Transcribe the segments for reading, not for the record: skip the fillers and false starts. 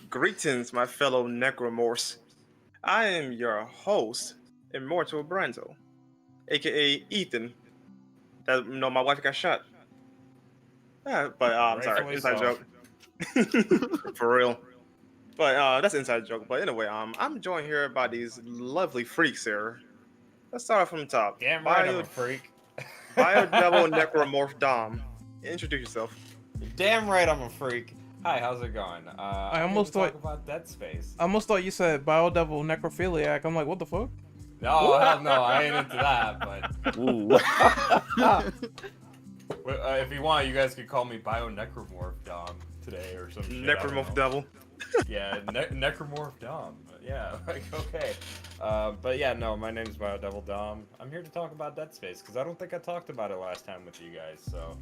Greetings, my fellow necromorphs. I am your host, Immortal Brando, aka Ethan. That no, my wife got shot. But I'm sorry, Rightfully inside so. joke. For real. But that's inside joke. But anyway, I'm joined here by these lovely freaks here. Let's start from the top. Damn right I'm a freak. Bio Devil Necromorph Dom. Introduce yourself. Damn right I'm a freak. Hi, how's it going? I I'm almost here to thought- talk about Dead Space. I almost thought you said Biodevil Necrophiliac. I'm like, what the fuck? No, hell no, I ain't into that, but Ooh. if you want, you guys could call me Bio Necromorph Dom today or some shit. I don't Necromorph know. Devil. Yeah, Necromorph Dom. Yeah, like, okay. But yeah, no, my name's Bio Devil Dom. I'm here to talk about Dead Space, because I don't think I talked about it last time with you guys, so...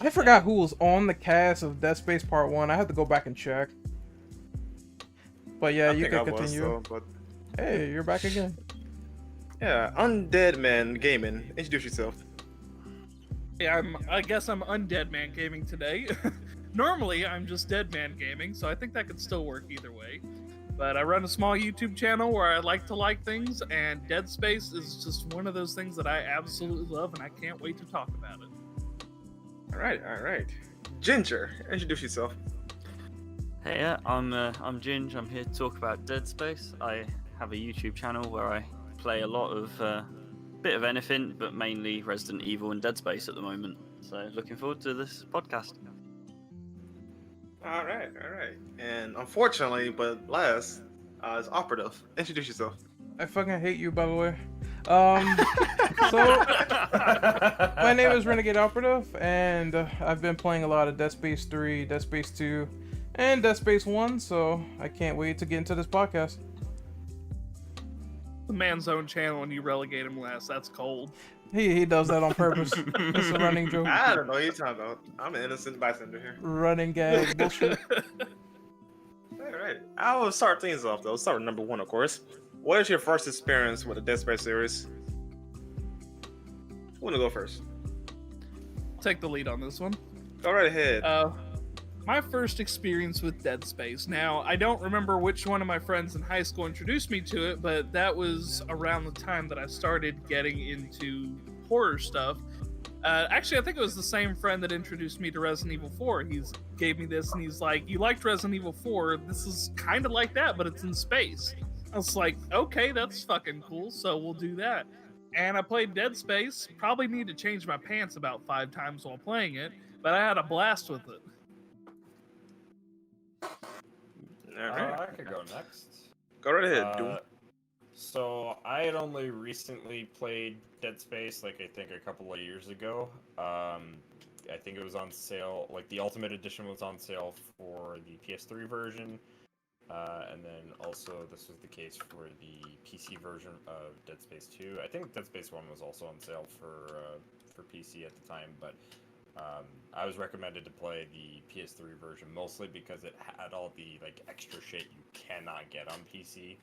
I forgot who was on the cast of Dead Space Part 1. I have to go back and check. But yeah, you can continue. Hey, you're back again. Yeah, Undead Man Gaming. Introduce yourself. Yeah, I guess I'm Undead Man Gaming today. Normally, I'm just Dead Man Gaming, so I think that could still work either way. But I run a small YouTube channel where I like to like things, and Dead Space is just one of those things that I absolutely love, and I can't wait to talk about it. All right. Ginger, introduce yourself. Hey, I'm Ginge. I'm here to talk about Dead Space. I have a YouTube channel where I play a lot of bit of anything, but mainly Resident Evil and Dead Space at the moment. So looking forward to this podcast. All right. And unfortunately, but last, is Operative. Introduce yourself. I fucking hate you, by the way. So, my name is Renegade Operative, and I've been playing a lot of Dead Space 3, Dead Space 2, and Dead Space 1, so I can't wait to get into this podcast. The man's own channel, and you relegate him last. That's cold. He does that on purpose. It's a running joke. I don't know what you're talking about. I'm an innocent bystander here. Running gag bullshit. All right. I will start things off, though. Let's start with number one, of course. What is your first experience with the Dead Space series? Who wanna go first? Take the lead on this one. Go right ahead. My first experience with Dead Space. Now, I don't remember which one of my friends in high school introduced me to it, but that was around the time that I started getting into horror stuff. Actually, I think it was the same friend that introduced me to Resident Evil 4. He gave me this, and he's like, "You liked Resident Evil 4? This is kind of like that, but it's in space." I was like, "Okay, that's fucking cool, so we'll do that." And I played Dead Space. Probably need to change my pants about 5 times while playing it, but I had a blast with it. All right. I could go next. Go right ahead, dude. So I had only recently played Dead Space, like I think a couple of years ago. I think it was on sale, like the Ultimate Edition was on sale for the PS3 version, and then also this was the case for the PC version of Dead Space 2. I think Dead Space 1 was also on sale for PC at the time, but I was recommended to play the PS3 version mostly because it had all the like extra shit you cannot get on PC.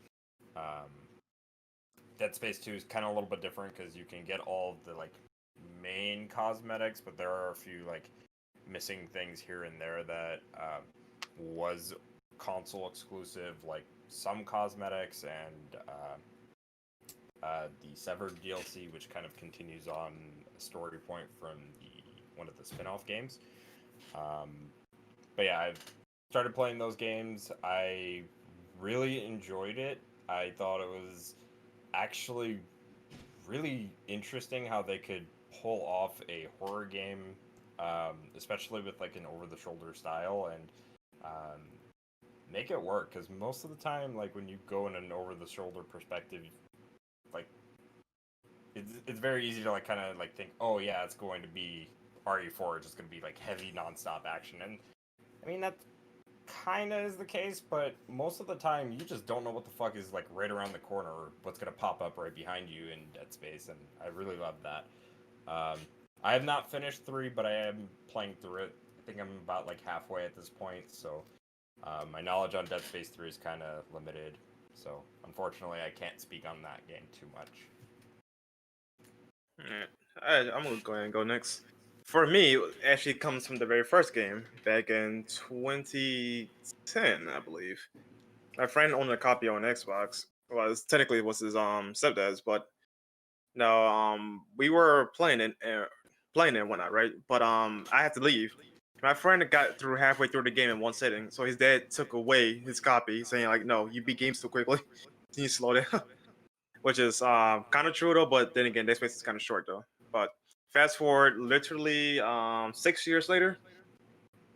Dead Space 2 is kind of a little bit different because you can get all of the like main cosmetics, but there are a few like missing things here and there that was console exclusive, like some cosmetics and the Severed DLC, which kind of continues on a story point from one of the spin-off games. But yeah, I've started playing those games. I really enjoyed it. I thought it was actually really interesting how they could pull off a horror game, especially with like an over-the-shoulder style, and make it work. Because most of the time, like when you go in an over-the-shoulder perspective, like it's very easy to like kind of like think, oh yeah, it's going to be RE4, it's just going to be like heavy non-stop action. And I mean, that kind of is the case, but most of the time you just don't know what the fuck is like right around the corner or what's going to pop up right behind you in Dead Space, and I really love that. I have not finished 3, but I am playing through it. I think I'm about like halfway at this point, so my knowledge on Dead Space 3 is kind of limited, so unfortunately I can't speak on that game too much. Alright, I'm gonna go ahead and go next. For me, it actually comes from the very first game back in 2010, I believe. My friend owned a copy on Xbox. Well, technically it was his stepdad's, but no, we were playing it and whatnot, right? But I had to leave. My friend got through halfway through the game in one sitting, so his dad took away his copy, saying like, "No, you beat games too quickly. You need to slow down." Which is kind of true though, but then again, Dead Space is kind of short though. But fast forward, literally 6 years later,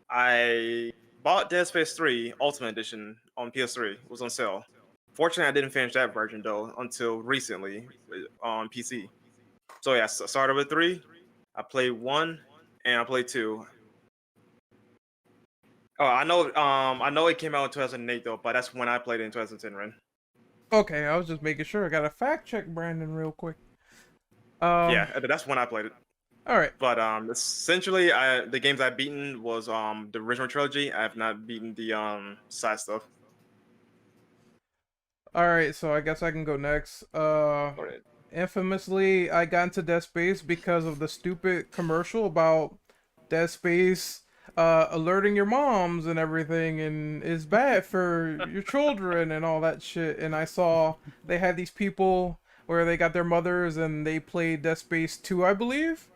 I bought Dead Space 3 Ultimate Edition on PS3. It was on sale. Fortunately, I didn't finish that version though until recently on PC. So yeah, I started with 3. I played 1, and I played 2. Oh, I know it came out in 2008 though, but that's when I played it in 2010, Ren. Okay, I was just making sure. I got to fact check Brandon real quick. Yeah, that's when I played it. All right. But essentially, the games I've beaten was the original trilogy. I have not beaten the side stuff. All right, so I guess I can go next. Alright. Infamously, I got into Dead Space because of the stupid commercial about Dead Space alerting your moms and everything, and it's bad for your children and all that shit. And I saw they had these people where they got their mothers and they played Dead Space 2, I believe.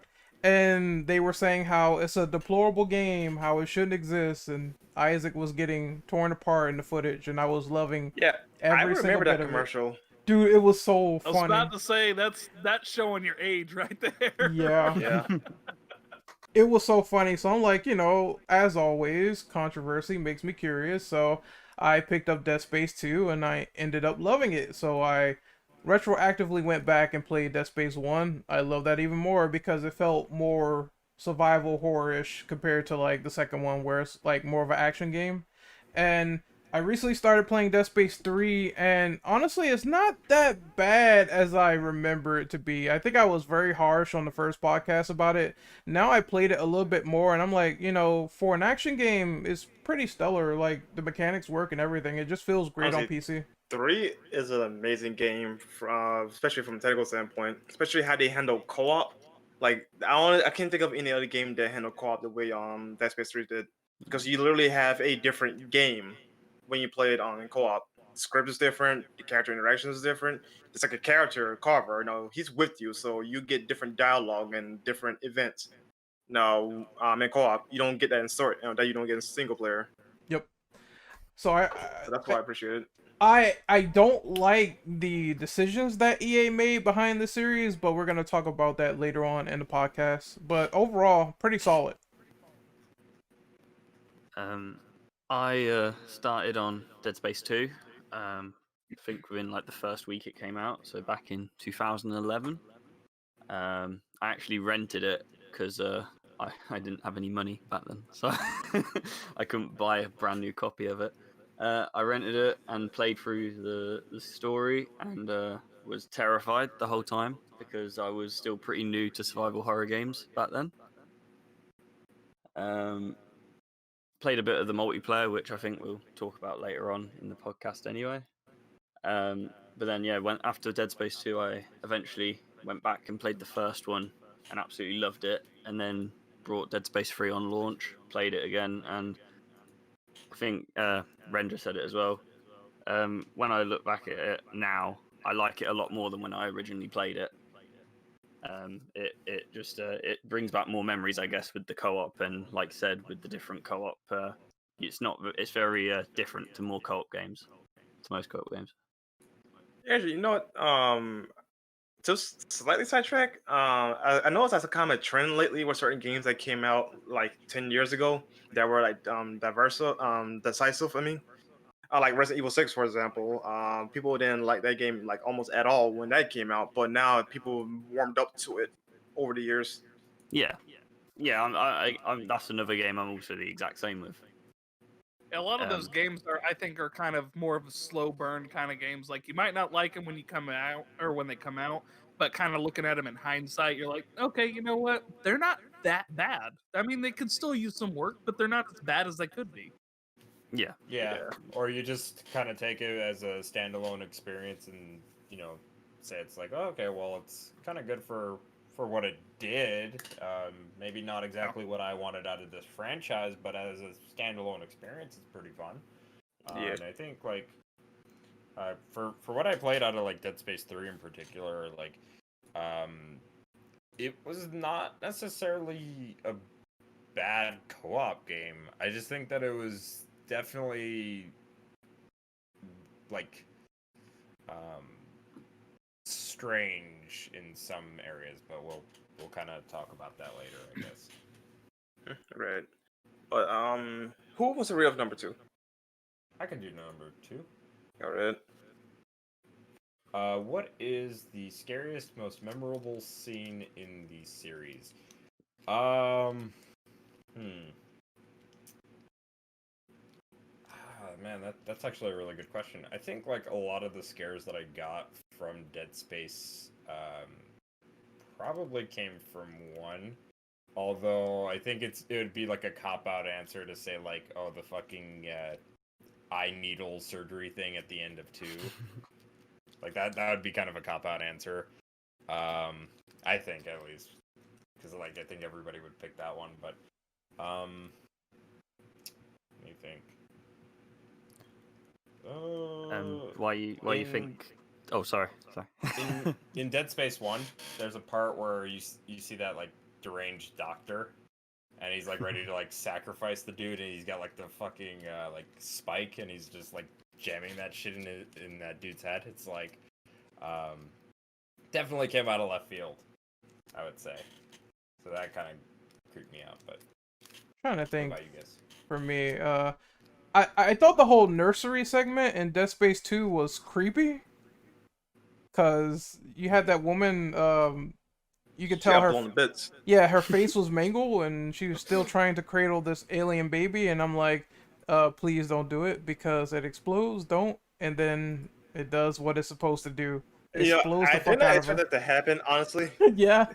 And they were saying how it's a deplorable game, how it shouldn't exist, and Isaac was getting torn apart in the footage, and I was loving Yeah, I every single remember bit that of it. commercial. Dude, it was so I was funny. about to say that's showing your age right there. Yeah. Yeah. It was so funny. So I'm like, as always, controversy makes me curious. So I picked up Dead Space 2 and I ended up loving it. So I retroactively went back and played Dead Space 1. I love that even more because it felt more survival horror-ish compared to like the second one where it's like more of an action game. And I recently started playing Dead Space 3, and honestly, it's not that bad as I remember it to be. I think I was very harsh on the first podcast about it. Now I played it a little bit more, and I'm like, for an action game, it's pretty stellar. Like, the mechanics work and everything. It just feels great on PC. 3 is an amazing game, especially from a technical standpoint. Especially how they handle co-op. Like, I can't think of any other game that handle co-op the way Dead Space 3 did, because you literally have a different game when you play it on co-op. The script is different, the character interaction is different. It's like a character Carver, he's with you, so you get different dialogue and different events. Now, in co-op, you don't get that in story, that you don't get in single player. Yep. So that's why I appreciate it. I don't like the decisions that EA made behind the series, but we're gonna talk about that later on in the podcast. But overall, pretty solid. I started on Dead Space 2. I think within like the first week it came out, so back in 2011. I actually rented it because I didn't have any money back then, so I couldn't buy a brand new copy of it. I rented it and played through the story and was terrified the whole time because I was still pretty new to survival horror games back then. Played a bit of the multiplayer, which I think we'll talk about later on in the podcast anyway. But then, after Dead Space 2, I eventually went back and played the first one and absolutely loved it. And then brought Dead Space 3 on launch, played it again, and I think Ren just said it as well. When I look back at it now, I like it a lot more than when I originally played it. It brings back more memories, I guess, with the co-op, and like I said, with the different co-op, it's very different to more co-op games, to most co-op games. Actually, you know what? Just slightly sidetrack. I noticed that's a common trend lately with certain games that came out like 10 years ago that were like decisive. I mean, like Resident Evil 6, for example. People didn't like that game like almost at all when that came out, but now people warmed up to it over the years. Yeah. I'm that's another game I'm also the exact same with. A lot of those games I think are kind of more of a slow burn kind of games. Like, you might not like them when you come out or when they come out, but kind of looking at them in hindsight, you're like, okay, you know what? They're not that bad. I mean, they could still use some work, but they're not as bad as they could be. Yeah. Or you just kind of take it as a standalone experience and, say it's like, oh, okay, well, it's kind of good for for what it did. Maybe not exactly what I wanted out of this franchise, but as a standalone experience, it's pretty fun. Yeah. And I think like for what I played out of like Dead Space 3 in particular, like it was not necessarily a bad co-op game. I just think that it was definitely like strange in some areas, but we'll kind of talk about that later, I guess. Right. But who was the real number 2? I can do number 2. All right. What is the scariest, most memorable scene in the series? Man, that's actually a really good question. I think like a lot of the scares that I got from Dead Space probably came from 1. Although I think it would be like a cop-out answer to say like, oh, the fucking eye needle surgery thing at the end of 2. Like that would be kind of a cop-out answer. I think at least. Because like I think everybody would pick that one, but let me think. Why you think? Oh, sorry. in Dead Space 1, there's a part where you see that like deranged doctor, and he's like ready to like sacrifice the dude, and he's got like the fucking like spike, and he's just like jamming that shit in that dude's head. It's like definitely came out of left field, I would say. So that kind of creeped me out. But Trying to think. what about you guys? For me, I thought the whole nursery segment in Dead Space 2 was creepy. Cause you had that woman, you could tell her, blown to bits. yeah, her face was mangled and she was still trying to cradle this alien baby, and I'm like, please don't do it because it explodes, don't, and then it does what it's supposed to do. It Yeah, explodes I the fuck did not out of expect her. that to happen, honestly. Yeah.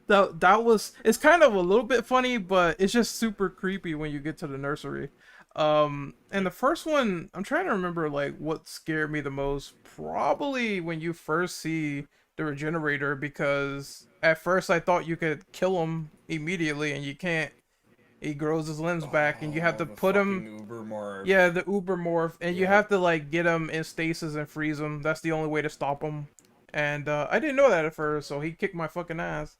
That was, it's kind of a little bit funny, but it's just super creepy when you get to the nursery. And the first one, I'm trying to remember like what scared me the most. Probably when you first see the regenerator, because at first I thought you could kill him immediately, and you can't. He grows his limbs back, and you have to the put him. fucking Uber morph. Yeah, the Uber morph, and you Yeah. have to like get him in stasis and freeze him. That's the only way to stop him. And I didn't know that at first, so he kicked my fucking ass.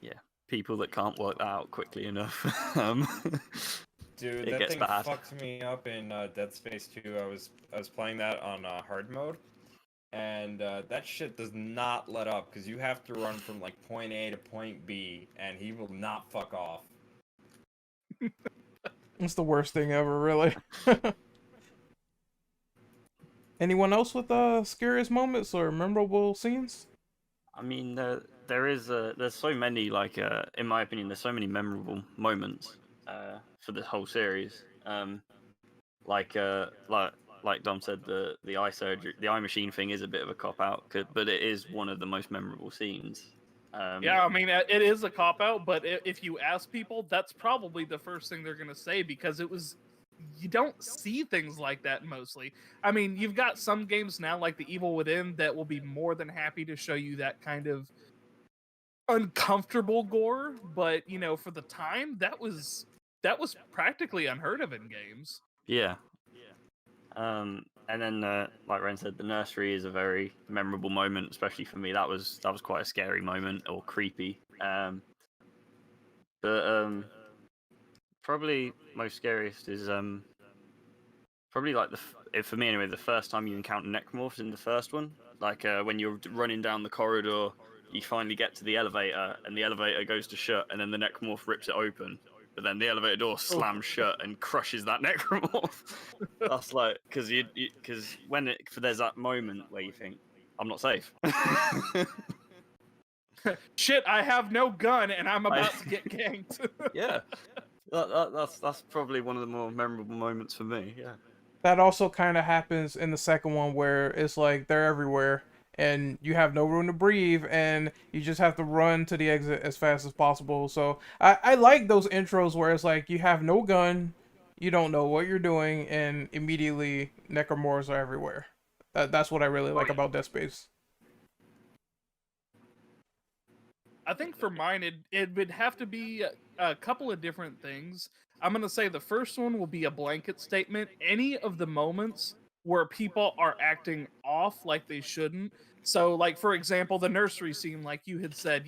Yeah, people that can't work that out quickly enough. Dude, It that gets thing bad. fucked me up in Dead Space 2. I was playing that on hard mode, and that shit does not let up because you have to run from like point A to point B, and he will not fuck off. It's the worst thing ever, really. Anyone else with scariest moments or memorable scenes? I mean, there's so many, like, in my opinion, there's so many memorable moments for the whole series. Like Dom said, the eye surgery, the eye machine thing is a bit of a cop out, but it is one of the most memorable scenes. Yeah, I mean, it is a cop-out, but if you ask people, that's probably the first thing they're going to say, because you don't see things like that mostly. I mean, you've got some games now, like The Evil Within, that will be more than happy to show you that kind of uncomfortable gore, but, you know, for the time, that was practically unheard of in games. Yeah. And then, like Ren said, the nursery is a very memorable moment, especially for me. That was quite a scary moment, or creepy. But probably most scariest is probably like for me anyway, the first time you encounter necromorphs in the first one. Like when you're running down the corridor, you finally get to the elevator, and the elevator goes to shut, and then the necromorph rips it open. But then the elevator door slams shut and crushes that necromorph. That's like, because there's that moment where you think, I'm not safe. Shit, I have no gun and I'm about to get ganked. Yeah, that's probably one of the more memorable moments for me. Yeah. That also kind of happens in the second one, where it's like they're everywhere and you have no room to breathe, and you just have to run to the exit as fast as possible. So I like those intros where it's like you have no gun, you don't know what you're doing, and immediately necromorphs are everywhere. That's what I really like about Dead Space. I think for mine, it would have to be a couple of different things. I'm going to say the first one will be a blanket statement. Any of the moments where people are acting off like they shouldn't. So, like, for example, the nursery scene, like you had said,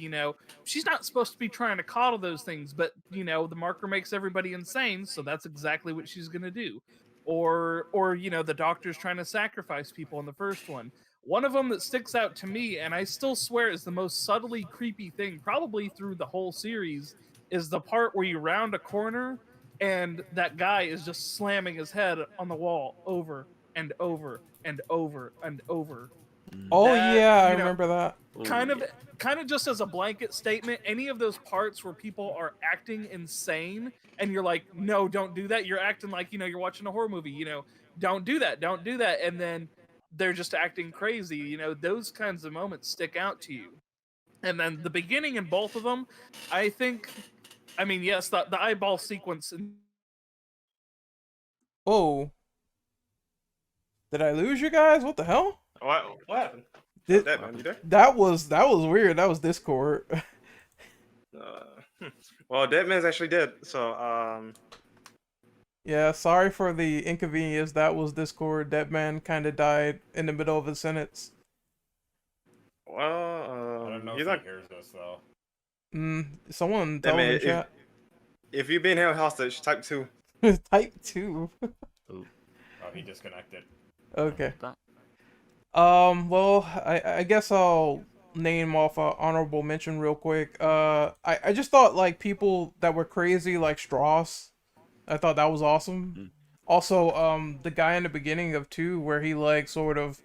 she's not supposed to be trying to coddle those things, but, the marker makes everybody insane, so that's exactly what she's going to do. Or, the doctor's trying to sacrifice people in the first one. One of them that sticks out to me, and I still swear is the most subtly creepy thing, probably through the whole series, is the part where you round a corner and that guy is just slamming his head on the wall over and over and over and over. Oh That, yeah, I remember that. Kind of just as a blanket statement, any of those parts where people are acting insane and you're like, no, don't do that. You're acting like, you're watching a horror movie, don't do that. And then they're just acting crazy. Those kinds of moments stick out to you. And then the beginning in both of them, I think, yes, the eyeball sequence. Whoa. Did I lose you guys? What the hell? What happened? Did- That man, you there? That was weird. That was Discord. Well, Deadman's actually dead. So, Yeah, sorry for the inconvenience. That was Discord. That man kind of died in the middle of a sentence. well, I don't know he's if not. he hears us though. Someone tell man, him in chat. If you've been held hostage, type 2. Type 2. Oh, he disconnected. Okay. That- Well, I guess I'll name off a honorable mention real quick. I just thought like people that were crazy like Strauss. I thought that was awesome. Also, the guy in the beginning of 2 where he like sort of,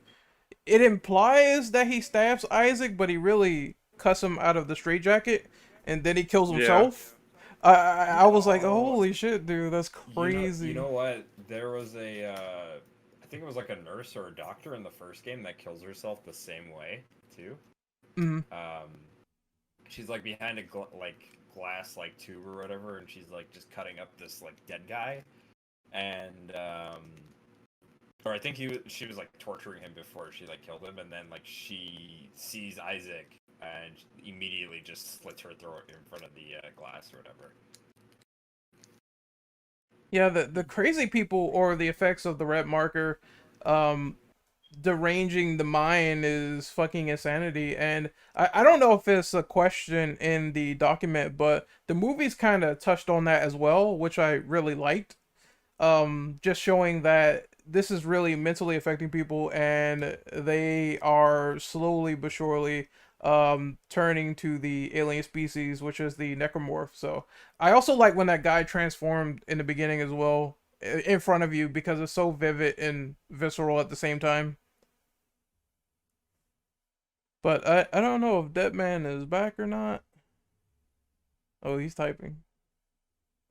it implies that he stabs Isaac, but he really cuts him out of the straitjacket, and then he kills himself. I was like, holy shit, dude, that's crazy. You know what? There was I think it was like a nurse or a doctor in the first game that kills herself the same way too. She's like behind a glass like tube or whatever, and she's like just cutting up this like dead guy, and or I think she was like torturing him before she like killed him, and then like she sees Isaac and immediately just slits her throat in front of the glass or whatever. Yeah, the crazy people or the effects of the red marker, deranging the mind is fucking insanity. And I don't know if it's a question in the document, but the movies kind of touched on that as well, which I really liked. Just showing that this is really mentally affecting people, and they are slowly but surely turning to the alien species, which is the necromorph. So I also like when that guy transformed in the beginning as well in front of you, because it's so vivid and visceral at the same time. But I don't know if Deadman is back or not. Oh, he's typing.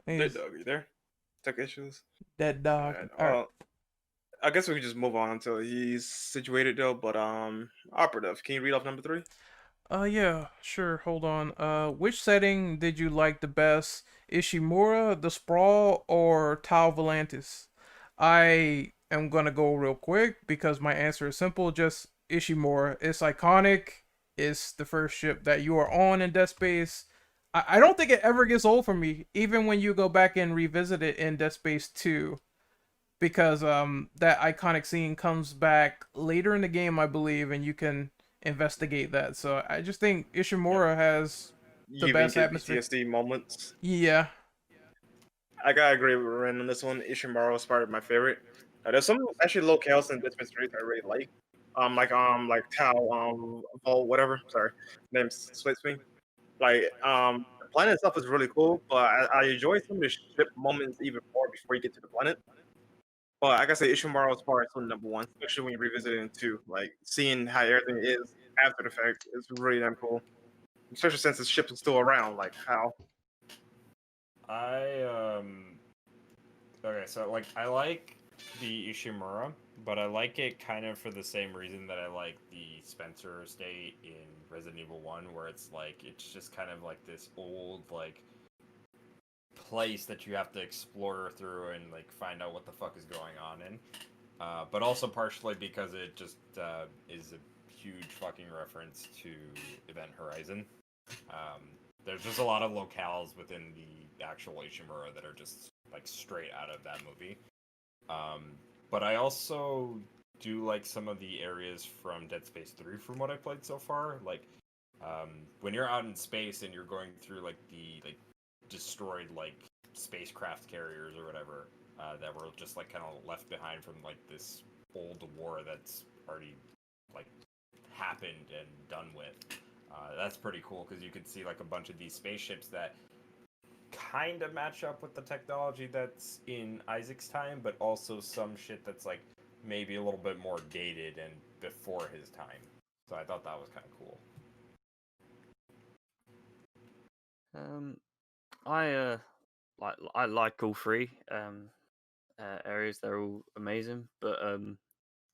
Dead dog, you there? Tech issues. Dead dog. Alright, All right. well, I guess we can just move on until he's situated though. But Operative, can you read off number 3? Yeah, sure. Hold on. Which setting did you like the best? Ishimura, the Sprawl, or Tau Volantis? I am gonna go real quick because my answer is simple. Just Ishimura. It's iconic. It's the first ship that you are on in Dead Space. I don't think it ever gets old for me, even when you go back and revisit it in Dead Space 2. Because that iconic scene comes back later in the game, I believe, and you can investigate that. So I just think Ishimura has the best atmosphere. PTSD moments. Yeah. I gotta agree with Ren on this one. Ishimura is probably my favorite. There's some actually locales in Dead Space 3 that I really like. Like Tau, Vol, whatever. Sorry, name splits me. Like the planet itself is really cool, but I enjoy some of the ship moments even more before you get to the planet. But I gotta say, Ishimura is probably still number 1, especially when you revisit it in 2. Like seeing how everything is after the fact is really damn cool. Especially since the ship is still around. Like how. Okay, so like I like the Ishimura, but I like it kind of for the same reason that I like the Spencer estate in Resident Evil 1, where it's just kind of like this old like place that you have to explore through and like find out what the fuck is going on in. But also partially because it just is a huge fucking reference to Event Horizon. There's just a lot of locales within the actual Ishimura that are just like straight out of that movie. But I also do like some of the areas from Dead Space 3 from what I played so far. Like when you're out in space and you're going through like the destroyed like spacecraft carriers or whatever that were just like kind of left behind from like this old war that's already like happened and done with. That's pretty cool because you can see like a bunch of these spaceships that kind of match up with the technology that's in Isaac's time, but also some shit that's like maybe a little bit more dated and before his time. So I thought that was kind of cool. I like all three areas. They're all amazing, but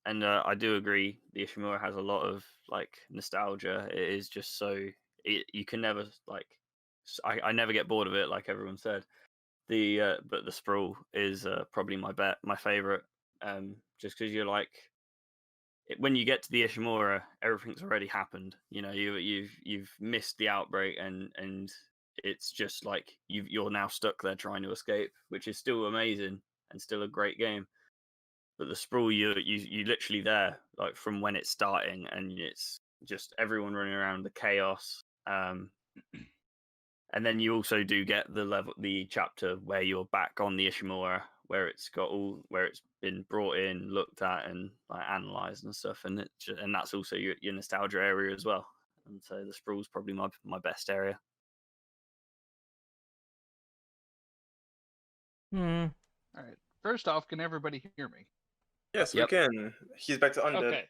and I do agree. The Ishimura has a lot of like nostalgia. It is just so you can never like. I never get bored of it, like everyone said. But the sprawl is probably my favorite. Just because you're like, when you get to the Ishimura, everything's already happened. You know, you've missed the outbreak, and it's just like you're now stuck there trying to escape, which is still amazing and still a great game. But the sprawl, you literally there like from when it's starting, and it's just everyone running around, the chaos. And then you also do get the chapter where you're back on the Ishimura, where it's been brought in, looked at, and like analyzed and stuff, and that's also your nostalgia area as well. And so the sprawl's probably my best area. All right. First off, can everybody hear me? Yes, Yep. we can. He's back to undead.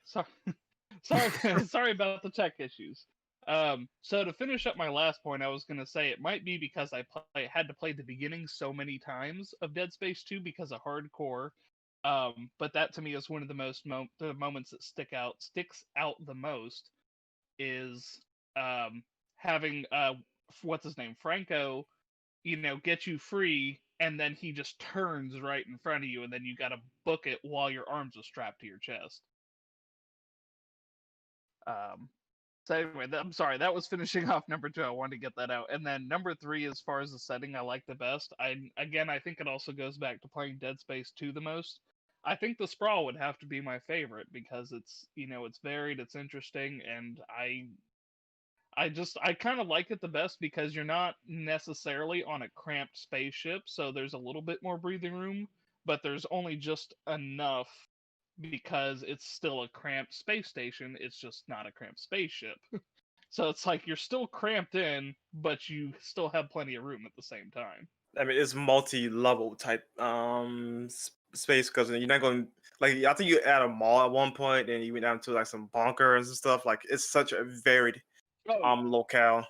Okay, sorry about the tech issues. So to finish up my last point, I was going to say it might be because I had to play the beginning so many times of Dead Space 2 because of hardcore. But that to me is one of the most the moments that sticks out the most is having what's his name, Franco, get you free, and then he just turns right in front of you, and then you got to book it while your arms are strapped to your chest. So anyway, I'm sorry, that was finishing off number 2. I wanted to get that out. And then number 3, as far as the setting I like the best, I think it also goes back to playing Dead Space 2 the most. I think the sprawl would have to be my favorite because it's, it's varied, it's interesting, and I kind of like it the best because you're not necessarily on a cramped spaceship, so there's a little bit more breathing room, but there's only just enough because it's still a cramped space station. It's just not a cramped spaceship. So it's like you're still cramped in, but you still have plenty of room at the same time. I mean, it's multi-level type space because you're not going like I think you at a mall at one point, and you went down to like some bunkers and stuff. Like it's such a varied locale.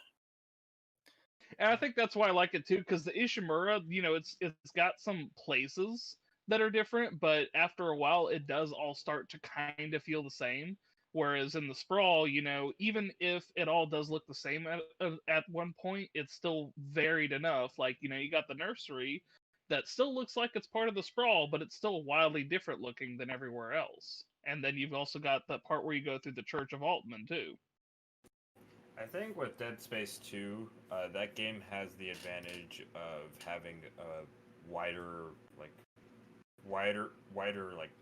And I think that's why I like it too, because the Ishimura, it's got some places that are different, but after a while, it does all start to kind of feel the same. Whereas in the sprawl, even if it all does look the same at one point, it's still varied enough. Like, you got the nursery that still looks like it's part of the sprawl, but it's still wildly different looking than everywhere else. And then you've also got the part where you go through the Church of Altman, too. I think with Dead Space 2, that game has the advantage of having a wider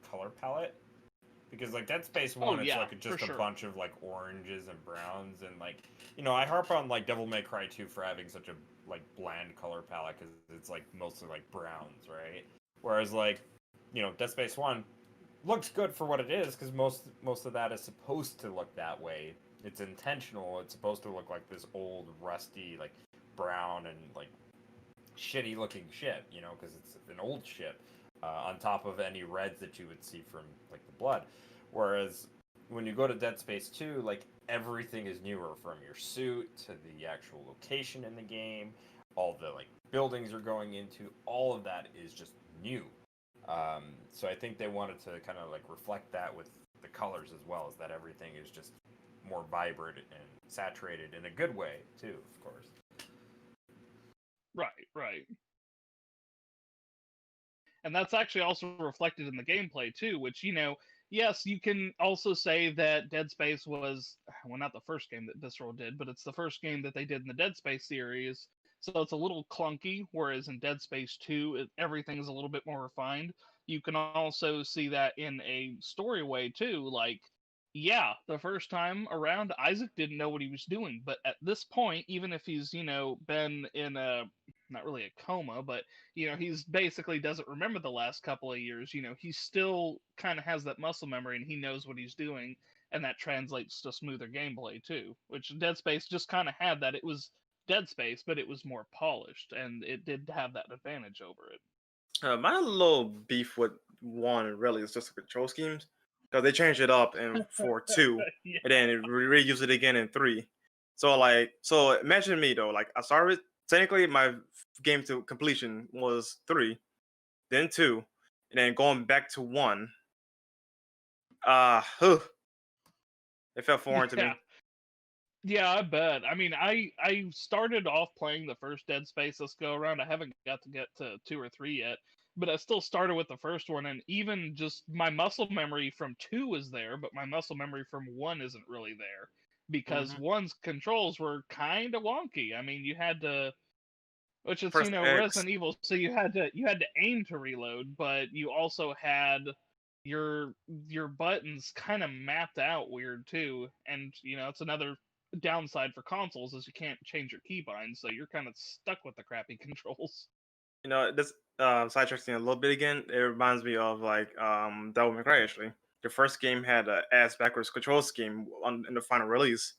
color palette, because like Dead Space 1 it's like just a bunch of like oranges and browns, and like I harp on like Devil May Cry 2 for having such a like bland color palette because it's like mostly like browns, right? Whereas like Dead Space 1 looks good for what it is because most of that is supposed to look that way. It's intentional. It's supposed to look like this old rusty like brown and like shitty looking ship, because it's an old ship. On top of any reds that you would see from like the blood. Whereas when you go to Dead Space 2, like everything is newer, from your suit to the actual location in the game, all the like buildings you're going into, all of that is just new. So I think they wanted to kind of like reflect that with the colors as well, as that everything is just more vibrant and saturated in a good way too, of course. Right. And that's actually also reflected in the gameplay too, which, yes, you can also say that Dead Space was, well, not the first game that Visceral did, but it's the first game that they did in the Dead Space series. So it's a little clunky, whereas in Dead Space 2, everything's a little bit more refined. You can also see that in a story way, too. Like, yeah, the first time around, Isaac didn't know what he was doing. But at this point, even if he's, been in a, not really a coma, but he's basically doesn't remember the last couple of years. He still kind of has that muscle memory and he knows what he's doing, and that translates to smoother gameplay too. Which Dead Space just kind of had that. It was Dead Space, but it was more polished, and it did have that advantage over it. My little beef with 1 really is just the control schemes, because they changed it up in for 2, Yeah. and then reuse it again in 3. So imagine me though, like I started technically my game to completion was 3, then 2, and then going back to 1. It felt foreign to me. Yeah, I bet. I mean, I started off playing the first Dead Space this go around. I haven't got to get to 2 or 3 yet, but I still started with the first one, and even just my muscle memory from 2 is there, but my muscle memory from 1 isn't really there because 1's controls were kind of wonky. I mean, you had to, which is Press X. Resident Evil, so you had to aim to reload, but you also had your buttons kind of mapped out weird too, and it's another downside for consoles is you can't change your keybind, so you're kind of stuck with the crappy controls. This sidetracking a little bit again. It reminds me of like Devil May Cry actually. The first game had a ass backwards control scheme in the final release,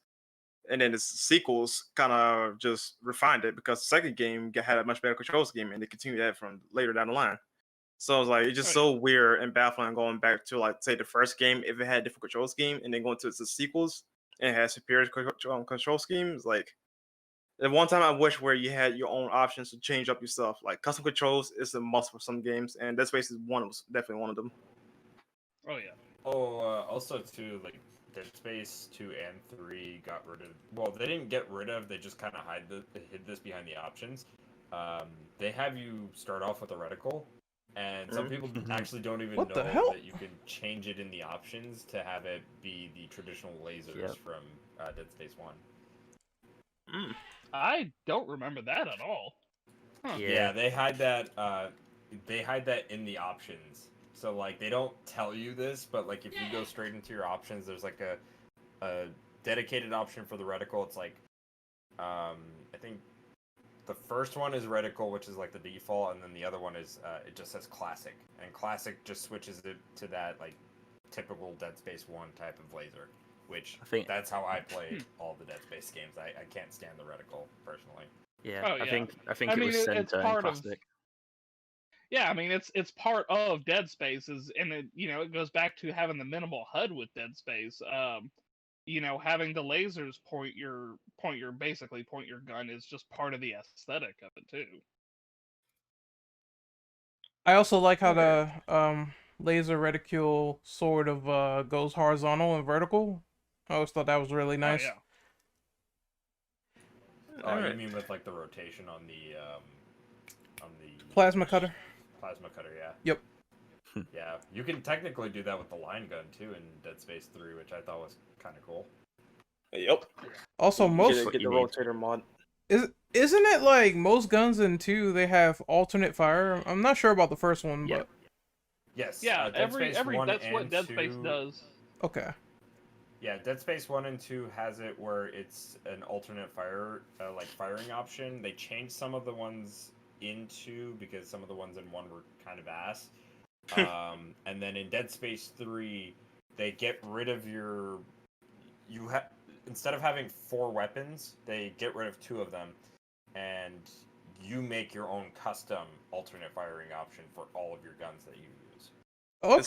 and then the sequels kind of just refined it because the second game had a much better control scheme, and they continued that from later down the line. So it's like it's just so weird and baffling going back to like say the first game if it had different control scheme, and then going to the sequels and it had superior control schemes. Like the one time I wish where you had your own options to change up your stuff. Like custom controls is a must for some games, and Dead Space is definitely one of them. Oh yeah. Also too, like Dead Space 2 and 3 got rid of. Well, they didn't get rid of. They just kind of hid this behind the options. They have you start off with a reticle, and some people actually don't even know that you can change it in the options to have it be the traditional lasers from Dead Space 1. I don't remember that at all. Huh. Yeah, they hide that. They hide that in the options. So like they don't tell you this, but like if you go straight into your options, there's like a dedicated option for the reticle. It's like I think the first one is reticle, which is like the default, and then the other one is it just says classic, and classic just switches it to that like typical Dead Space 1 type of laser. Which that's how I play all the Dead Space games. I can't stand the reticle personally. Yeah, oh, yeah. I think it was center and plastic. Yeah, I mean it's part of Dead Space, and it goes back to having the minimal HUD with Dead Space. Having the lasers point your gun is just part of the aesthetic of it too. I also like how the laser reticule sort of goes horizontal and vertical. I always thought that was really nice. Oh, yeah. You mean with like the rotation on the plasma cutter? Plasma cutter, yeah. Yep. Yeah, you can technically do that with the line gun too in Dead Space 3, which I thought was kind of cool. Yep. Also, most get the rotator mod. Isn't it like most guns in 2 they have alternate fire? I'm not sure about the first one, but yes. Yeah, every that's what Dead Space does. Okay. Yeah, Dead Space 1 and 2 has it where it's an alternate firing option. They changed some of the ones in 2 because some of the ones in 1 were kind of ass. And then in Dead Space 3, they get rid of instead of having 4 weapons, they get rid of 2 of them, and you make your own custom alternate firing option for all of your guns that you use. Okay.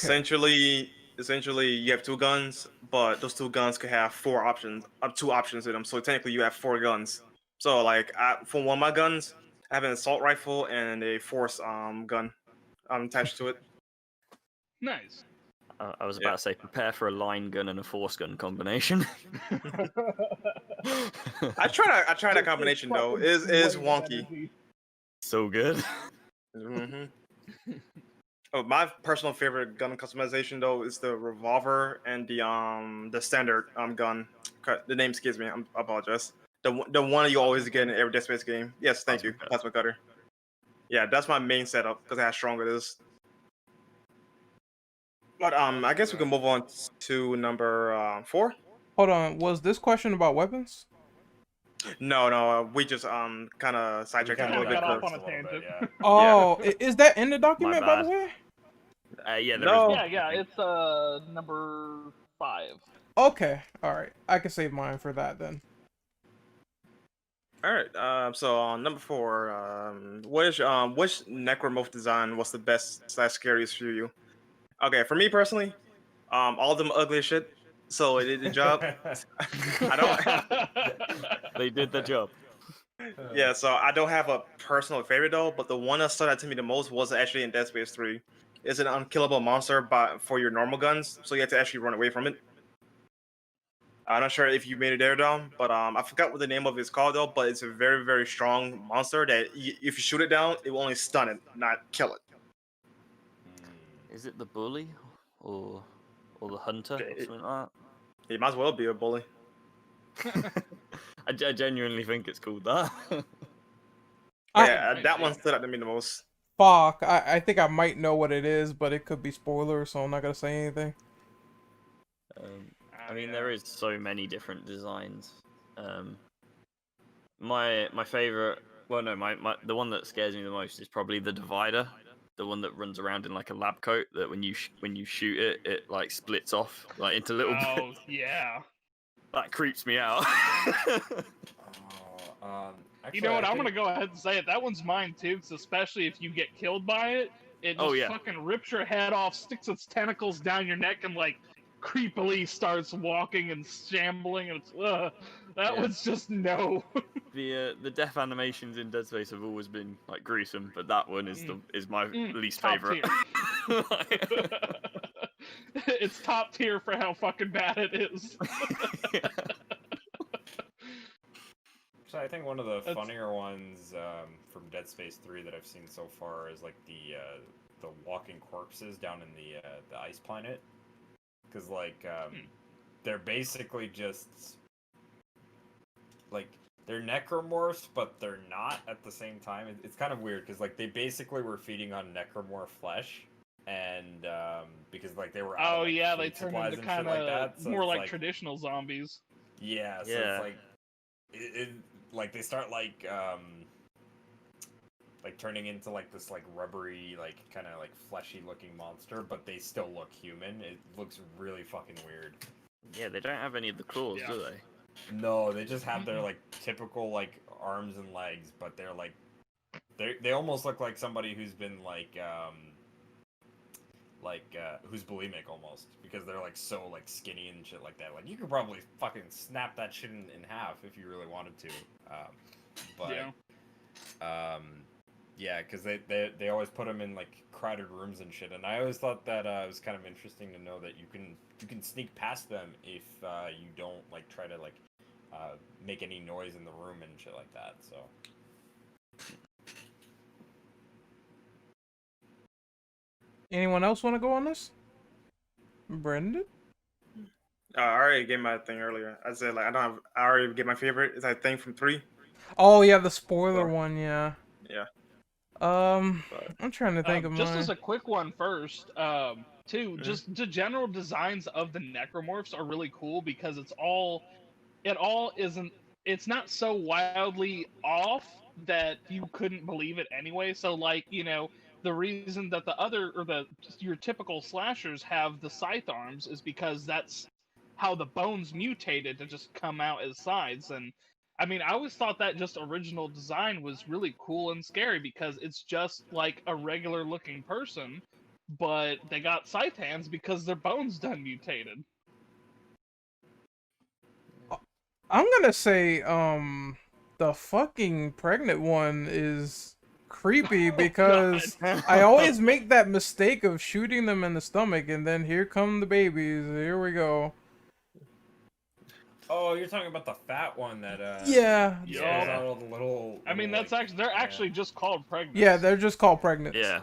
Essentially, you have 2 guns, but those 2 guns could have 4 options, 2 options in them. So technically, you have 4 guns. So like, for one of my guns, I have an assault rifle and a force gun attached to it. Nice. I was about to say, prepare for a line gun and a force gun combination. I tried that combination though. It is wonky. So good. Mm-hmm. Oh, my personal favorite gun customization though is the revolver and the standard gun. The name escapes me. I apologize. The one you always get in every Dead Space game. Yes, thank you, Plasma Cutter. Yeah, that's my main setup because of how strong it is. But I guess we can move on to number 4. Hold on, was this question about weapons? No, we just kind of sidetracked a little bit. got off on a tangent. Yeah. Oh, is that in the document, by bad. the way? Yeah, there No. is. Yeah, it's number 5. Okay, all right. I can save mine for that then. All right. So on number 4, which necromorph design was the best / scariest for you? Okay, for me personally, all of them ugly as shit. So it did the job. I don't. They did the job. Yeah, so I don't have a personal favorite though, but the one that stood out to me the most was actually in Dead Space 3. It's an unkillable monster for your normal guns, so you have to actually run away from it. I'm not sure if you made it there, though, but I forgot what the name of it is called, though, but it's a very, very strong monster that if you shoot it down, it will only stun it, not kill it. Is it the bully or the hunter or something like It might as well be a bully. that? I genuinely think it's called that. Yeah, that one stood out to me the most. Fuck, I think I might know what it is, but it could be spoiler, so I'm not gonna say anything. I mean, there is so many different designs. My favorite, well, no, the one that scares me the most is probably the divider, the one that runs around in like a lab coat. That when you shoot it, it like splits off like into little. Oh yeah. That creeps me out. Actually, You know what? I I'm think- gonna go ahead and say it. That one's mine too, 'cause especially if you get killed by it, it just Oh, yeah. fucking rips your head off, sticks its tentacles down your neck, and like creepily starts walking and shambling, and it's that Yeah. was just no. The death animations in Dead Space have always been like gruesome, but that one is my least top favorite. It's top tier for how fucking bad it is. So I think one of the funnier ones from Dead Space 3 that I've seen so far is like the walking corpses down in the ice planet, because like they're basically just like they're necromorphs, but they're not at the same time. It's kind of weird because like they basically were feeding on necromorph flesh, and because like they were out of, like, Yeah, food they turned supplies into and shit kind like of that. So more it's like traditional zombies. Yeah, so Yeah. it's like it like they start like turning into like this like rubbery, like kind of like fleshy looking monster, but they still look human. It looks really fucking weird. Yeah, they don't have any of the claws, Yeah. do they? No, they just have their like typical like arms and legs, but they're like they almost look like somebody who's been who's bulimic almost, because they're like so like skinny and shit like that. Like you could probably fucking snap that shit in half if you really wanted to. Yeah, because they always put them in like crowded rooms and shit, and I always thought that it was kind of interesting to know that you can sneak past them if you don't like try to like make any noise in the room and shit like that. So. Anyone else want to go on this? Brendan? I already gave my thing earlier. I said like I already gave my favorite. It's that thing from 3. Oh yeah, the spoiler Sure. one, yeah. Yeah. I'm trying to think of Just mine. as a quick one first, too, just the general designs of the necromorphs are really cool because it's not so wildly off that you couldn't believe it anyway. So like, you know, the reason that your typical slashers have the scythe arms is because that's how the bones mutated to just come out as scythes. And I mean, I always thought that just original design was really cool and scary because it's just like a regular looking person, but they got scythe hands because their bones done mutated. I'm gonna say, the fucking pregnant one is creepy because I always make that mistake of shooting them in the stomach and then here come the babies. Here we go. Oh, you're talking about the fat one that Yeah. spills Yeah. out all the little. I mean, little, they're actually just called pregnant. Yeah, they're just called pregnant. Yeah.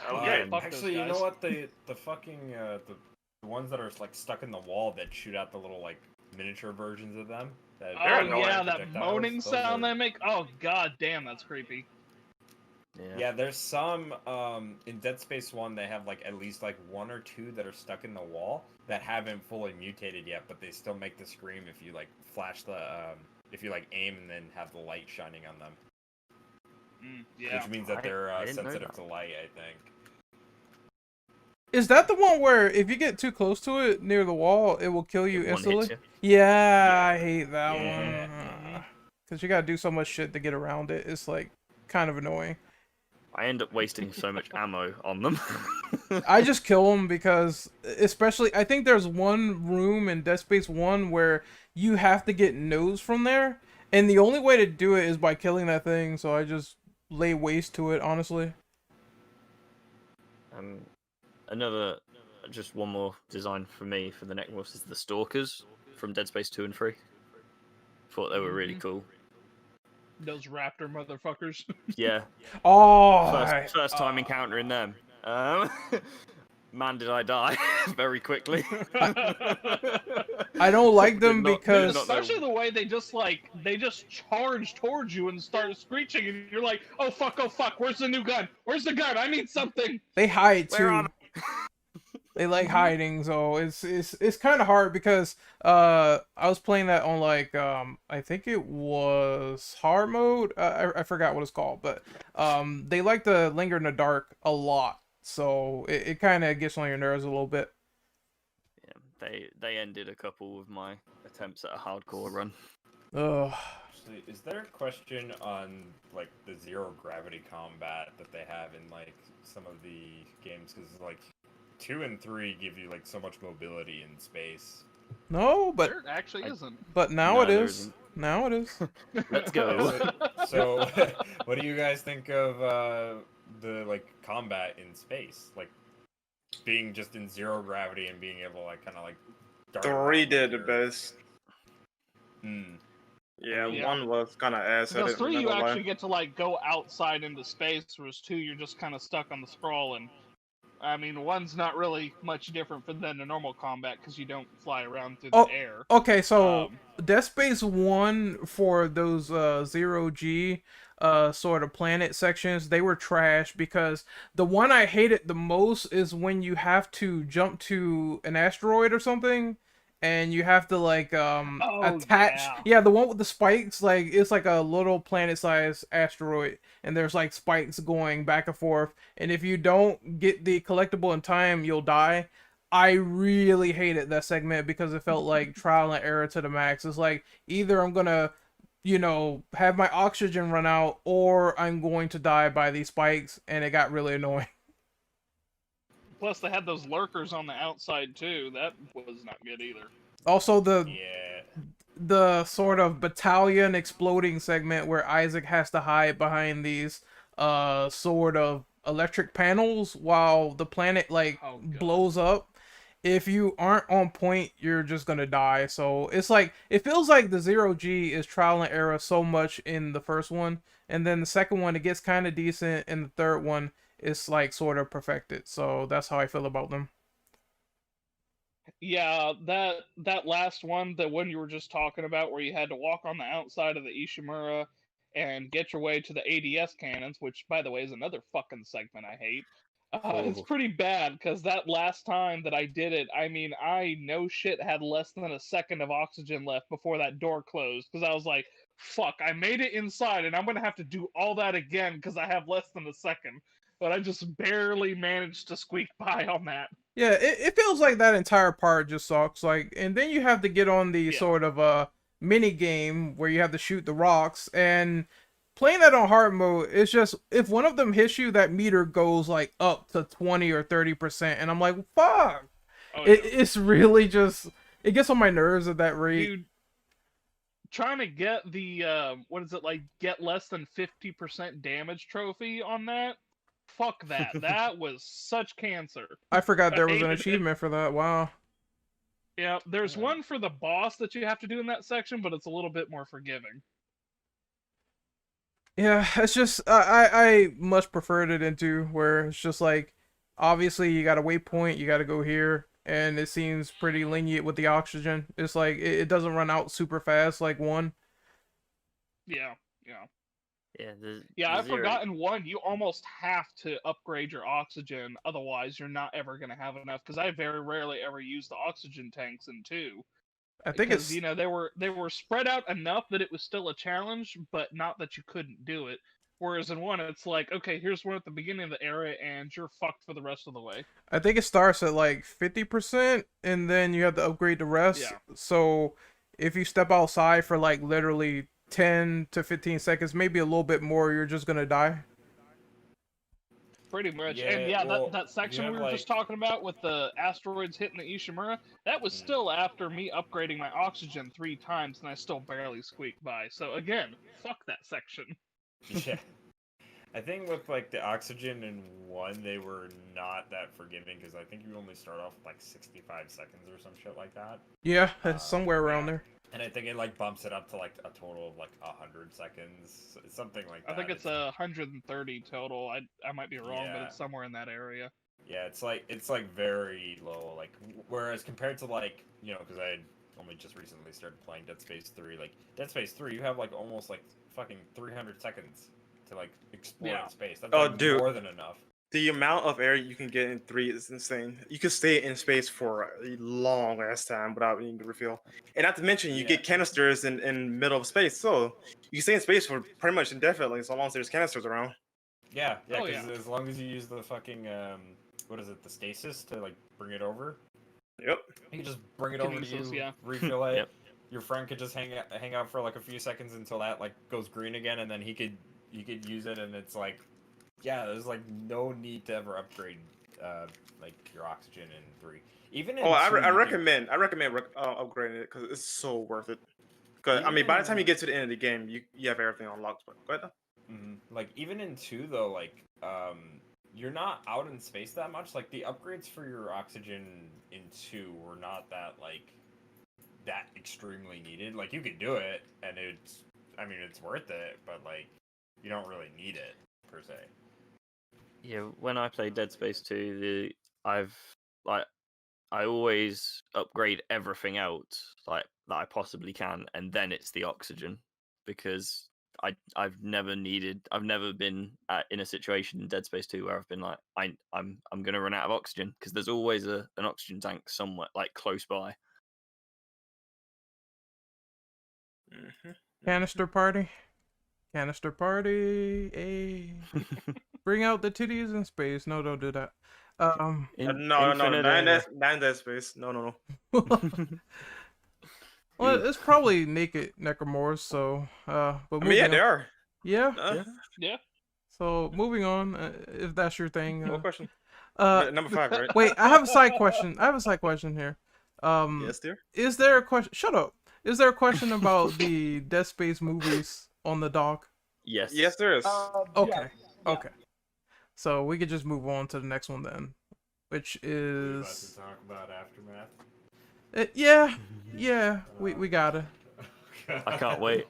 again. fuck Actually, those you know guys. what? The fucking the ones that are like stuck in the wall that shoot out the little like miniature versions of them. That They're Oh annoying. yeah, that projectiles, moaning those sound are- they make. Oh god damn, that's creepy. Yeah, there's some in Dead Space 1 they have like at least like 1 or 2 that are stuck in the wall that haven't fully mutated yet, but they still make the scream if you like flash the if you like aim and then have the light shining on them. Yeah. Which means that I they're didn't know sensitive that. to light, I think. Is that the one where if you get too close to it near the wall, it will kill you One hits instantly? you. Yeah, I hate that Yeah. one. Because you gotta do so much shit to get around it. It's like kind of annoying. I end up wasting so much ammo on them. I just kill them because, especially, I think there's one room in Dead Space 1 where you have to get nose from there, and the only way to do it is by killing that thing, so I just lay waste to it, honestly. Just one more design for me for the Necromorphs is the Stalkers from Dead Space 2 and 3. Thought they were really cool. Those raptor motherfuckers. Yeah, Oh, first time encountering them. Man, did I die very quickly. I don't like them Did not- because did not know- Especially the way they just charge towards you and start screeching, and you're like, oh fuck, where's the new gun? Where's the gun? I need something. they hide Where are too. They like hiding, so it's kind of hard because I was playing that on like I think it was hard mode. I forgot what it's called, but they like to linger in the dark a lot, so it kind of gets on your nerves a little bit. Yeah, they ended a couple of my attempts at a hardcore run. Ugh. Actually, is there a question on like the zero gravity combat that they have in like some of the games? Because like 2 and 3 give you like so much mobility in space. No, but There actually isn't. now No, it there is. isn't. Now it is. Let's go. So, what do you guys think of the like combat in space? Like being just in zero gravity and being able to like kind of like. dart 3 around did the with your- best. Hmm. Yeah, Yeah. 1 was kind of ass. Because 3 you actually get to like go outside into space, whereas 2 you're just kind of stuck on the sprawl. And I mean, 1's not really much different than the normal combat because you don't fly around through Oh, the air. Okay, so Um, Death Space 1 for those zero G sort of planet sections, they were trash because the one I hated the most is when you have to jump to an asteroid or something and you have to like attach the one with the spikes, like it's like a little planet-sized asteroid and there's like spikes going back and forth, and if you don't get the collectible in time, you'll die. I really hated that segment because it felt like trial and error to the max. It's like either I'm gonna, have my oxygen run out or I'm going to die by these spikes, and it got really annoying. Plus, they had those lurkers on the outside too. That was not good either. Also, Yeah. the sort of battalion exploding segment where Isaac has to hide behind these sort of electric panels while the planet like Oh, God. blows up. If you aren't on point, you're just gonna die. So it's like it feels like the zero G is trial and error so much in the first one, and then the second one it gets kind of decent, and the third one is like sort of perfected. So that's how I feel about them. Yeah, that last one, the one you were just talking about, where you had to walk on the outside of the Ishimura and get your way to the ADS cannons, which, by the way, is another fucking segment I hate. It's Oh. pretty bad, because that last time that I did it, I mean, I no shit had less than a second of oxygen left before that door closed, because I was like, fuck, I made it inside, and I'm going to have to do all that again, because I have less than a second. But I just barely managed to squeak by on that. Yeah, it feels like that entire part just sucks. Like, and then you have to get on the Yeah. sort of mini game where you have to shoot the rocks, and playing that on hard mode, it's just if one of them hits you, that meter goes like up to 20 or 30%, and I'm like, fuck. Oh, It's really just it gets on my nerves at that rate. Dude, trying to get the get less than 50% damage trophy on that, fuck that. That was such cancer. I forgot there was an hated it. achievement for that. Wow. Yeah, there's one for the boss that you have to do in that section, but it's a little bit more forgiving. Yeah, it's just I much preferred it into where it's just like obviously you got a waypoint, you got to go here, and it seems pretty lenient with the oxygen. It's like it doesn't run out super fast like one. Yeah, yeah. Yeah, Yeah, the I've zero. forgotten one. You almost have to upgrade your oxygen, otherwise you're not ever gonna have enough. Because I very rarely ever use the oxygen tanks in two. I think Because it's they were spread out enough that it was still a challenge, but not that you couldn't do it. Whereas in one, it's like, okay, here's one at the beginning of the area, and you're fucked for the rest of the way. I think it starts at like 50%, and then you have to upgrade the rest. Yeah. So if you step outside for like literally 10 to 15 seconds, maybe a little bit more, you're just gonna die. Pretty much. Yeah, And yeah, well, that section you we have, were just like- talking about with the asteroids hitting the Ishimura, that was still after me upgrading my oxygen 3 times, and I still barely squeaked by. So again, fuck that section. Yeah. I think with like the oxygen in one, they were not that forgiving because I think you only start off with like 65 seconds or some shit like that. Yeah, it's somewhere around there. And I think it like bumps it up to like a total of like 100 seconds, something like that. I think it's 130 total. I might be wrong, but Yeah. it's somewhere in that area. Yeah, it's like very low. Like whereas compared to like because I had only just recently started playing Dead Space 3. Like Dead Space 3, you have like almost like fucking 300 seconds to like explore Yeah. the space. That's Oh, like, dude. more than enough. The amount of air you can get in 3 is insane. You can stay in space for a long ass time without needing to refuel. And not to mention, you Yeah. get canisters in middle of space, so you can stay in space for pretty much indefinitely, so long as there's canisters around. Yeah, yeah, Oh, because yeah. as long as you use the fucking what is it, the stasis to like bring it over, Yep. you can just bring it Can over to use those, you, yeah. refill it. Yep. Your friend could just hang out for like a few seconds until that like goes green again, and then he could use it, and it's like, yeah, there's like no need to ever upgrade like your oxygen in 3. Even in Oh, I 2, you can- recommend upgrading it because it's so worth it. Because I mean, by the time you get to the end of the game, you have everything unlocked. But go ahead. Like even in 2 though, like you're not out in space that much. Like the upgrades for your oxygen in 2 were not that like that extremely needed. Like you could do it, and it's worth it, but like you don't really need it per se. Yeah, when I play Dead Space 2, I always upgrade everything out like that I possibly can, and then it's the oxygen because I've never been in a situation in Dead Space 2 where I've been like I'm gonna run out of oxygen because there's always an oxygen tank somewhere like close by. Canister party. Hey. Bring out the titties in space. No, don't do that. No, Infinite, not in that space. No. Well, it's probably naked necromorphs, so but I mean, yeah, moving they on. are. Yeah. Yeah. So moving on, if that's your thing. What question? Uh, Number 5, right? wait, I have a side question. Here. Yes, dear. Is there a question? Shut up. Is there a question about the Dead Space movies on the dock? Yes. Yes, there is. Okay. Okay. So we could just move on to the next one then, which Are you about is to talk about Aftermath? yeah. We gotta. I can't wait.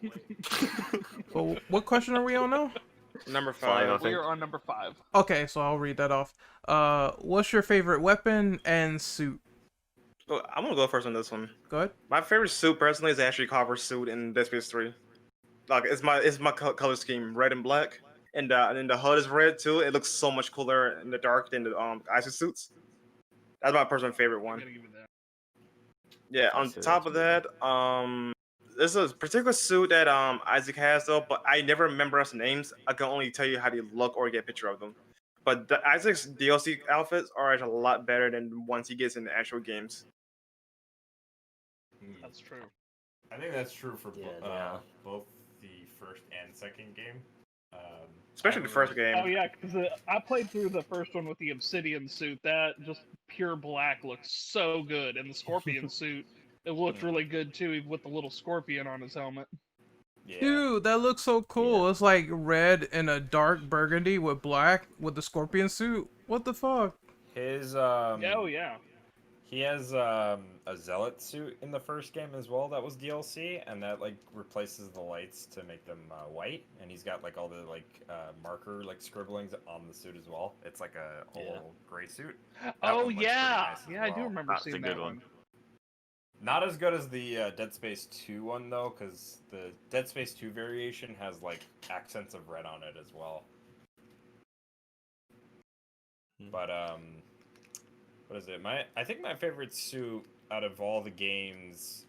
Well, what question are we on now? Number 5. 5, I We think. are on number 5. Okay, so I'll read that off. What's your favorite weapon and suit? Oh, I'm gonna go first on this one. Go ahead. My favorite suit personally is actually Copper suit in Dead Space 3. Like it's my color scheme, red and black, and then the HUD is red too. It looks so much cooler in the dark than the ISO suits. That's my personal favorite I'm one. gonna give you that. Yeah. On That's top of that, there's a particular suit that Isaac has though, but I never memorize the names. I can only tell you how they look or get a picture of them. But Isaac's DLC outfits are actually a lot better than once he gets in the actual games. That's true. I think that's true for Yeah, they are. both the first and second game. Especially the first game. Oh yeah, because I played through the first one with the obsidian suit. That just pure black looks so good, and the scorpion suit, it looked really good too, even with the little scorpion on his helmet. Yeah. Dude, that looks so cool. It's like red and a dark burgundy with black with the scorpion suit. What the fuck? His Oh yeah. He has a zealot suit in the first game as well. That was DLC, and that like replaces the lights to make them white. And he's got like all the like marker like scribblings on the suit as well. It's like a whole gray suit. That Oh one looks pretty yeah, nice as yeah, I do well. remember That's a seeing good that one. Not as good as the Dead Space 2 one though, because the Dead Space 2 variation has like accents of red on it as well. But what is it? I think my favorite suit out of all the games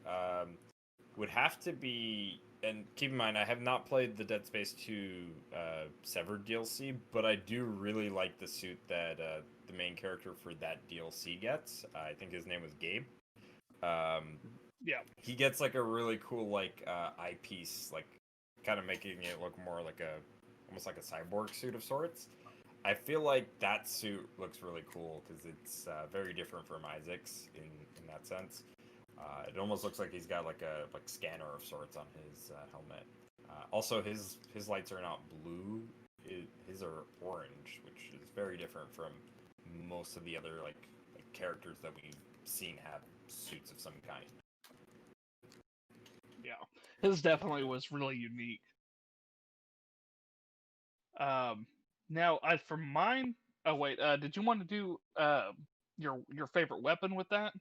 would have to be, and keep in mind I have not played the Dead Space 2 Severed DLC, but I do really like the suit that the main character for that DLC gets. I think his name was Gabe. Yeah. He gets like a really cool like eyepiece, like kind of making it look more like almost like a cyborg suit of sorts. I feel like that suit looks really cool because it's very different from Isaac's in that sense. It almost looks like he's got like a scanner of sorts on his helmet. Also, his lights are not blue; his are orange, which is very different from most of the other like characters that we've seen have suits of some kind. Yeah, his definitely was really unique. Now, for mine. Oh wait, did you want to do your favorite weapon with that?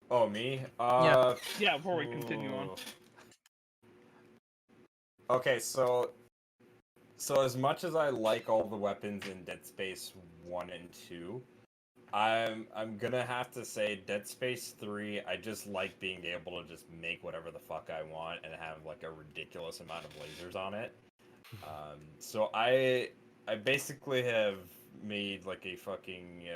Oh, me? Yeah, before we continue on. Okay, so as much as I like all the weapons in Dead Space 1 and 2, I'm gonna have to say Dead Space 3, I just like being able to just make whatever the fuck I want and have like a ridiculous amount of lasers on it. So I basically have made like a fucking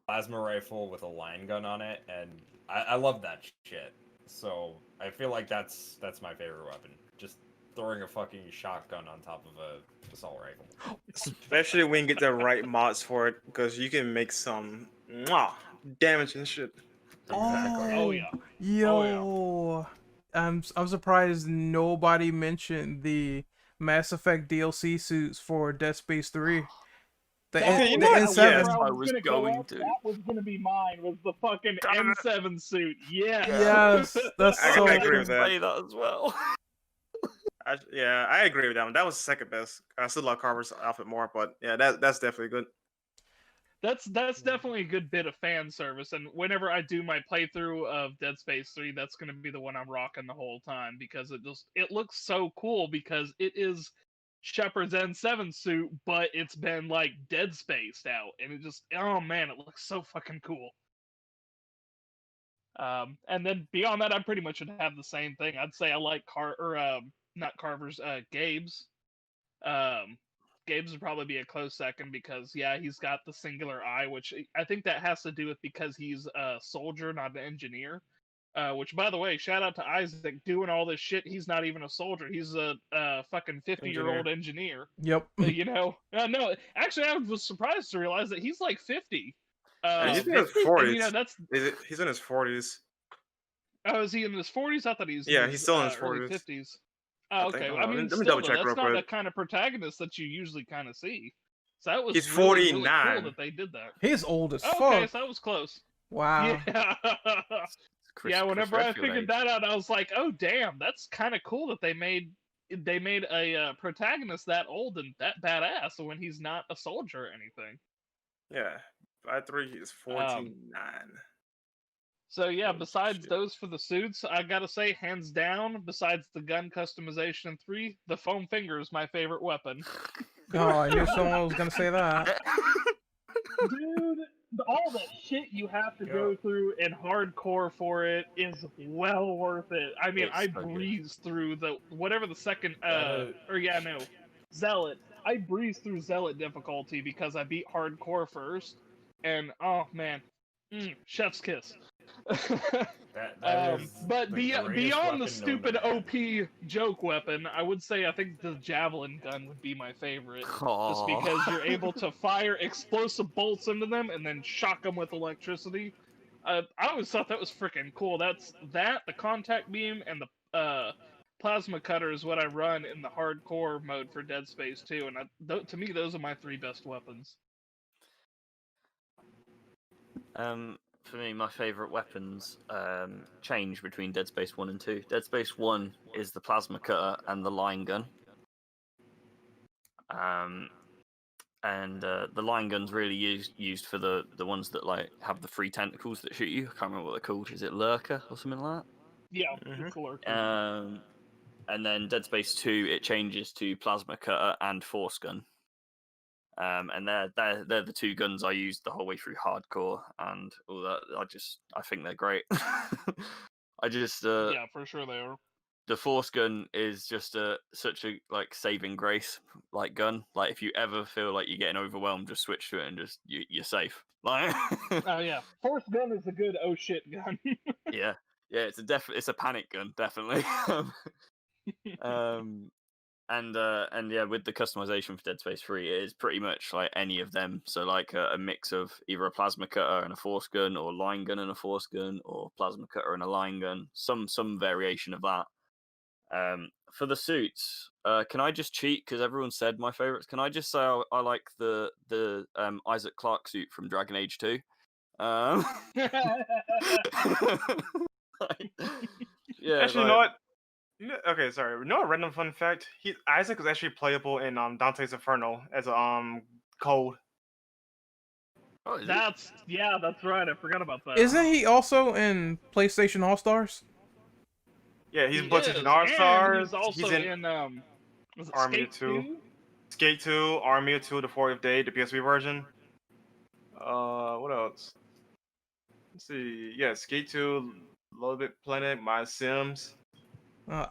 plasma rifle with a line gun on it, and I love that shit. So I feel like that's my favorite weapon. Just throwing a fucking shotgun on top of a assault rifle. Especially when you get the right mods for it, because you can make some damage and shit. Exactly. Oh yeah. Yo, I'm surprised nobody mentioned the Mass Effect DLC suits for Dead Space 3. The N7. Yes, I was going to. That was gonna be mine. Was the fucking N7 suit? Yeah. Yes, that's I so. agree with that. Play that as well. I agree with that one. That was the second best. I still like Carver's outfit more, but yeah, that's definitely good. That's definitely a good bit of fan service, and whenever I do my playthrough of Dead Space 3, that's gonna be the one I'm rocking the whole time because it looks so cool because it is Shepard's N7 suit, but it's been like Dead Spaced out, and it just oh man, it looks so fucking cool. And then beyond that, I pretty much would have the same thing. I'd say I like not Carver's, Gabe's. Gabe's would probably be a close second because yeah, he's got the singular eye, which I think that has to do with because he's a soldier, not an engineer. Which, by the way, shout out to Isaac doing all this shit. He's not even a soldier. He's a fucking 50-year-old engineer. Yep. You know? No, actually, I was surprised to realize that he's like 50. He's in his 40s. You know, He's in his 40s. Oh, is he in his 40s? I thought he was He's still in his early 40s. 50s. Oh, okay. I mean, let me still, double though, check that's real not the quick. kind of protagonist that you usually kind of see. So that was He's really 49. cool that they did that. He's old as Okay, fuck. so that was close. Wow. Yeah. Yeah, whenever I figured Redfield that out, I was like, "Oh, damn, that's kind of cool that they made a protagonist that old and that badass when he's not a soldier or anything." Yeah, by 3 he's 49. So yeah, Oh, besides shit. those for the suits, I gotta say, hands down, besides the gun customization in 3, the foam finger is my favorite weapon. Oh, I knew someone was gonna say that. Dude, all the shit you have to go through in hardcore for it is well worth it. I mean, It's I so good. breezed through whatever the second Zealot. I breezed through Zealot difficulty because I beat hardcore first, and oh man, chef's kiss. That is But the greatest beyond the weapon stupid known to man. OP joke weapon, I would say I think the javelin gun would be my favorite. Just Aw. because you're able to fire explosive bolts into them and then shock them with electricity. I always thought that was freaking cool. The contact beam, and the plasma cutter is what I run in the hardcore mode for Dead Space 2, and to me, those are my 3 best weapons. For me, my favourite weapons change between Dead Space 1 and 2. Dead Space 1 is the plasma cutter and the line gun. And the line gun's really used for the ones that like have the 3 tentacles that shoot you. I can't remember what they're called. Is it Lurker or something like Yeah, Mhm. it's a lurker. that? And then Dead Space 2, it changes to plasma cutter and force gun. And they're the 2 guns I used the whole way through hardcore and all that. I think they're great. Yeah, for sure they are. The force gun is just such a like saving grace like gun. Like if you ever feel like you're getting overwhelmed, just switch to it and just you're safe. Like Oh yeah, force gun is a good oh shit gun. yeah, it's a panic gun definitely. And yeah, with the customization for Dead Space 3, it is pretty much like any of them. So like a mix of either a plasma cutter and a force gun, or line gun and a force gun, or plasma cutter and a line gun. Some variation of that. For the suits, can I just cheat because everyone said my favorites? Can I just say I like the Isaac Clarke suit from Dragon Age 2? Like, yeah, Actually, you know what? Okay, sorry. You know a random fun fact? Isaac was actually playable in Dante's Inferno as a cold. Oh, is it? That's right. I forgot about that. Isn't he also in PlayStation All Stars? Yeah, he's He PlayStation is, All and Stars. He's also He's in was it Army Skate 2? Skate 2, Army of 2, the 40th Day, the PSP version. What else? Let's see. Yeah, Skate 2, Little Bit Planet, My Sims.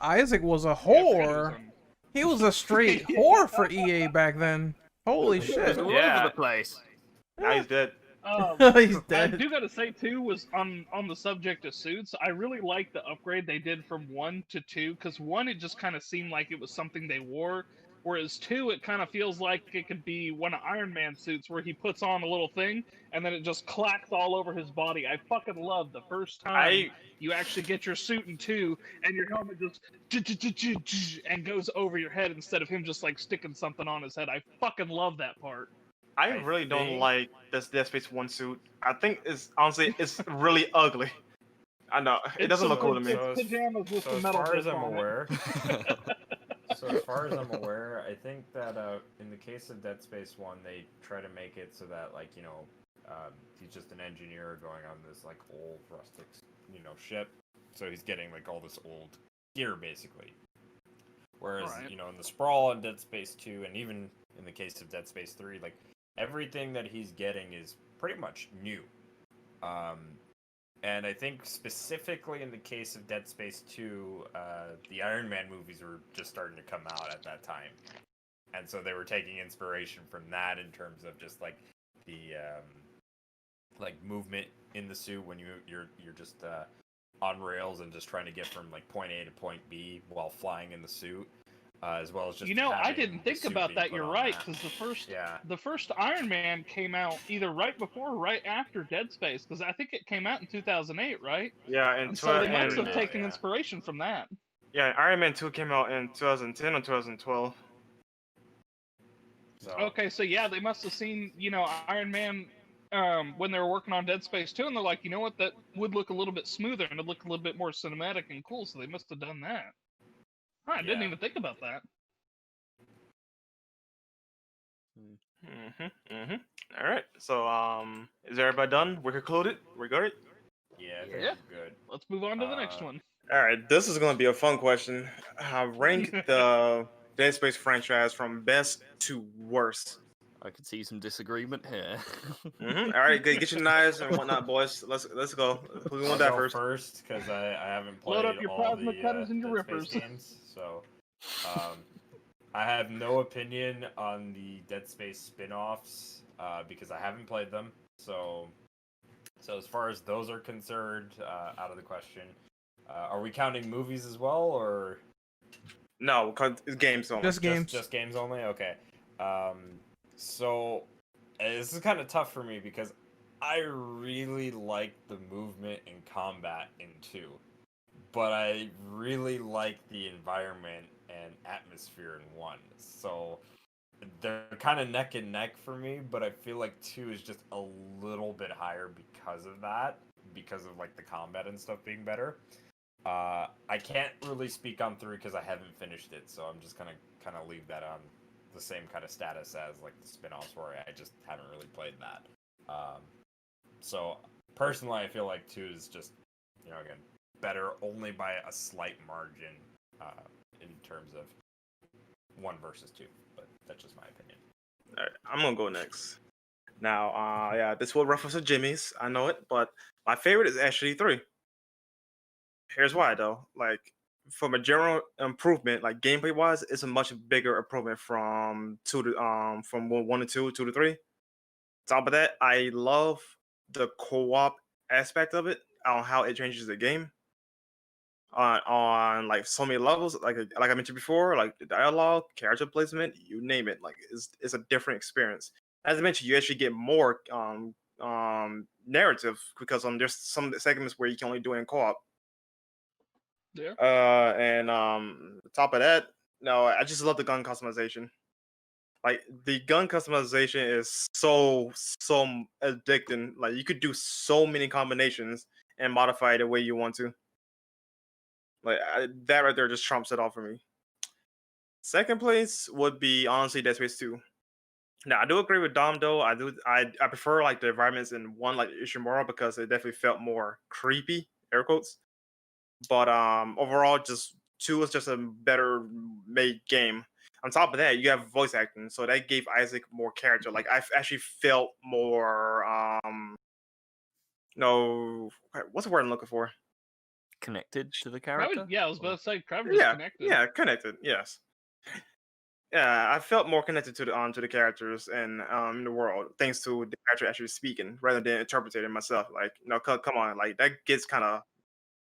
Isaac was a Yeah, I forgot he was whore. on- He was a straight whore for EA back then. Holy It's shit. all Yeah. over the place. Now he's dead. He's I dead. do gotta say too, was on the subject of suits, I really like the upgrade they did from 1 to 2, because 1 it just kind of seemed like it was something they wore, whereas 2 it kind of feels like it could be one of Iron Man's suits where he puts on a little thing and then it just clacks all over his body. I fucking love the first time you actually get your suit in 2 and your helmet just and goes over your head instead of him just like sticking something on his head. I fucking love that part. I I really don't think- like this Dead Space 1 suit. I think it's honestly it's really ugly. I know it It's doesn't look some- cool to me. So It's pajamas with So some as metal far as bits I'm on it. aware, I think that in the case of Dead Space 1, they try to make it so that like he's just an engineer going on this like old rustic ship, so he's getting like all this old gear basically. Whereas Right. in the Sprawl and Dead Space 2, and even in the case of Dead Space 3, like everything that he's getting is pretty much new. And I think specifically in the case of Dead Space 2, the Iron Man movies were just starting to come out at that time. And so they were taking inspiration from that in terms of just like the like movement in the suit when you're just on rails and just trying to get from like point A to point B while flying in the suit. As well as just I having didn't the think suit about being that. put You're on right, that. because Yeah. the first Iron Man came out either right before or right after Dead Space, because I think it came out in 2008, right? Yeah, and, And so they must have yeah, taken yeah. inspiration from that. yeah, Iron Man 2 came out in 2010 or 2012. So, Okay, so yeah, they must have seen Iron Man when they were working on Dead Space 2, and they're like, you know what, that would look a little bit smoother and it'd look a little bit more cinematic and cool, so they must have done that. Huh, I didn't Yeah. even think about that. All right. So is everybody done? We're concluded. We're good. yeah, I think Yeah. we're good. Let's move on to the next one. All right. This is gonna be a fun question. Rank the Dead Space franchise from best to worst. I can see some disagreement here. All right. Get your knives and whatnot, boys. Let's go. Who I'll want that go first? because I haven't played Load up your all plasma the cutters and your Dead Space rippers. games, so I have no opinion on the Dead Space spin-offs because I haven't played them. So as far as those are concerned, out of the question. Are we counting movies as well, or No, because it's games only. Just games. just games only? Okay. So this is kind of tough for me because I really like the movement and combat in 2, but I really like the environment and atmosphere in 1. So they're kind of neck and neck for me, but I feel like 2 is just a little bit higher because of that, because of like the combat and stuff being better. I can't really speak on 3 because I haven't finished it, so I'm just gonna kind of leave that on the same kind of status as like the spin-offs where I just haven't really played that. So personally, I feel like 2 is just, you know, again, better only by a slight margin in terms of 1 versus 2, but that's just my opinion. All right, I'm gonna go next. Now, yeah, this will reference to Jimmy's. I know it, but my favorite is actually 3. Here's why, though. Like, from a general improvement, like gameplay wise, it's a much bigger improvement from 2 to from 1 to 2, 2 to 3. Top of that, I love the co-op aspect of it, on how it changes the game. On like so many levels, like I mentioned before, like the dialogue, character placement, you name it, like it's a different experience. As I mentioned, you actually get more narrative because there's some segments where you can only do it in co-op. Yeah. And top of that, no, I just love the gun customization. Like the gun customization is so addicting. Like you could do so many combinations and modify it the way you want to. Like that right there just trumps it all for me. Second place would be honestly Dead Space 2. Now I do agree with Dom though. I prefer like the environments in 1 like Ishimura because it definitely felt more creepy, air quotes. But overall, just 2 is just a better made game. On top of that, you have voice acting, so that gave Isaac more character. Like I actually felt more no, what's the word I'm looking for? Connected to the character. Yeah, I was about to say Kraven's connected. Yeah, connected. Yes. Yeah, I felt more connected to the characters and in the world, thanks to the character actually speaking rather than interpreting it myself. Like, come on, like that gets kind of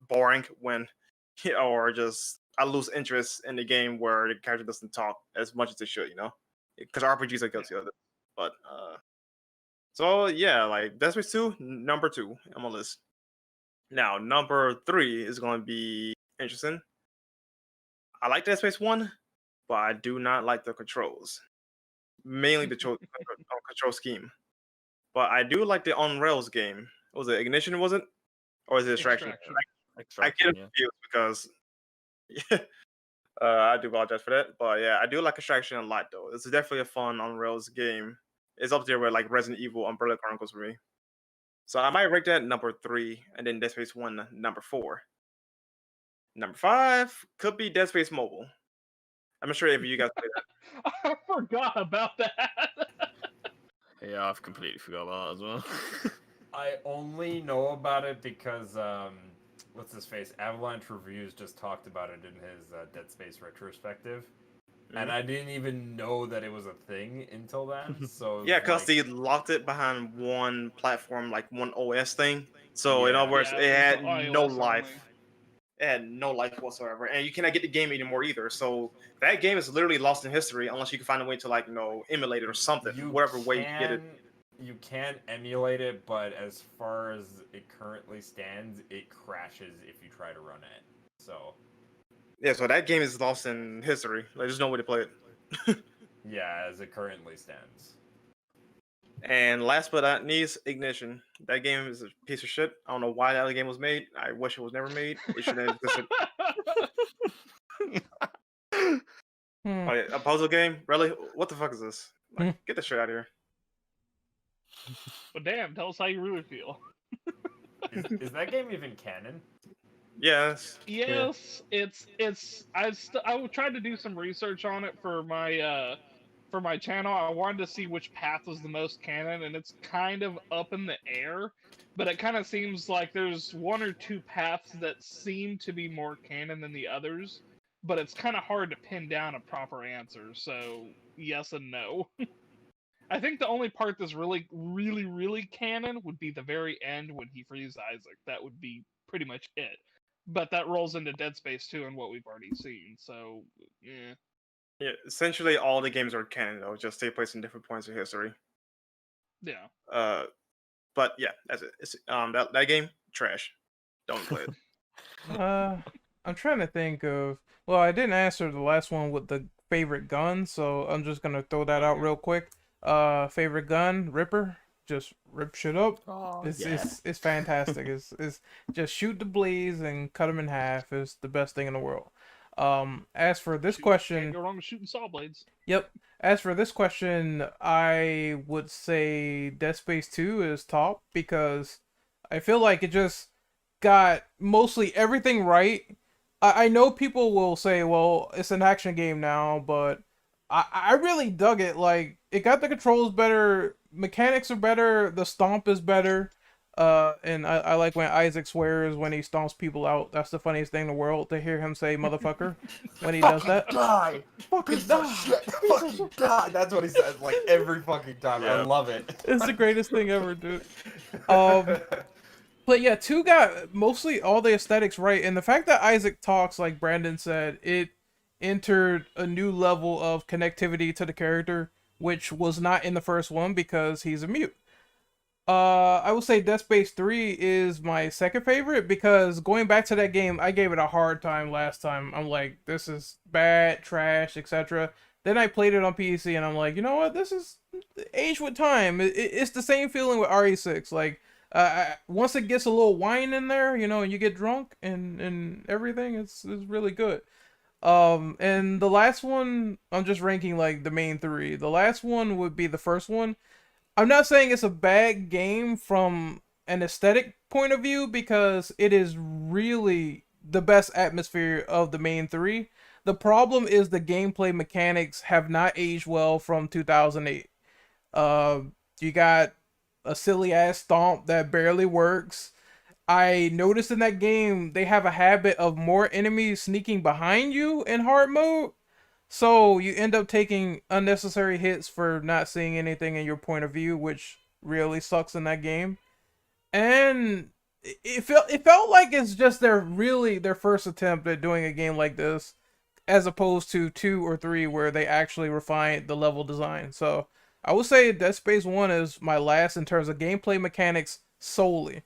boring when, or just I lose interest in the game where the character doesn't talk as much as they should, because RPGs are guilty of it. But so yeah, like Dead Space 2, number 2 on my list. Now number 3 is going to be interesting. I like Dead Space 1, but I do not like the controls, mainly the control scheme. But I do like the on rails game. Was it Ignition? Was it, or is it Extraction? I get confused because I do apologize for that. But yeah, I do like Extraction a lot though. It's definitely a fun on rails game. It's up there with like Resident Evil, Umbrella Chronicles for me. So I might rank that number 3, and then Dead Space 1 number 4. Number 5 could be Dead Space Mobile. I'm not sure if you guys played that. I forgot about that. Yeah, I've completely forgot about that as well. I only know about it because what's his face? Avalanche Reviews just talked about it in his Dead Space retrospective. And I didn't even know that it was a thing until then. So yeah, because they locked it behind one platform, like one OS thing. So in other words, it had no life. Only. It had no life whatsoever, and you cannot get the game anymore either. So that game is literally lost in history unless you can find a way to emulate it or something. Whatever way you get it. You can emulate it, but as far as it currently stands, it crashes if you try to run it. So. Yeah, so that game is lost in history. Like, there's no way to play it. Yeah, as it currently stands. And last but not least, Ignition. That game is a piece of shit. I don't know why that game was made. I wish it was never made. It should have existed. A puzzle game? Really? What the fuck is this? Like, get the shit out of here. Well, damn, tell us how you really feel. Is that game even canon? Yes. Yes, yeah. It's. I tried to do some research on it for my channel. I wanted to see which path was the most canon, and it's kind of up in the air. But it kind of seems like there's 1 or 2 paths that seem to be more canon than the others. But it's kind of hard to pin down a proper answer. So yes and no. I think the only part that's really, really, really canon would be the very end when he frees Isaac. That would be pretty much it. But that rolls into Dead Space 2 and what we've already seen, so, yeah. Yeah, essentially all the games are canon, though, just take place in different points of history. Yeah. But yeah, that's it. It's, that game, trash. Don't play it. I'm trying to think of... Well, I didn't answer the last one with the favorite gun, so I'm just gonna throw that out real quick. Favorite gun, Ripper. Just rip shit up. Oh, It's fantastic. It's just shoot the blaze and cut them in half. It's the best thing in the world. As for this question, Can't go wrong with shooting saw blades. yep. As for this question, I would say Dead Space 2 is top because I feel like it just got mostly everything right. I know people will say, well, it's an action game now, but I really dug it. Like, it got the controls better, mechanics are better, the stomp is better. And I like when Isaac swears when he stomps people out. That's the funniest thing in the world to hear him say motherfucker when he does that. Die! Fucking Piece of die! shit! Fucking die! That's what he says like every fucking time. I Yeah. love it. It's the greatest thing ever, dude. But yeah, 2 got mostly all the aesthetics right, and the fact that Isaac talks, like Brandon said, it entered a new level of connectivity to the character, which was not in the first one because he's a mute. I will say Dead Space 3 is my second favorite because going back to that game, I gave it a hard time last time. I'm like, this is bad, trash, etc. Then I played it on PC and I'm like, you know what? This is age with time. It's the same feeling with RE6. Like, once it gets a little wine in there, you know, and you get drunk and everything, it's really good. And the last one, I'm just ranking like the main 3. The last one would be the first one. I'm not saying it's a bad game from an aesthetic point of view because it is really the best atmosphere of the main 3. The problem is the gameplay mechanics have not aged well from 2008. You got a silly ass stomp that barely works. I noticed in that game they have a habit of more enemies sneaking behind you in hard mode. So you end up taking unnecessary hits for not seeing anything in your point of view, which really sucks in that game. And it felt like it's just their first attempt at doing a game like this, as opposed to 2 or 3 where they actually refined the level design. So I would say Dead Space 1 is my last in terms of gameplay mechanics solely.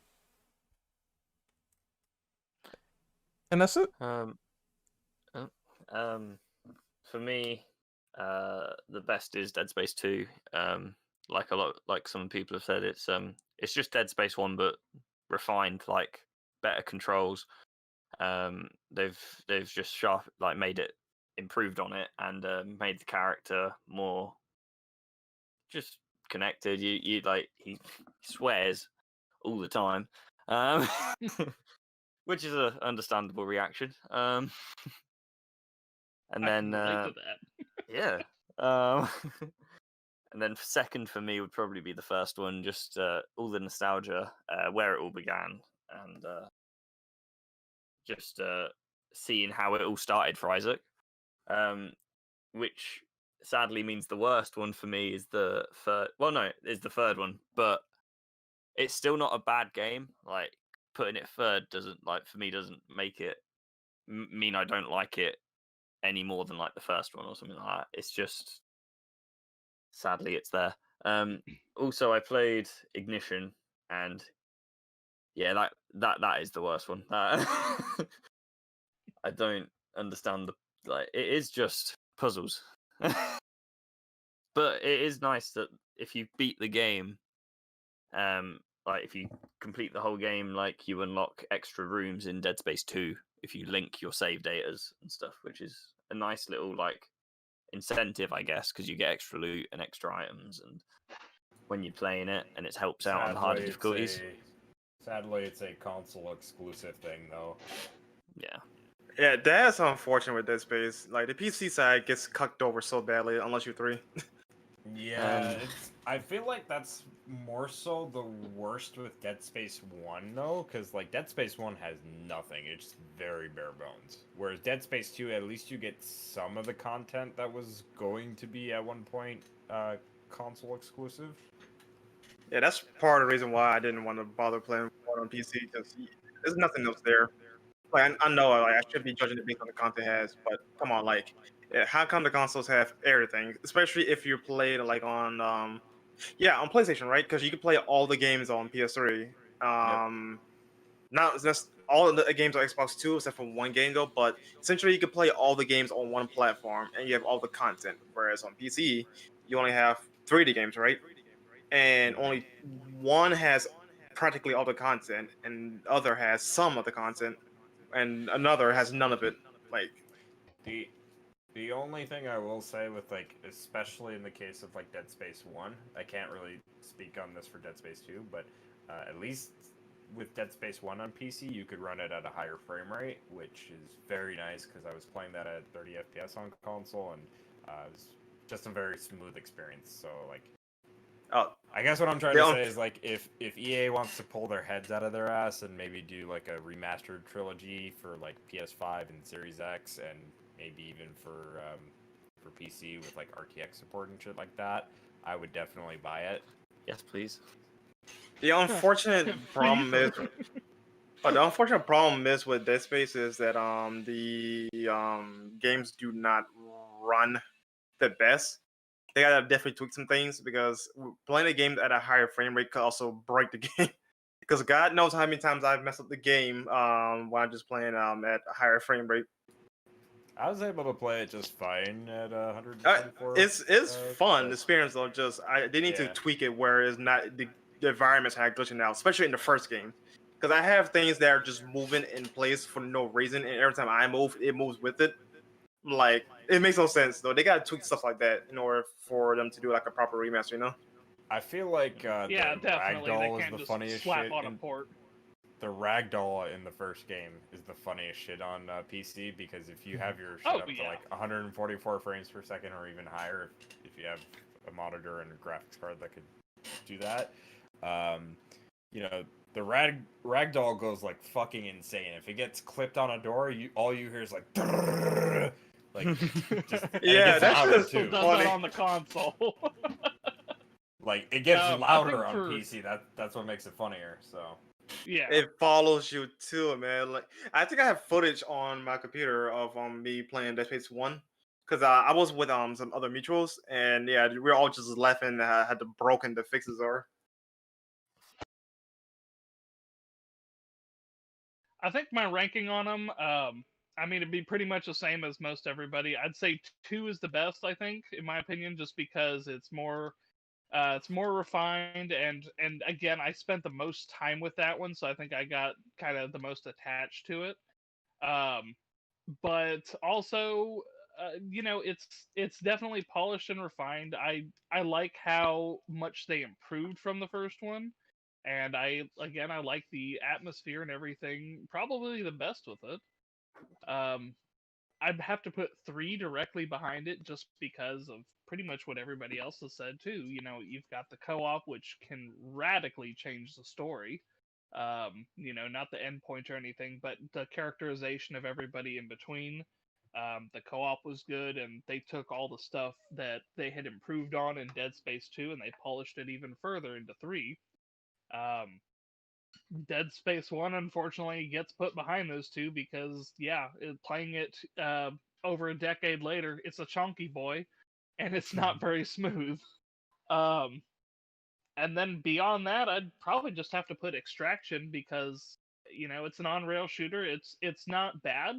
And that's it. For me, the best is Dead Space 2. Like some people have said, it's just Dead Space 1 but refined, like better controls. They've just made it, improved on it, and made the character more just connected. You like he swears all the time, which is a understandable reaction. And then yeah, and then second for me would probably be the first one. Just all the nostalgia, where it all began, and just seeing how it all started for Isaac, which sadly means the worst one for me is the third. Well, no, is the third one, but it's still not a bad game. Like putting it third doesn't make it mean I don't like it any more than like the first one or something like that. It's just sadly it's there. Also I played Ignition, and yeah, that is the worst one. I don't understand it is just puzzles. But it is nice that if you beat the game, like if you complete the whole game, like you unlock extra rooms in Dead Space 2 if you link your save datas and stuff, which is a nice little like incentive, I guess, because you get extra loot and extra items, and when you're playing it, and it helps out on harder difficulties. Sadly, it's a console exclusive thing, though. Yeah. Yeah, that's unfortunate with Dead Space. Like the PC side gets cucked over so badly unless you're 3. Yeah, I feel like that's more so the worst with Dead Space 1, though, because like Dead Space 1 has nothing. It's very bare bones. Whereas Dead Space 2, at least you get some of the content that was going to be at one point console exclusive. Yeah, that's part of the reason why I didn't want to bother playing more on PC, because there's nothing else there. Like I know, like I should be judging it based on the content it has, but come on, like, how come the consoles have everything? Especially if you play it like on, on PlayStation, right? Because you can play all the games on PS3. Not all of the games on Xbox 2 except for one game though. But essentially, you can play all the games on one platform, and you have all the content. Whereas on PC, you only have 3 of the games, right? And only one has practically all the content, and the other has some of the content, and another has none of it. Like The only thing I will say with, like, especially in the case of, like, Dead Space 1, I can't really speak on this for Dead Space 2, but at least with Dead Space 1 on PC, you could run it at a higher frame rate, which is very nice because I was playing that at 30 FPS on console, and it was just a very smooth experience. So, like, I guess what I'm trying to say is, like, if EA wants to pull their heads out of their ass and maybe do, like, a remastered trilogy for, like, PS5 and Series X, and maybe even for PC with, like, RTX support and shit like that, I would definitely buy it. Yes, please. the unfortunate problem is, the unfortunate problem is with Dead Space is that the games do not run the best. They gotta definitely tweak some things because playing the game at a higher frame rate could also break the game. Because God knows how many times I've messed up the game when I'm just playing at a higher frame rate. I was able to play it just fine at 124. It's fun experience though. Just they need to tweak it where it's not the environments are glitching out, especially in the first game. Because I have things that are just moving in place for no reason, and every time I move, it moves with it. Like, it makes no sense though. They gotta tweak stuff like that in order for them to do like a proper remaster, you know? I feel like the ragdoll is the just funniest slap shit. on a port. The ragdoll in the first game is the funniest shit on PC because if you have your shit up to like 144 frames per second or even higher, if you have a monitor and a graphics card that could do that, you know, the ragdoll goes like fucking insane. If it gets clipped on a door, all you hear is like, like just, yeah, that's just too. Does that on the console. Like it gets louder on PC. That's what makes it funnier. So. Yeah, it follows you too, man. Like I think I have footage on my computer of me playing Dead Space 1 because I was with some other mutuals, and yeah, we were all just laughing at how broken the fixes are. I think my ranking on them, I mean, it'd be pretty much the same as most everybody. I'd say 2 is the best, I think, in my opinion, just because it's more refined, and again, I spent the most time with that one, so I think I got kind of the most attached to it. But also, you know, it's definitely polished and refined. I like how much they improved from the first one. And I like the atmosphere and everything. Probably the best with it. I'd have to put 3 directly behind it just because of pretty much what everybody else has said too. You know, you've got the co-op, which can radically change the story. You know, not the end point or anything, but the characterization of everybody in between. The co-op was good, and they took all the stuff that they had improved on in Dead Space 2, and they polished it even further into 3. Dead Space 1 unfortunately gets put behind those 2 because playing it over a decade later, it's a chunky boy and it's not very smooth. And then beyond that, I'd probably just have to put Extraction because, you know, it's an on-rail shooter. It's not bad.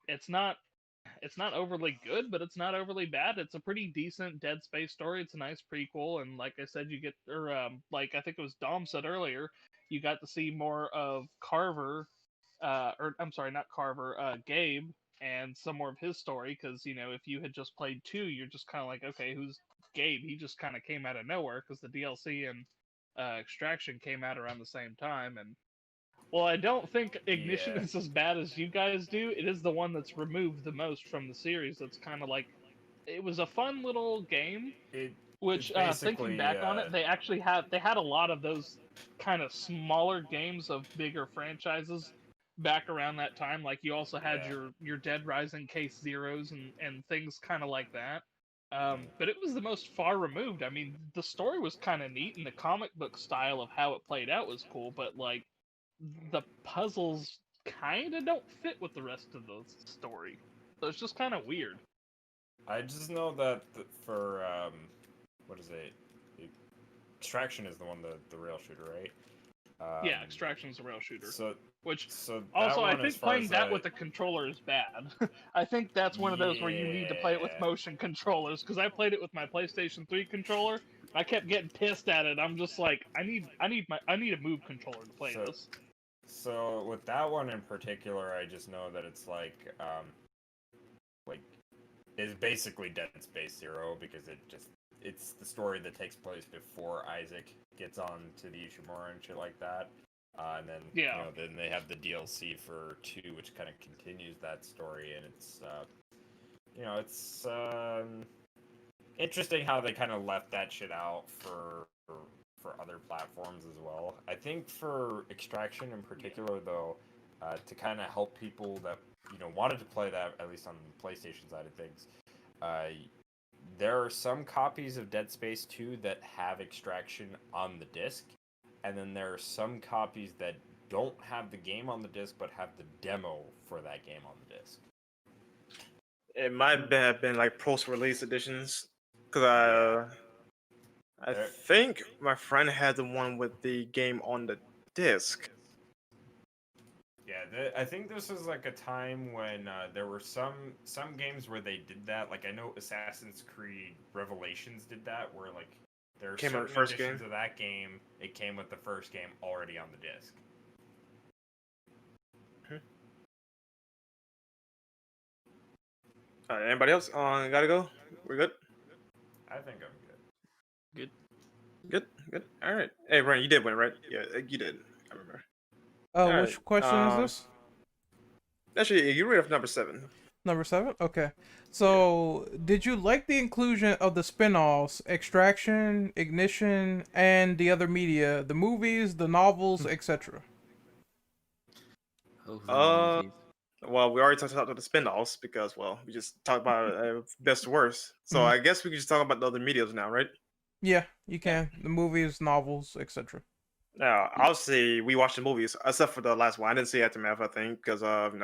It's not overly good, but it's not overly bad. It's a pretty decent Dead Space story. It's a nice prequel, and like I said, you get, like I think it was Dom said earlier, you got to see more of Carver, or I'm sorry, not Carver, Gabe, and some more of his story. Because you know, if you had just played 2, you're just kind of like, okay, who's Gabe? He just kind of came out of nowhere because the DLC and Extraction came out around the same time, and well, I don't think Ignition is as bad as you guys do. It is the one that's removed the most from the series. That's kind of like, it was a fun little game. Which, thinking back on it, they actually had a lot of those kind of smaller games of bigger franchises back around that time. Like you also had your Dead Rising Case Zeros and things kind of like that. But it was the most far removed. I mean, the story was kind of neat, and the comic book style of how it played out was cool. But like, the puzzles kind of don't fit with the rest of the story, so it's just kind of weird. I just know that for what is it? Extraction is the one, the rail shooter, right? Yeah, Extraction's a rail shooter. Which that also, I one, as think far playing as that with a controller is bad. I think that's one of those where you need to play it with Yeah. motion controllers. Because I played it with my PlayStation 3 controller. I kept getting pissed at it. I'm just like, I need a move controller to play this. So with that one in particular, I just know that it's like it's basically Dead Space 0 because it's the story that takes place before Isaac gets on to the Ishimura and shit like that. And then then they have the DLC for 2, which kind of continues that story, and it's it's interesting how they kind of left that shit out for other platforms as well. I think for Extraction in particular, though, to kind of help people that wanted to play that, at least on the PlayStation side of things, there are some copies of Dead Space 2 that have Extraction on the disc, and then there are some copies that don't have the game on the disc but have the demo for that game on the disc. It might have been like post-release editions, because I think my friend had the one with the game on the disc. Yeah, I think this was like a time when there were some games where they did that. Like I know Assassin's Creed Revelations did that, where like there are certain editions of that game. It came with the first game already on the disc. All right, anybody else? Gotta go. We're good. I think I'm good. Good. All right. Hey, Ren, you did win, right? Yeah, you did. I remember. Which question is this? Actually, you read off number 7. Number 7? Okay. So, did you like the inclusion of the spin-offs, Extraction, Ignition, and the other media, the movies, the novels, etc.? Well, we already talked about the spin-offs because, well, we just talked about best to worst. So I guess we can just talk about the other medias now, right? Yeah, you can. The movies, novels, etc. Now, obviously, we watched the movies, except for the last one. I didn't see Aftermath, I think, because of,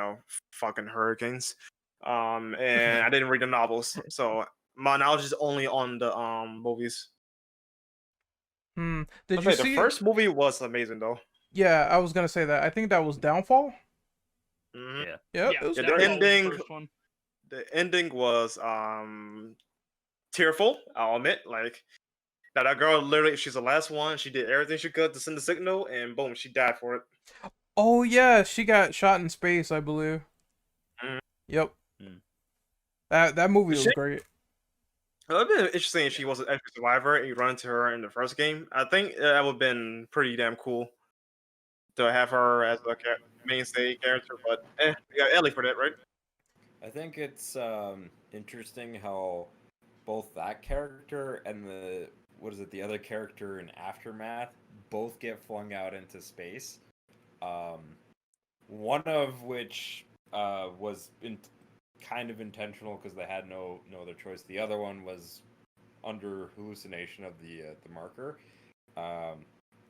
fucking hurricanes. And I didn't read the novels. So my knowledge is only on the movies. Did you see... The first movie was amazing, though. Yeah, I was going to say that. I think that was Downfall. Mm-hmm. Yeah. It was the ending was tearful, I'll admit. Like, that girl literally, she's the last one. She did everything she could to send the signal, and boom, she died for it. Oh yeah, she got shot in space, I believe. Mm-hmm. Yep. That movie was great. It would have been interesting if she was an extra survivor and you run into her in the first game. I think that would have been pretty damn cool to have her as a mainstay character, but we got Ellie for that, right? I think it's interesting how both that character and the other character in Aftermath both get flung out into space. One of which was kind of intentional because they had no other choice. The other one was under hallucination of the marker,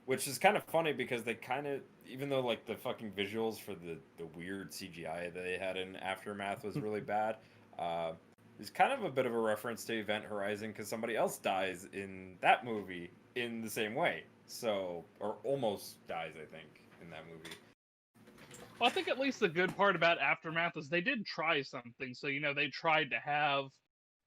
which is kind of funny because they kind of, even though like the fucking visuals for the weird CGI that they had in Aftermath was really bad, it's kind of a bit of a reference to Event Horizon because somebody else dies in that movie in the same way. So, or almost dies, I think, in that movie. Well, I think at least the good part about Aftermath is they did try something. So, they tried to have,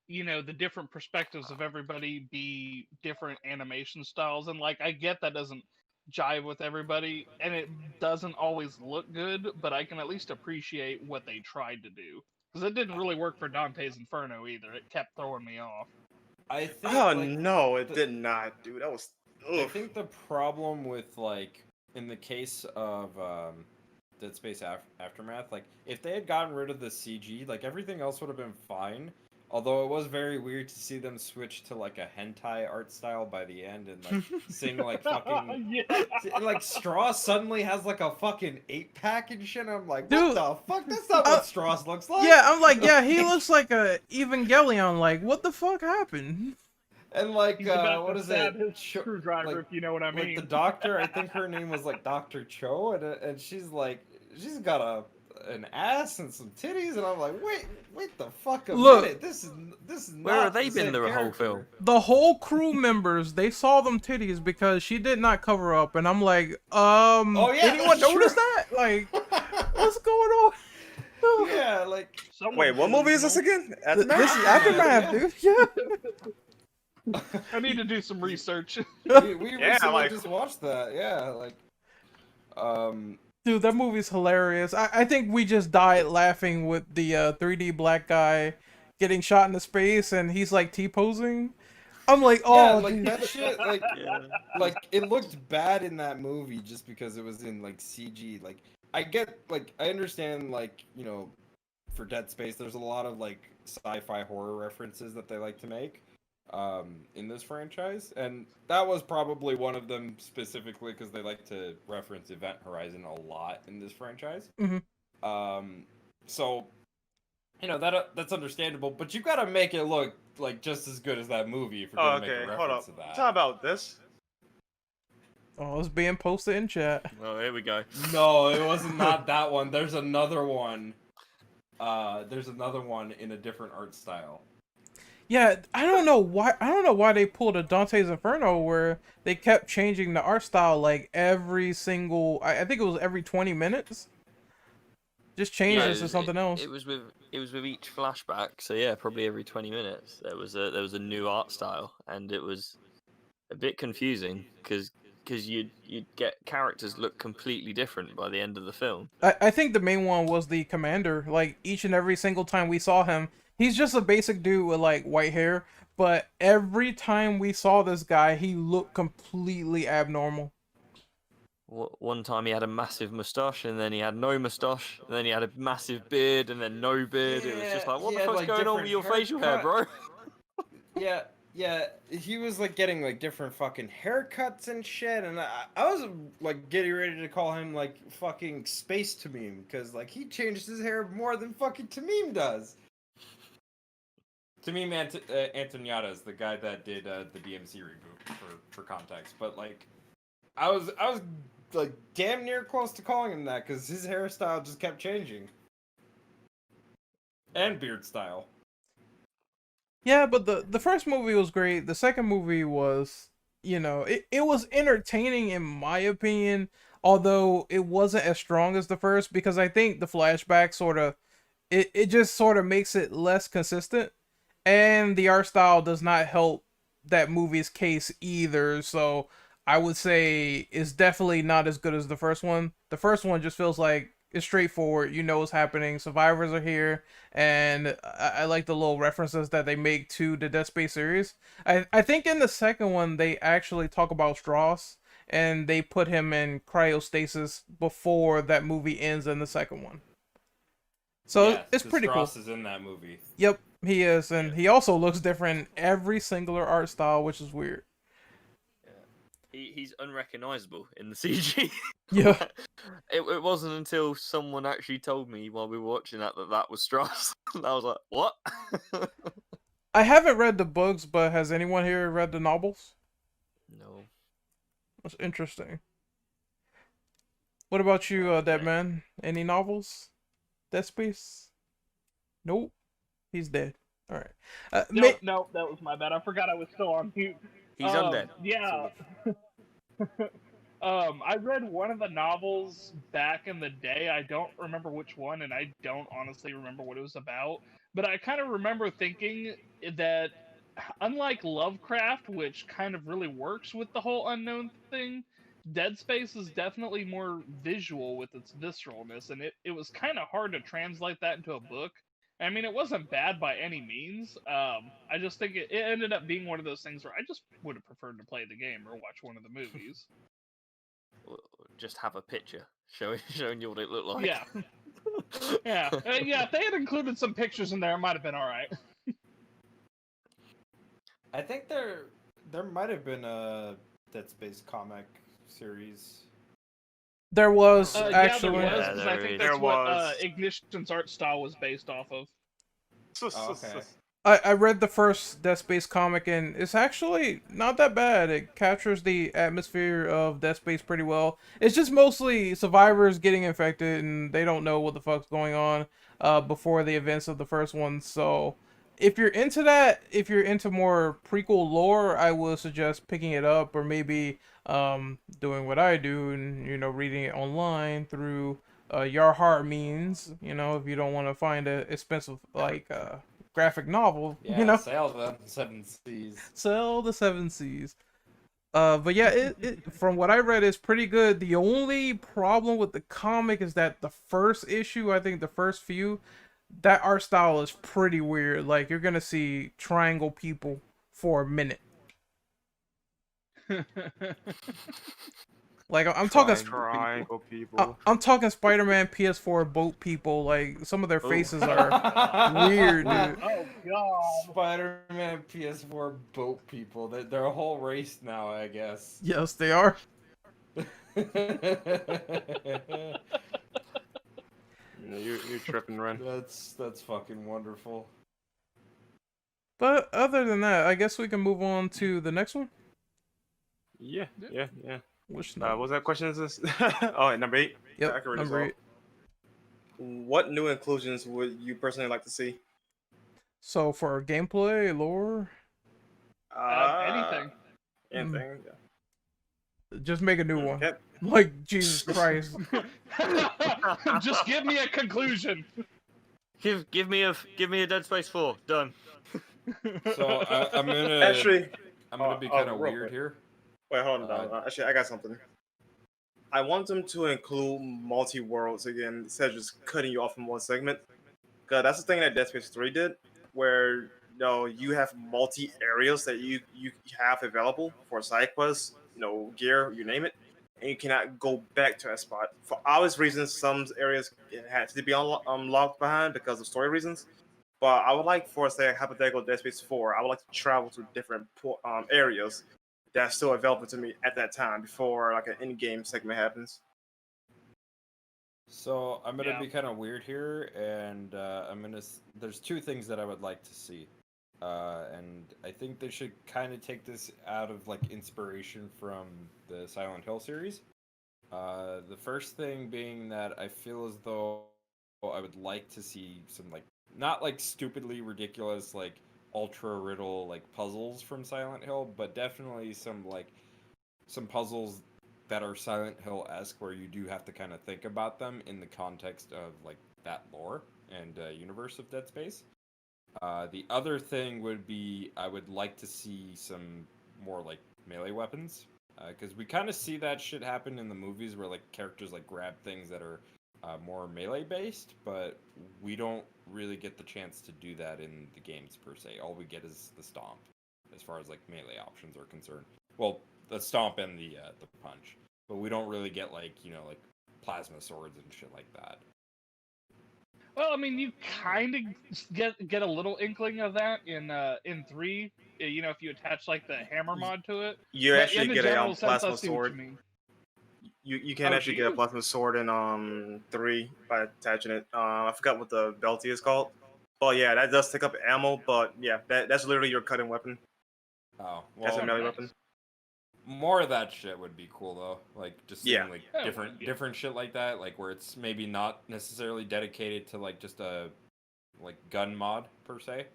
the different perspectives of everybody be different animation styles. And, like, I get that doesn't jive with everybody, and it doesn't always look good, but I can at least appreciate what they tried to do. Because it didn't really work for Dante's Inferno either. It kept throwing me off. I think. No, it did not, dude. That was. Ugh. I think the problem with in the case of Dead Space Aftermath, if they had gotten rid of the CG, everything else would have been fine. Although it was very weird to see them switch to a hentai art style by the end and sing fucking and Strauss suddenly has a fucking 8-pack and shit. I'm like, what the fuck? That's not what Strauss looks like. Yeah, I'm like, yeah, he looks like a Evangelion. Like, what the fuck happened? And what is it? His screwdriver, if you know what I mean. The doctor, I think her name was Dr. Cho, and she's got an ass and some titties, and I'm like, wait the fuck a Look. minute. This is Where not have they the been same the whole character. film? The whole crew members, they saw them titties because she did not cover up, and I'm like, yeah, anyone that's notice true. that? Like, what's going on? Yeah, like Someone Wait, what should movie is know. this again? This Aftermath? is Aftermath, Yeah. dude. Yeah. I need to do some research. we Yeah, recently like- just watched that. Yeah, like Dude, that movie's hilarious. I think we just died laughing with the 3D black guy getting shot into space, and he's like T-posing. I'm like, yeah, oh, like dude. that shit, like Yeah. like it looked bad in that movie just because it was in like CG. Like I understand, like, you know, for Dead Space there's a lot of like sci-fi horror references that they like to make in this franchise, and that was probably one of them specifically because they like to reference Event Horizon a lot in this franchise. Mhm. So you know that's understandable, but you gotta make it look like just as good as that movie if you're Oh, gonna make okay, a hold reference up. to that. Talk about this. Oh, it's being posted in chat. Oh, here we go. No, it wasn't not that one. There's another one. There's another one in a different art style. Yeah, I don't know why they pulled a Dante's Inferno where they kept changing the art style like every single. I think it was every 20 minutes. Just change Yeah, this to something else. It was with each flashback, so yeah, probably every 20 minutes there was a new art style, and it was a bit confusing because you'd get characters look completely different by the end of the film. I think the main one was the commander. Like each and every single time we saw him, he's just a basic dude with like white hair. But every time we saw this guy, he looked completely abnormal. One time he had a massive moustache, and then he had no moustache, and then he had a massive beard, and then no beard. It was just like, what he the had, fuck's like, going on with your different facial hair, bro? Yeah, he was like getting like different fucking haircuts and shit, and I was like getting ready to call him like fucking Space Tamim because like he changed his hair more than fucking Tamim does. Tamim Antoniata is the guy that did the DMC reboot for context, but like I was like damn near close to calling him that because his hairstyle just kept changing and beard style. Yeah, but the first movie was great. The second movie was, you know, it was entertaining in my opinion, although it wasn't as strong as the first because I think the flashback sort of, it just sort of makes it less consistent. And the art style does not help that movie's case either, so I would say it's definitely not as good as the first one. The first one just feels like it's straightforward. You know what's happening. Survivors are here, and I like the little references that they make to the Dead Space series. I think in the second one they actually talk about Strauss, and they put him in cryostasis before that movie ends in the second one. So Yeah, it's pretty cool. Strauss is in that movie. Yep, he is, and he also looks different in every singular art style, which is weird. He's unrecognizable in the CG. Yeah. It wasn't until someone actually told me while we were watching that was Strauss. And I was like, what? I haven't read the books, but has anyone here read the novels? No. That's interesting. What about you, Dead Man? Any novels? Dead Space? Nope. He's dead. All right. No, that was my bad. I forgot I was still on mute. He's undead. Yeah. I read one of the novels back in the day. I don't remember which one, and I don't honestly remember what it was about. But I kind of remember thinking that, unlike Lovecraft, which kind of really works with the whole unknown thing, Dead Space is definitely more visual with its visceralness, and it was kind of hard to translate that into a book. I mean, it wasn't bad by any means. I just think it ended up being one of those things where I just would have preferred to play the game or watch one of the movies. Just have a picture showing you what it looked like. Yeah. Yeah. Yeah, if they had included some pictures in there, it might have been alright. I think there might have been a Dead Space comic series. There was Yeah, actually. there was, Yeah, 'cause there I think is. that's There what was. Ignition's art style was based off of. Oh, okay. I read the first Dead Space comic, and it's actually not that bad. It captures the atmosphere of Dead Space pretty well. It's just mostly survivors getting infected, and they don't know what the fuck's going on before the events of the first one. So, if you're into that, if you're into more prequel lore, I would suggest picking it up, or maybe doing what I do and reading it online through your heart means. If you don't want to find a expensive graphic novel, Yeah, sail the 7 seas. Sail the 7 seas. But yeah, it from what I read is pretty good. The only problem with the comic is that the first issue, I think the first few, that art style is pretty weird. Like, you're gonna see triangle people for a minute. Like, I'm talking triangle people. I'm talking Spider-Man PS4 boat people. Like, some of their faces are weird, dude. Oh god. Spider-Man PS4 boat people. They're a whole race now, I guess. Yes, they are. You're tripping, Ren. That's fucking wonderful. But other than that, I guess we can move on to the next one. Yeah. Which What that question is this? Oh, number 8. Yep, Accurate as number well. 8. What new inclusions would you personally like to see? So for gameplay, lore, Anything. Anything. Yeah. just make a new one. Okay. Like, Jesus Christ. Just give me a conclusion. Give me a Dead Space 4. Done. So I'm gonna Actually, be kind of real weird quick. here. Wait, hold on. Actually, I got something. I want them to include multi-worlds again, instead of just cutting you off from one segment. Because that's the thing that Dead Space 3 did, where you have multi-areas that you have available for side quests, gear, you name it, and you cannot go back to that spot. For obvious reasons, some areas it has to be locked behind because of story reasons. But I would like, for say, hypothetical Dead Space 4, I would like to travel to different areas that's still available to me at that time before like an in-game segment happens. So I'm gonna Yeah. be kind of weird here, and There's 2 things that I would like to see, and I think they should kind of take this out of like inspiration from the Silent Hill series. The first thing being that I feel as though I would like to see some not stupidly ridiculous ultra riddle puzzles from Silent Hill, but definitely some puzzles that are Silent Hill-esque, where you do have to kind of think about them in the context of that lore and universe of Dead Space. The other thing would be I would like to see some more melee weapons, because we kind of see that shit happen in the movies where characters grab things that are more melee based, but we don't really get the chance to do that in the games per se. All we get is the stomp, as far as melee options are concerned. Well, the stomp and the punch, but we don't really get plasma swords and shit like that. Well, I mean, you kind of get a little inkling of that in 3. If you attach the hammer mod to it. You But actually in get general a sense, I plasma see what sword. you mean. You can Oh, actually do get a you? plasma sword in 3 by attaching it. I forgot what the belty is called. But yeah, that does take up ammo. But yeah, that's literally your cutting weapon. Oh, That's a well, melee nice. weapon. more of that shit would be cool though. Just seeing Yeah. Yeah, different shit like that, where it's maybe not necessarily dedicated to just a gun mod per se.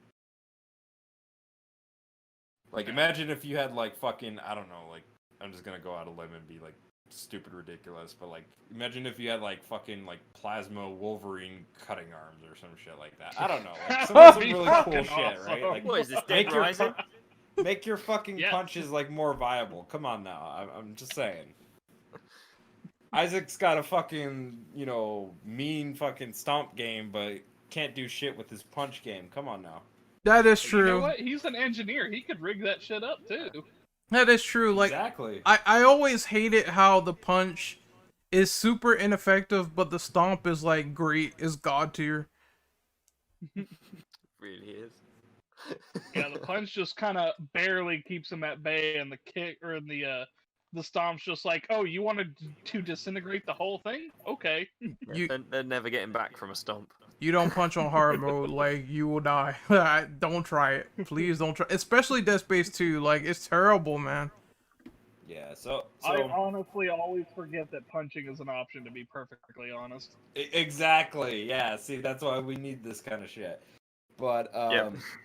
Imagine if you had fucking, I don't know, I'm just gonna go out a limb and be stupid ridiculous, but imagine if you had fucking plasma Wolverine cutting arms or some shit like that. I don't know, some That'd be really cool fucking shit, right? awesome. What is this, make Dead your Rising? make your fucking Yes. punches more viable. Come on now, I'm just saying. Isaac's got a fucking mean fucking stomp game, but can't do shit with his punch game. Come on now. That is You know true. what? He's an engineer. He could rig that shit up too. That is true. Exactly. I always hated how the punch is super ineffective, but the stomp is great, is god tier. Really is. Yeah, the punch just kind of barely keeps him at bay, and the kick or the stomp's just oh, you wanted to disintegrate the whole thing? Okay. You They're never getting back from a stomp. You don't punch on hard mode, like, you will die. Don't try it. Please don't try. Especially Dead Space 2. Like, it's terrible, man. Yeah, so I honestly always forget that punching is an option, to be perfectly honest. Exactly. Yeah. See, that's why we need this kind of shit. But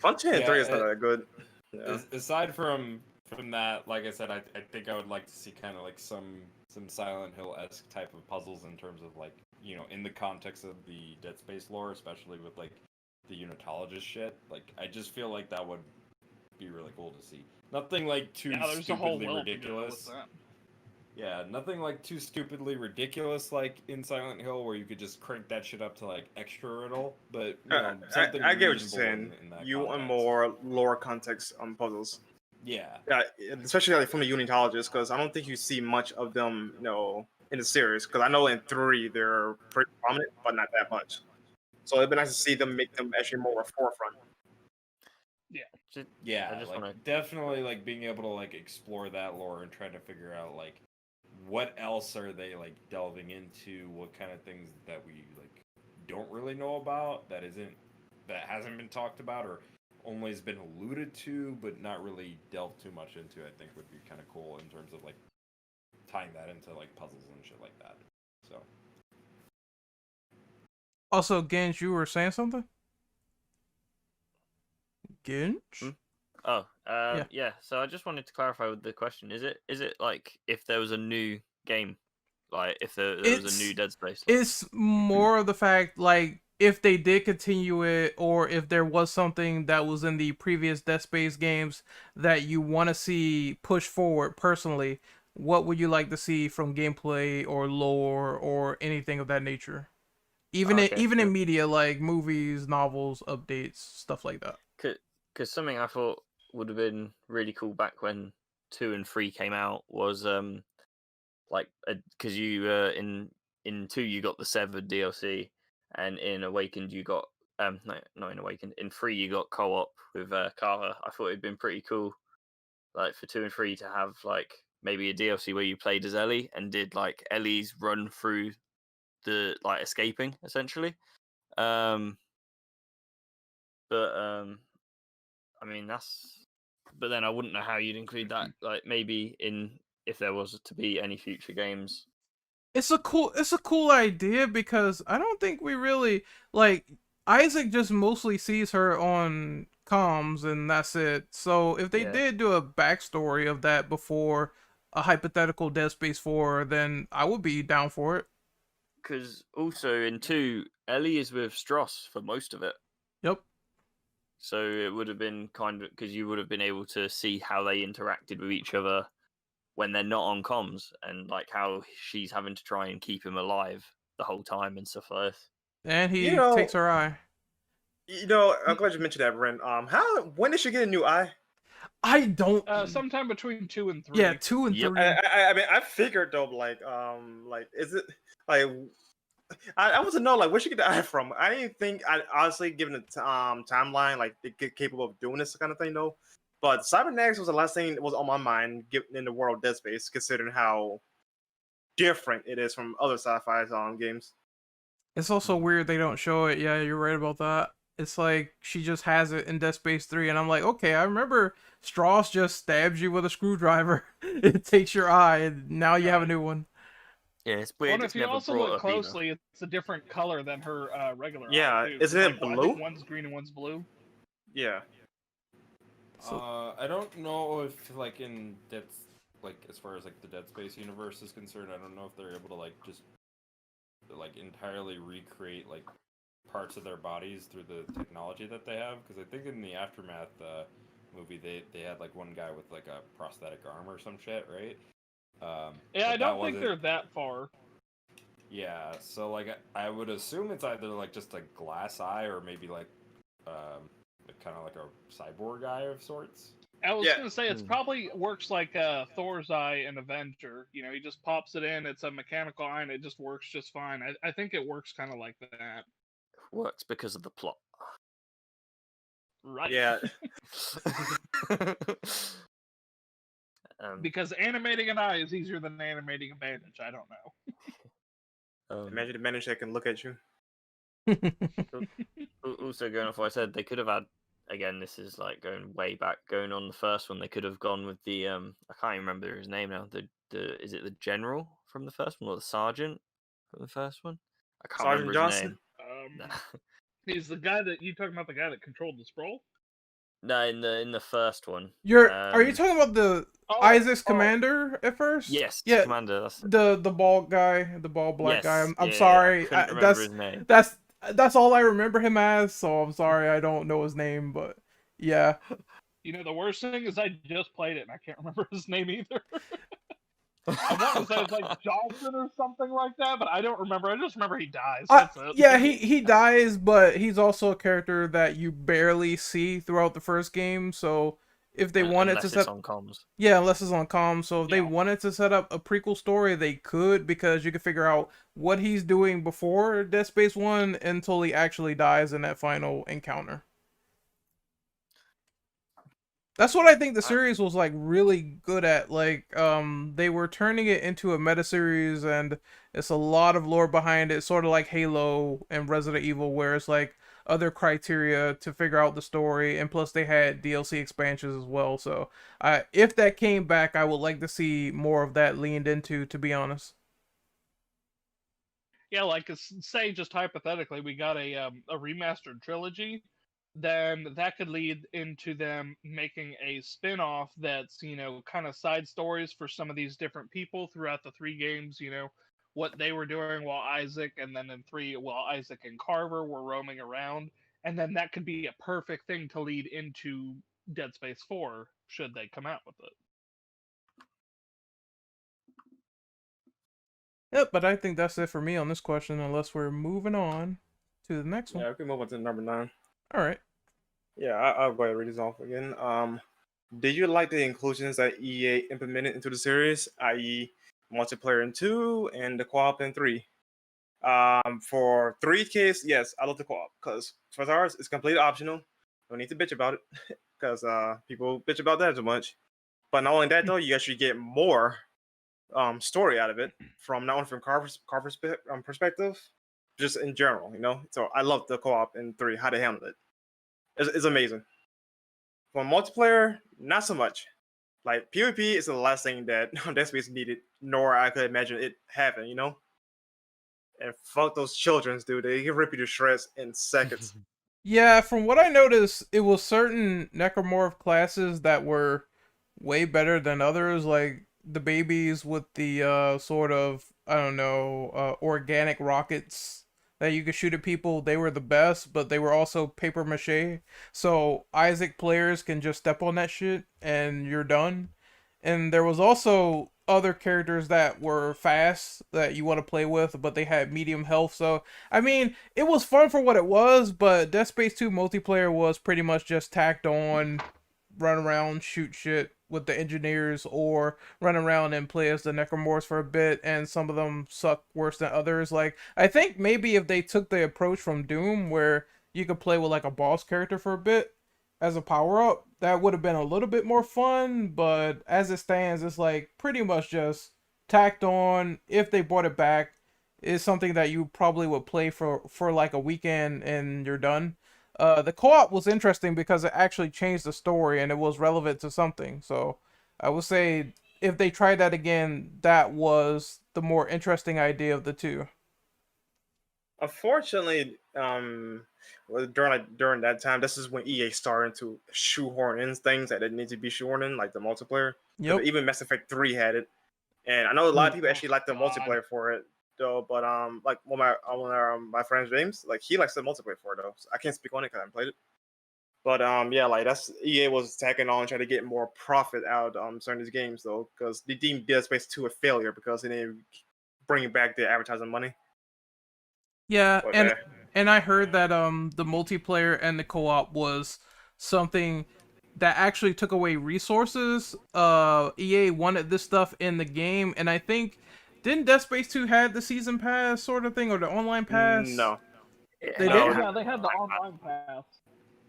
punching in yeah, 3 is not that good. Yeah. Aside from that, like I said, I think I would like to see kind of like some Silent Hill-esque type of puzzles in terms of like, you know, in the context of the Dead Space lore, especially with like the unitologist shit. Like, I just feel like that would be really cool to see. Nothing like too stupidly ridiculous. Yeah, nothing like too stupidly ridiculous like in Silent Hill where you could just crank that shit up to like extra riddle. But you know, something I get what you're reasonable saying. in that You want context. more lore context on puzzles. Yeah. Yeah, especially like from the unitologists, because I don't think you see much of them, you know, in the series. Because I know in 3 they're pretty prominent, but not that much. So it'd be nice to see them make them actually more forefront. Yeah, like definitely like being able to like explore that lore and trying to figure out like what else are they like delving into, what kind of things that we like don't really know about that hasn't been talked about or only has been alluded to but not really delved too much into. I think would be kind of cool in terms of like tying that into like puzzles and shit like that. So Also, Genj, you were saying something? Genj? Oh, yeah. So I just wanted to clarify with the question: Is it like if there was a new game, like if there was a new Dead Space? It's more of the fact, like, if they did continue it, or if there was something that was in the previous Dead Space games that you want to see push forward personally. What would you like to see from gameplay or lore or anything of that nature? Even in media, like movies, novels, updates, stuff like that. Because something I thought would have been really cool back when 2 and 3 came out was like because you in 2 you got the Severed DLC, and in Awakened you got no, not in Awakened, in 3 you got co-op with Kara. I thought it'd been pretty cool, like for 2 and 3 to have like maybe a DLC where you played as Ellie and did like Ellie's run through the like escaping essentially. I mean but then I wouldn't know how you'd include that, like maybe if there was to be any future games. It's a cool idea because I don't think we really like Isaac just mostly sees her on comms and that's it. So if they did do a backstory of that before a hypothetical Dead Space 4, then I would be down for it. Because also in 2, Ellie is with Stross for most of it. Yep. So it would have been kind of, because you would have been able to see how they interacted with each other when they're not on comms, and like how she's having to try and keep him alive the whole time and stuff like this. And he takes her eye. You know, I'm glad you mentioned that, Ren. When did she get a new eye? I don't. Sometime between 2 and 3. Yeah, 2 and 3. I mean, I figured though, like, is it like? I want to know, like, where she get the eye from. I didn't think, honestly, given the timeline, like, they get capable of doing this kind of thing, though. But Cybernetics was the last thing that was on my mind in the world of Dead Space, considering how different it is from other sci-fi games. It's also weird they don't show it. Yeah, you're right about that. It's like she just has it in Dead Space 3, and I'm like, okay, I remember Strauss just stabs you with a screwdriver. It takes your eye, and now you have a new one. Yeah, it's weird. Well, if you also look closely, it's a different color than her regular eye, too. Isn't it blue? I think one's green and one's blue. Yeah. I don't know if like in as far as like the Dead Space universe is concerned, I don't know if they're able to like just like entirely recreate like parts of their bodies through the technology that they have, because I think in the Aftermath movie they had like one guy with like a prosthetic arm or some shit, right? Yeah, I don't think they're that far. Yeah, so like I would assume it's either like just a glass eye or maybe like kind of like a cyborg eye of sorts. I was gonna say it's probably works like Thor's eye in Avenger. You know, he just pops it in. It's a mechanical eye, and it just works just fine. I think it works kind of like that. Works because of the plot. Right. Yeah. Because animating an eye is easier than animating a bandage. I don't know. Imagine a bandage that can look at you. Also, going off what I said, they could have had. Again, this is like going way back, going on the first one. They could have gone with the I can't even remember his name now. The is it the general from the first one or the sergeant from the first one? I can't Sergeant remember his Johnson? name. He's the guy that you talking about, the guy that controlled the scroll? No, in the first one. Are you talking about the Isaac's commander at first? Yes, yeah, commander. That's it. the bald guy, the bald black guy. Yes, I'm yeah, sorry. I couldn't remember that's his name. that's all I remember him as. So I'm sorry, I don't know his name, but yeah. You know, the worst thing is I just played it and I can't remember his name either. I want to say it's like Johnson or something like that, but I don't remember. I just remember he dies. That's it. Yeah, he dies, but he's also a character that you barely see throughout the first game. So if they wanted to set on comms. Yeah, unless it's on comms. So if they Yeah. wanted to set up a prequel story, they could, because you could figure out what he's doing before Dead Space 1 until he actually dies in that final encounter. That's what I think the series was like really good at. Like, they were turning it into a meta series, and it's a lot of lore behind it, sort of like Halo and Resident Evil, where it's like other criteria to figure out the story, and plus they had DLC expansions as well. So, if that came back, I would like to see more of that leaned into, to be honest. Yeah, like say just hypothetically, we got a remastered trilogy, then that could lead into them making a spin-off that's, you know, kind of side stories for some of these different people throughout the 3 games, you know, what they were doing while Isaac, and then in 3, while Isaac and Carver were roaming around, and then that could be a perfect thing to lead into Dead Space 4, should they come out with it. Yep, but I think that's it for me on this question, unless we're moving on to the next one. Yeah, we can move on to number 9. All right. Yeah, I'll go ahead and read this off again. Did you like the inclusions that EA implemented into the series, i.e., multiplayer in 2 and the co-op in 3? For 3 case, yes, I love the co-op, because for ours, it's completely optional. Don't need to bitch about it, because people bitch about that too much. But not only that, though, you actually get more story out of it, from not only from Carver's perspective, just in general, you know. So I love the co-op in 3, how they handled it. It's amazing. For multiplayer, not so much. Like, PvP is the last thing that Dead Space needed, nor I could imagine it having, you know? And fuck those children, dude. They can rip you to shreds in seconds. Yeah, from what I noticed, it was certain necromorph classes that were way better than others, like the babies with the sort of, I don't know, organic rockets that you could shoot at people. They were the best, but they were also paper mache. So Isaac players can just step on that shit and you're done. And there was also other characters that were fast that you want to play with, but they had medium health. So, I mean, it was fun for what it was, but Dead Space 2 multiplayer was pretty much just tacked on, run around, shoot shit with the engineers, or run around and play as the necromorphs for a bit, and some of them suck worse than others. Like, I think maybe if they took the approach from Doom, where you could play with like a boss character for a bit as a power-up, that would have been a little bit more fun, but as it stands, it's like pretty much just tacked on. If they brought it back, it's something that you probably would play for like a weekend and you're done. The co-op was interesting because it actually changed the story and it was relevant to something. So I would say if they tried that again, that was the more interesting idea of the two. Unfortunately, during that time, this is when EA started to shoehorn in things that didn't need to be shoehorned in, like the multiplayer. Yep. Even Mass Effect 3 had it, and I know a lot of people actually like the God. multiplayer for it, though. But like one of my friends James, like he likes the multiplayer for it though. So I can't speak on it because I haven't played it. But yeah, like that's EA was tacking on trying to get more profit out certain of these games though, because they deemed Dead Space 2 a failure because they didn't bring back the advertising money. Yeah, But, and I heard that the multiplayer and the co-op was something that actually took away resources. EA wanted this stuff in the game, and I think didn't Dead Space 2 had the season pass sort of thing, or the online pass? No. They No. did? Yeah, they had the online pass.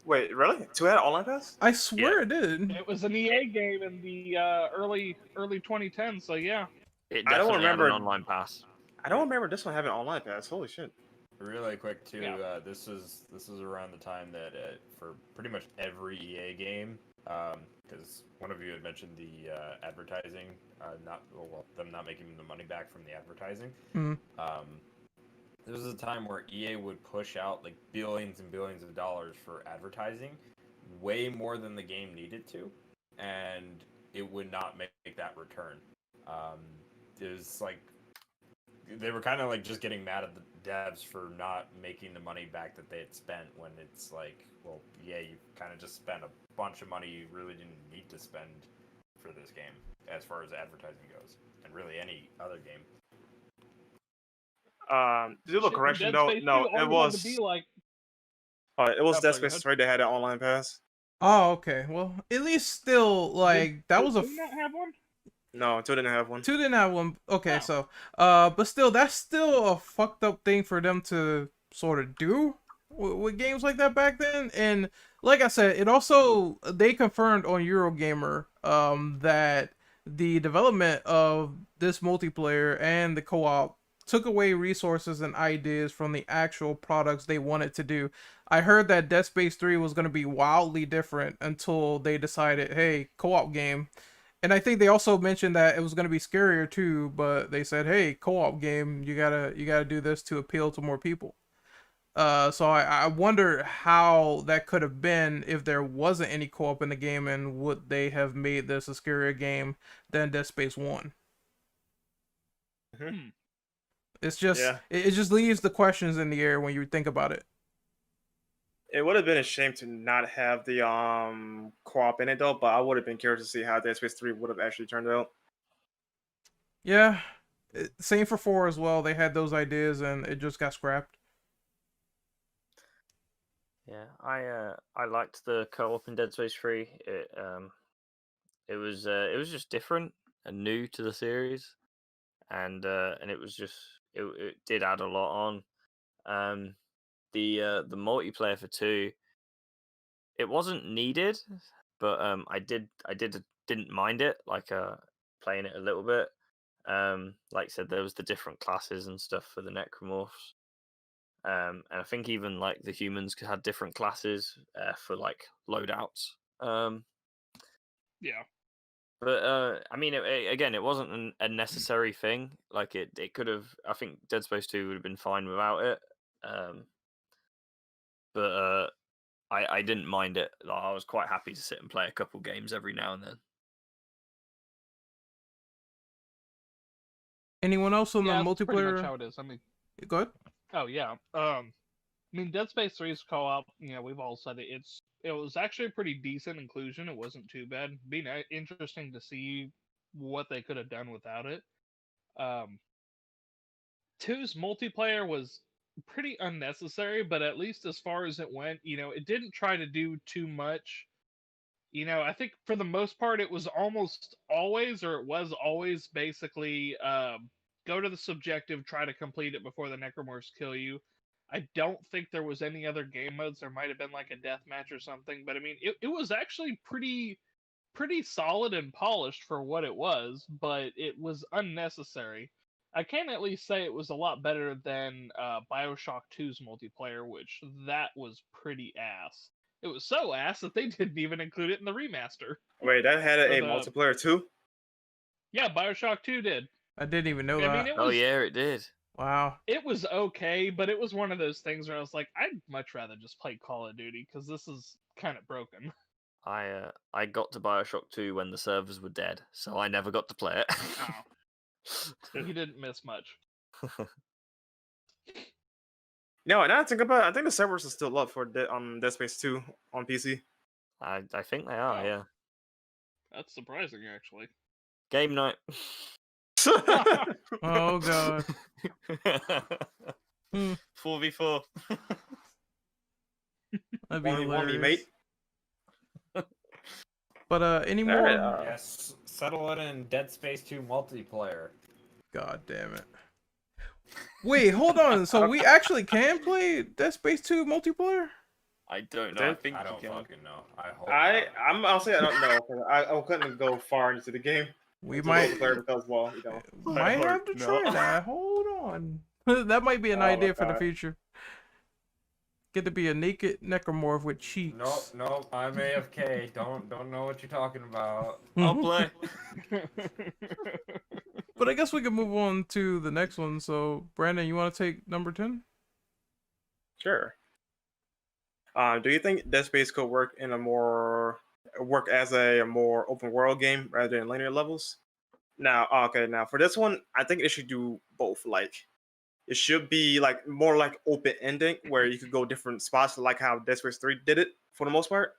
Wait, really? 2 had online pass? I swear it did. It was an EA game in the early 2010s, so yeah. It I don't definitely had remember- an online pass. I don't remember this one having online pass. Holy shit. Really quick too. Yeah. This is around the time that for pretty much every EA game, because one of you had mentioned the advertising, them not making the money back from the advertising. Mhm. There was a time where EA would push out like billions and billions of dollars for advertising, way more than the game needed to, and it would not make that return. It was like they were kind of like just getting mad at the devs for not making the money back that they had spent, when it's like, well, yeah, you kind of just spent a bunch of money you really didn't need to spend for this game as far as advertising goes, and really any other game. Did you look Shit, correction? Dead No, Space 2 no, only it had was. to be like, It was Oh, Dead sorry, go Space ahead. 3. They had an online pass. Oh, okay. Well, at least still like that was a. Did we not have one? No, 2 didn't have one. 2 didn't have one. Okay, Oh. so but still, that's still a fucked up thing for them to sort of do with games like that back then. And like I said, it also, they confirmed on Eurogamer that the development of this multiplayer and the co-op took away resources and ideas from the actual products they wanted to do. I heard that Dead Space 3 was going to be wildly different until they decided, hey, co-op game. And I think they also mentioned that it was going to be scarier too, but they said, hey, co-op game, you gotta do this to appeal to more people. So I wonder how that could have been if there wasn't any co-op in the game, and would they have made this a scarier game than Dead Space 1? Mhm. It's just, Yeah. it just leaves the questions in the air when you think about it. It would have been a shame to not have the co-op in it though, but I would have been curious to see how Dead Space 3 would have actually turned out. Yeah, same for 4 as well. They had those ideas and it just got scrapped. Yeah, I liked the co-op in Dead Space 3. It was just different and new to the series, and it was just it did add a lot on. The multiplayer for 2, it wasn't needed, but I didn't mind it, like playing it a little bit. Like I said, there was the different classes and stuff for the necromorphs. And I think even like the humans had different classes for like loadouts. Yeah. But I mean, again, it wasn't a necessary thing. Like it could have. I think Dead Space 2 would have been fine without it. But I didn't mind it. Like, I was quite happy to sit and play a couple games every now and then. Anyone else on Yeah, the that's pretty much multiplayer? how it is. I mean, Go ahead. oh yeah. I mean, Dead Space 3's co-op. We've all said it. It was actually a pretty decent inclusion. It wasn't too bad. It'd be interesting to see what they could have done without it. 2's multiplayer was pretty unnecessary, but at least as far as it went, it didn't try to do too much. I think for the most part, it was almost always, or it was always basically, go to the subjective, try to complete it before the necromorphs kill you. I don't think there was any other game modes. There might have been like a deathmatch or something, but I mean, it was actually pretty solid and polished for what it was, but it was unnecessary. I can at least say it was a lot better than Bioshock 2's multiplayer, which that was pretty ass. It was so ass that they didn't even include it in the remaster. Wait, that had a the- multiplayer too? Yeah, Bioshock 2 did. I didn't even know I that. mean, Oh yeah, it did. Wow. It was okay, but it was one of those things where I was like, I'd much rather just play Call of Duty because this is kind of broken. I got to Bioshock 2 when the servers were dead, so I never got to play it. Oh, you didn't miss much. No, now I think about it, I think the servers are still up for Dead Space 2 on PC. I think they are, Oh. yeah. That's surprising, actually. Game night. Oh god. 4v4. That'd be 1v1 me, mate. hilarious. But any more? Alright, Yes, settle it in Dead Space 2 multiplayer. God damn it. Wait, hold on. So we actually can play Dead Space 2 multiplayer? I don't know. I Don't- think I you don't can. fucking know. I hope. I'll say I don't know. 'Cause I couldn't go far into the game. We into might multiplayer because, well, might have to no. try that. Hold on. That might be an Oh my idea for the God. future. get to be a naked necromorph with cheeks. Nope, I'm AFK. Don't know what you're talking about. I'll play. But I guess we can move on to the next one. So, Brandon, you want to take number 10? Sure. Do you think Dead Space could work as a more open world game rather than linear levels? Now for this one, I think it should do both. Like, it should be like more like open ending where you could go different spots, like how Dead Space 3 did it for the most part.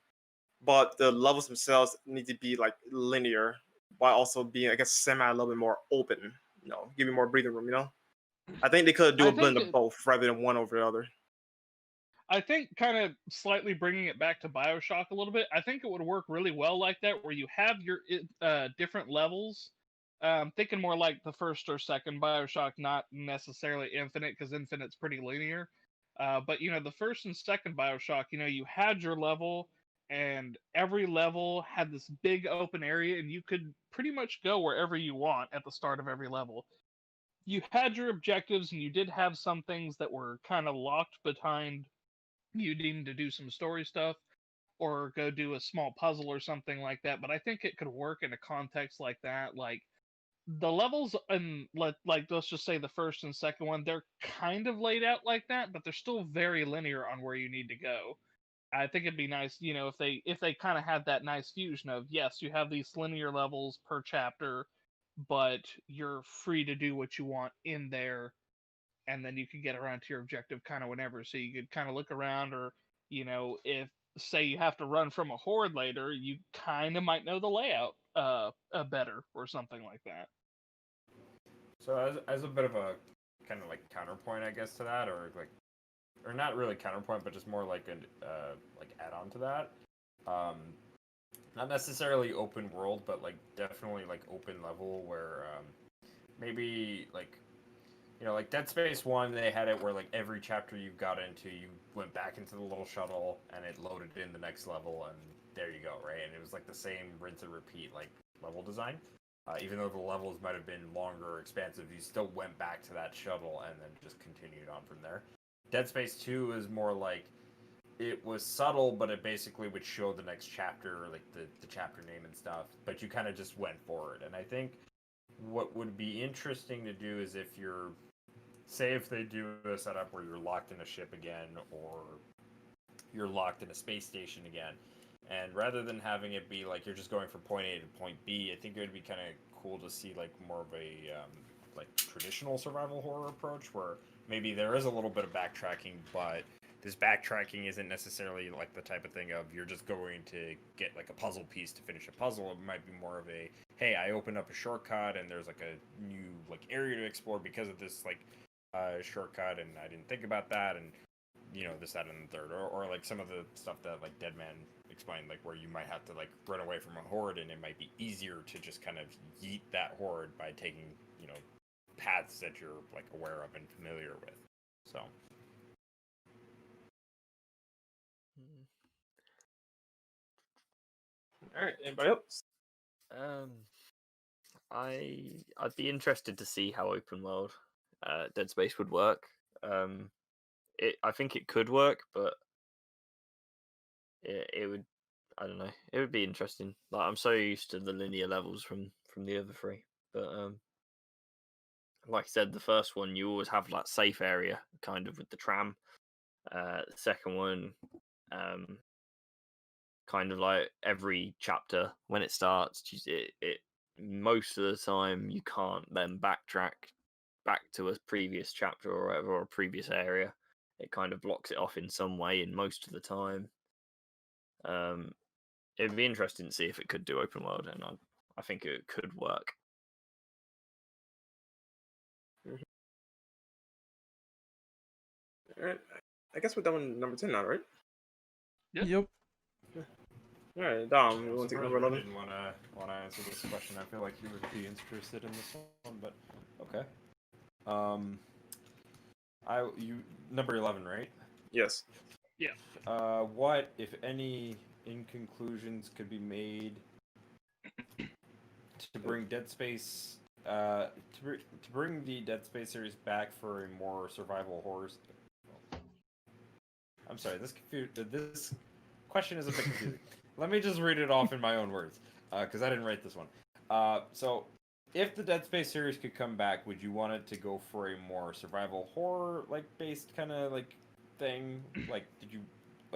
But the levels themselves need to be like linear, while also being, I guess, semi a little bit more open. Give you more breathing room. I think they could do a blend of both rather than one over the other. I think kind of slightly bringing it back to BioShock a little bit, I think it would work really well like that, where you have your different levels. Thinking more like the first or second BioShock, not necessarily Infinite, because Infinite's pretty linear. But, the first and second BioShock, you had your level, and every level had this big open area, and you could pretty much go wherever you want at the start of every level. You had your objectives, and you did have some things that were kind of locked behind you needing to do some story stuff or go do a small puzzle or something like that. But I think it could work in a context like that. Like, the levels in, let's just say the first and second one, they're kind of laid out like that, but they're still very linear on where you need to go. I think it'd be nice, if they kind of had that nice fusion of, yes, you have these linear levels per chapter, but you're free to do what you want in there, and then you can get around to your objective kind of whenever. So you could kind of look around, or, if, say, you have to run from a horde later, you kind of might know the layout better or something like that. So as a bit of a kind of like counterpoint, I guess, to that, or not really counterpoint, but just more like an add-on to that. Not necessarily open world, but like definitely like open level where maybe like like Dead Space 1, they had it where like every chapter you got into, you went back into the little shuttle and it loaded in the next level, and there you go, right? And it was like the same rinse and repeat like level design. Even though the levels might have been longer or expansive, you still went back to that shuttle and then just continued on from there. Dead Space 2 is more like, it was subtle, but it basically would show the next chapter, like the chapter name and stuff, but you kind of just went forward. And I think what would be interesting to do is if they do a setup where you're locked in a ship again, or you're locked in a space station again, and rather than having it be like you're just going from point A to point B, I think it would be kind of cool to see like more of a like traditional survival horror approach, where maybe there is a little bit of backtracking, but this backtracking isn't necessarily like the type of thing of you're just going to get like a puzzle piece to finish a puzzle. It might be more of a, hey, I opened up a shortcut and there's like a new like area to explore because of this like shortcut, and I didn't think about that, and this, that, and the third, or like some of the stuff that like Deadman explained, like where you might have to like run away from a horde, and it might be easier to just kind of yeet that horde by taking paths that you're like aware of and familiar with. So all right, anybody else? I'd be interested to see how open world Dead Space would work. I think it could work, but it would, I don't know. It would be interesting. Like, I'm so used to the linear levels from the other three, but like I said, the first one you always have that safe area, kind of with the tram. The second one, kind of like every chapter when it starts, it most of the time you can't then backtrack back to a previous chapter or whatever, or a previous area. It kind of blocks it off in some way in most of the time. It'd be interesting to see if it could do open world, and I think it could work. All right, I guess we're done with number 10 now, right? Yep. All right, Dom, you want to take number 11? Didn't want to answer this question. I feel like you would be interested in this one, but okay. Number 11, right? Yes. Yeah. What, if any, conclusions could be made to bring Dead Space, to bring the Dead Space series back for a more survival horror? I'm sorry. This question is a bit confusing. Let me just read it off in my own words, because I didn't write this one. So, if the Dead Space series could come back, would you want it to go for a more survival horror based kind of thing? Did you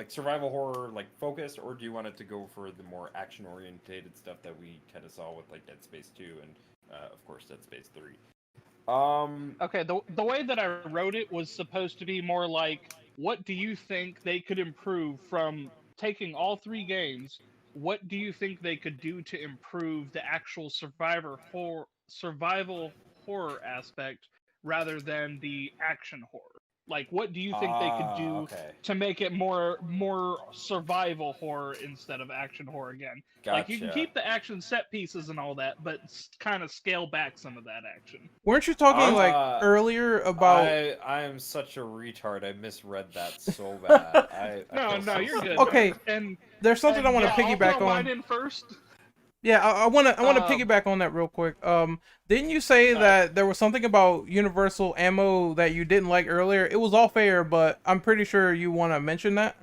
survival horror focused, or do you want it to go for the more action orientated stuff that we kind of saw with Dead Space 2 and of course Dead Space 3? Okay, the way that I wrote it was supposed to be more like, what do you think they could improve from taking all 3 games? What do you think they could do to improve the actual survival horror aspect rather than the action horror? What do you think they could do to make it more survival horror instead of action horror again? Gotcha. You can keep the action set pieces and all that, but kind of scale back some of that action. Weren't you talking earlier about? I am such a retard. I misread that so bad. No, you're good. Okay, and there's something I want to piggyback I'll throw on. mine in first. Yeah, I want to piggyback on that real quick. Didn't you say that there was something about universal ammo that you didn't like earlier? It was all fair, but I'm pretty sure you want to mention that.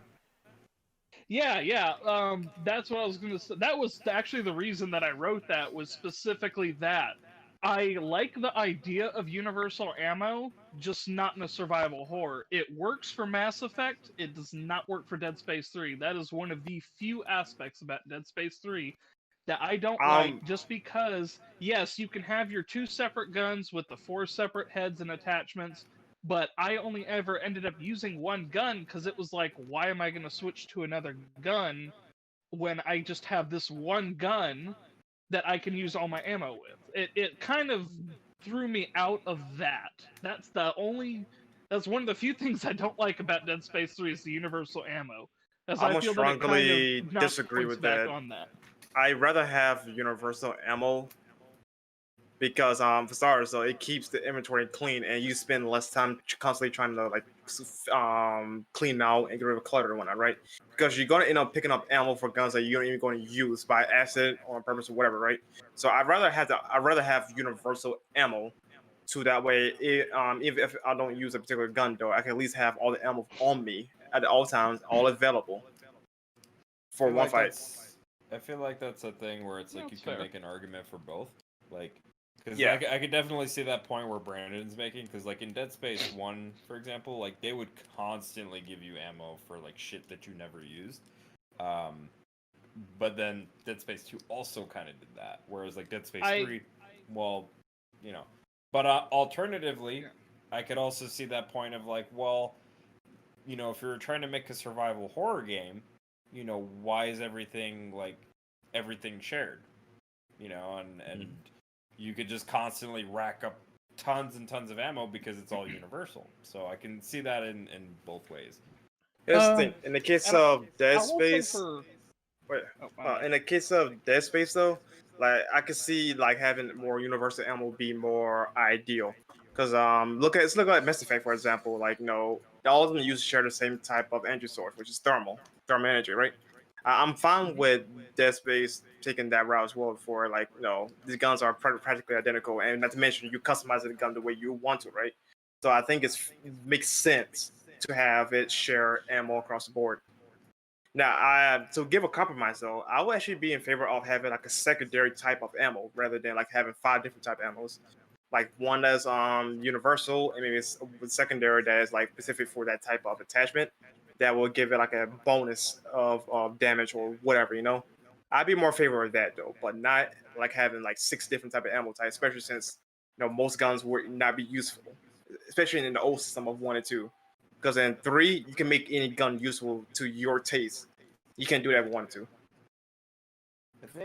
Yeah. That's what I was gonna say. That was actually the reason that I wrote that, was specifically that. I like the idea of universal ammo, just not in a survival horror. It works for Mass Effect. It does not work for Dead Space 3. That is one of the few aspects about Dead Space 3 that I don't like, just because, yes, you can have your 2 separate guns with the 4 separate heads and attachments, but I only ever ended up using one gun because it was like, why am I going to switch to another gun when I just have this one gun that I can use all my ammo with? It kind of threw me out of that. That's one of the few things I don't like about Dead Space 3 is the universal ammo. I must strongly disagree with that. On that. I'd rather have universal ammo because for starters, so it keeps the inventory clean and you spend less time constantly trying to clean out and get rid of clutter and whatnot, right? Because you're gonna end up picking up ammo for guns that you're not even going to use by accident or on purpose or whatever, right? So I'd rather have universal ammo, so that way, even if I don't use a particular gun, though, I can at least have all the ammo on me at all times, all available for one fight. I feel like that's a thing where it's you can fair. make an argument for both, because I could definitely see that point where Brandon's making, because in Dead Space 1, for example, they would constantly give you ammo for shit that you never used, but then Dead Space 2 also kind of did that, whereas Dead Space 3, well, but alternatively, I could also see that point of if you're trying to make a survival horror game, why is everything shared? And you could just constantly rack up tons and tons of ammo because it's all universal. So I can see that in both ways. Here's the thing. In the case of Dead Space, in the case of Dead Space though, I could see having more universal ammo be more ideal. Because let's look at Mass Effect, for example. All of them share the same type of energy source, which is thermal energy, right? I'm fine with Dead Space taking that route as well. For these guns are practically identical, and not to mention you customize the gun the way you want to, right? So I think it makes sense to have it share ammo across the board. Now, to give a compromise though, I would actually be in favor of having a secondary type of ammo rather than having 5 different type of ammos. One that's universal, and maybe it's a secondary that is specific for that type of attachment that will give it a bonus of damage or whatever, I'd be more in favor of that though, but not having 6 different type of ammo types, especially since most guns would not be useful, especially in the old system of 1 and 2. Because in 3, you can make any gun useful to your taste. You can do that with 1 and 2.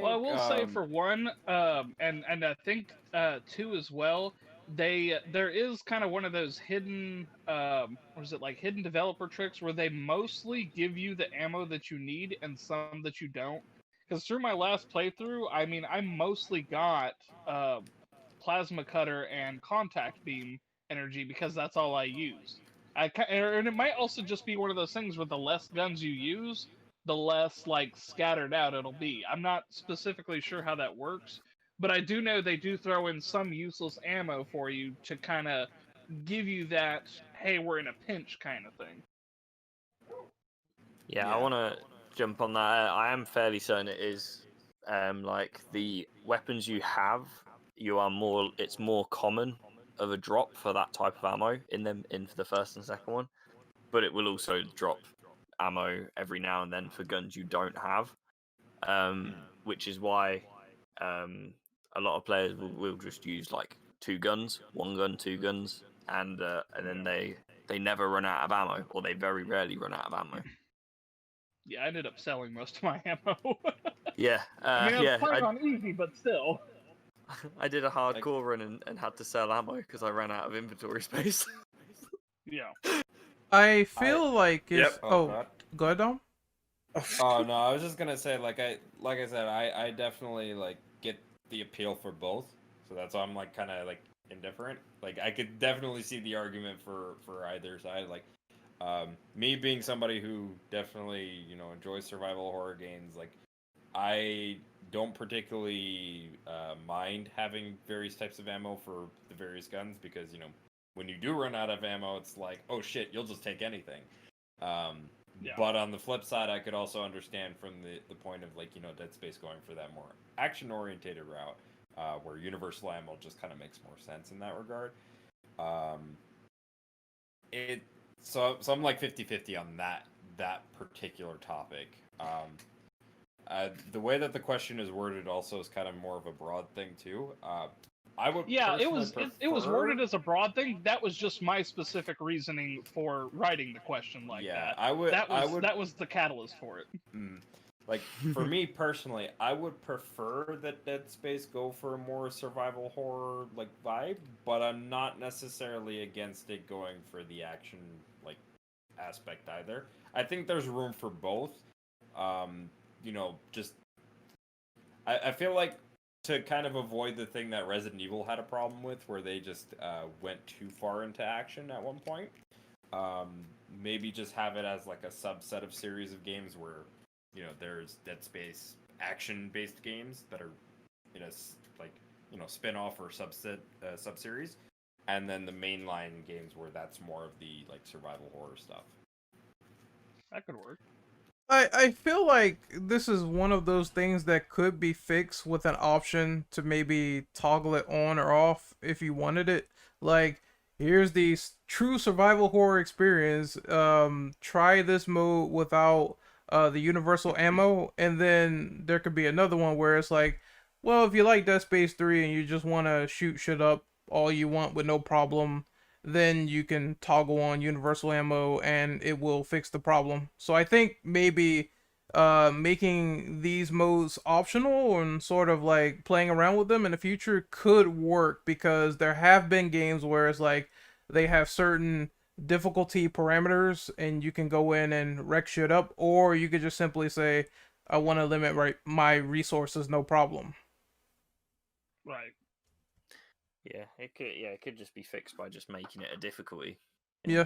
Well, I will say for 1, and I think 2 as well, there is kind of one of those hidden hidden developer tricks where they mostly give you the ammo that you need and some that you don't. Because through my last playthrough, I mostly got plasma cutter and contact beam energy because that's all I use. And it might also just be one of those things where the less guns you use, the less scattered out it'll be. I'm not specifically sure how that works, but I do know they do throw in some useless ammo for you to kind of give you that, hey, we're in a pinch kind of thing. Yeah, Yeah. I want to jump on that. I am fairly certain it is like the weapons you have, it's more common of a drop for that type of ammo in them in for the first and second one, but it will also drop ammo every now and then for guns you don't have, which is why a lot of players will just use like two guns, one gun, two guns, and then they never run out of ammo, or they very rarely run out of ammo. Yeah, I ended up selling most of my ammo. Yeah, I mean, I was yeah. playing on easy, but still. I did a hardcore run and had to sell ammo because I ran out of inventory space. Yeah. I feel like it's. Yep. Oh, God. go ahead, Dom. Oh no, I was just gonna say, like I said, I definitely like get the appeal for both, so that's why I'm like kind of like indifferent. Like I could definitely see the argument for either side. Like me being somebody who definitely enjoys survival horror games, like I don't particularly mind having various types of ammo for the various guns because when you do run out of ammo, it's like, oh shit, you'll just take anything. Yeah. But on the flip side, I could also understand from the point of like Dead Space going for that more action oriented route, where universal ammo just kind of makes more sense in that regard. So I'm like 50-50 on that particular topic. The way that the question is worded also is kind of more of a broad thing too. I would Yeah, it was prefer... worded as a broad thing. That was just my specific reasoning for writing the question like that. That was the catalyst for it. Like for me personally, I would prefer that Dead Space go for a more survival horror like vibe, but I'm not necessarily against it going for the action like aspect either. I think there's room for both. Just I feel like to kind of avoid the thing that Resident Evil had a problem with, where they just went too far into action at one point. Maybe just have it as like a subset of series of games where, there's Dead Space action-based games that are in a spin-off or sub-series, and then the mainline games where that's more of the like survival horror stuff. That could work. I feel like this is one of those things that could be fixed with an option to maybe toggle it on or off if you wanted it. Like, here's the true survival horror experience. Try this mode without the universal ammo, and then there could be another one where it's like, well, if you like Dead Space 3 and you just want to shoot shit up all you want with no problem, then you can toggle on universal ammo and it will fix the problem. So I think maybe making these modes optional and sort of like playing around with them in the future could work, because there have been games where it's like they have certain difficulty parameters and you can go in and wreck shit up, or you could just simply say, I want to limit my resources, no problem. Right. Yeah, it could just be fixed by just making it a difficulty. Yeah.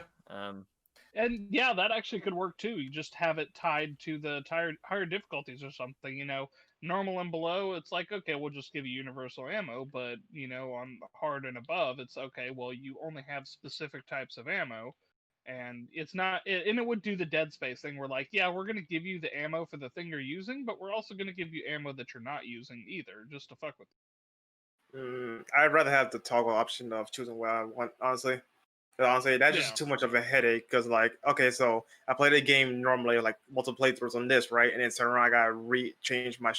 And yeah, that actually could work too. You just have it tied to the higher difficulties or something. Normal and below, it's like, okay, we'll just give you universal ammo. But on hard and above, it's okay. Well, you only have specific types of ammo, and it's not. And it would do the Dead Space thing, where like, yeah, we're gonna give you the ammo for the thing you're using, but we're also gonna give you ammo that you're not using either, just to fuck with. I'd rather have the toggle option of choosing what I want, honestly. Because honestly, that's just too much of a headache. Because, like, okay, so I play the game normally, like, multiple playthroughs on this, right? And then turn around, I gotta change my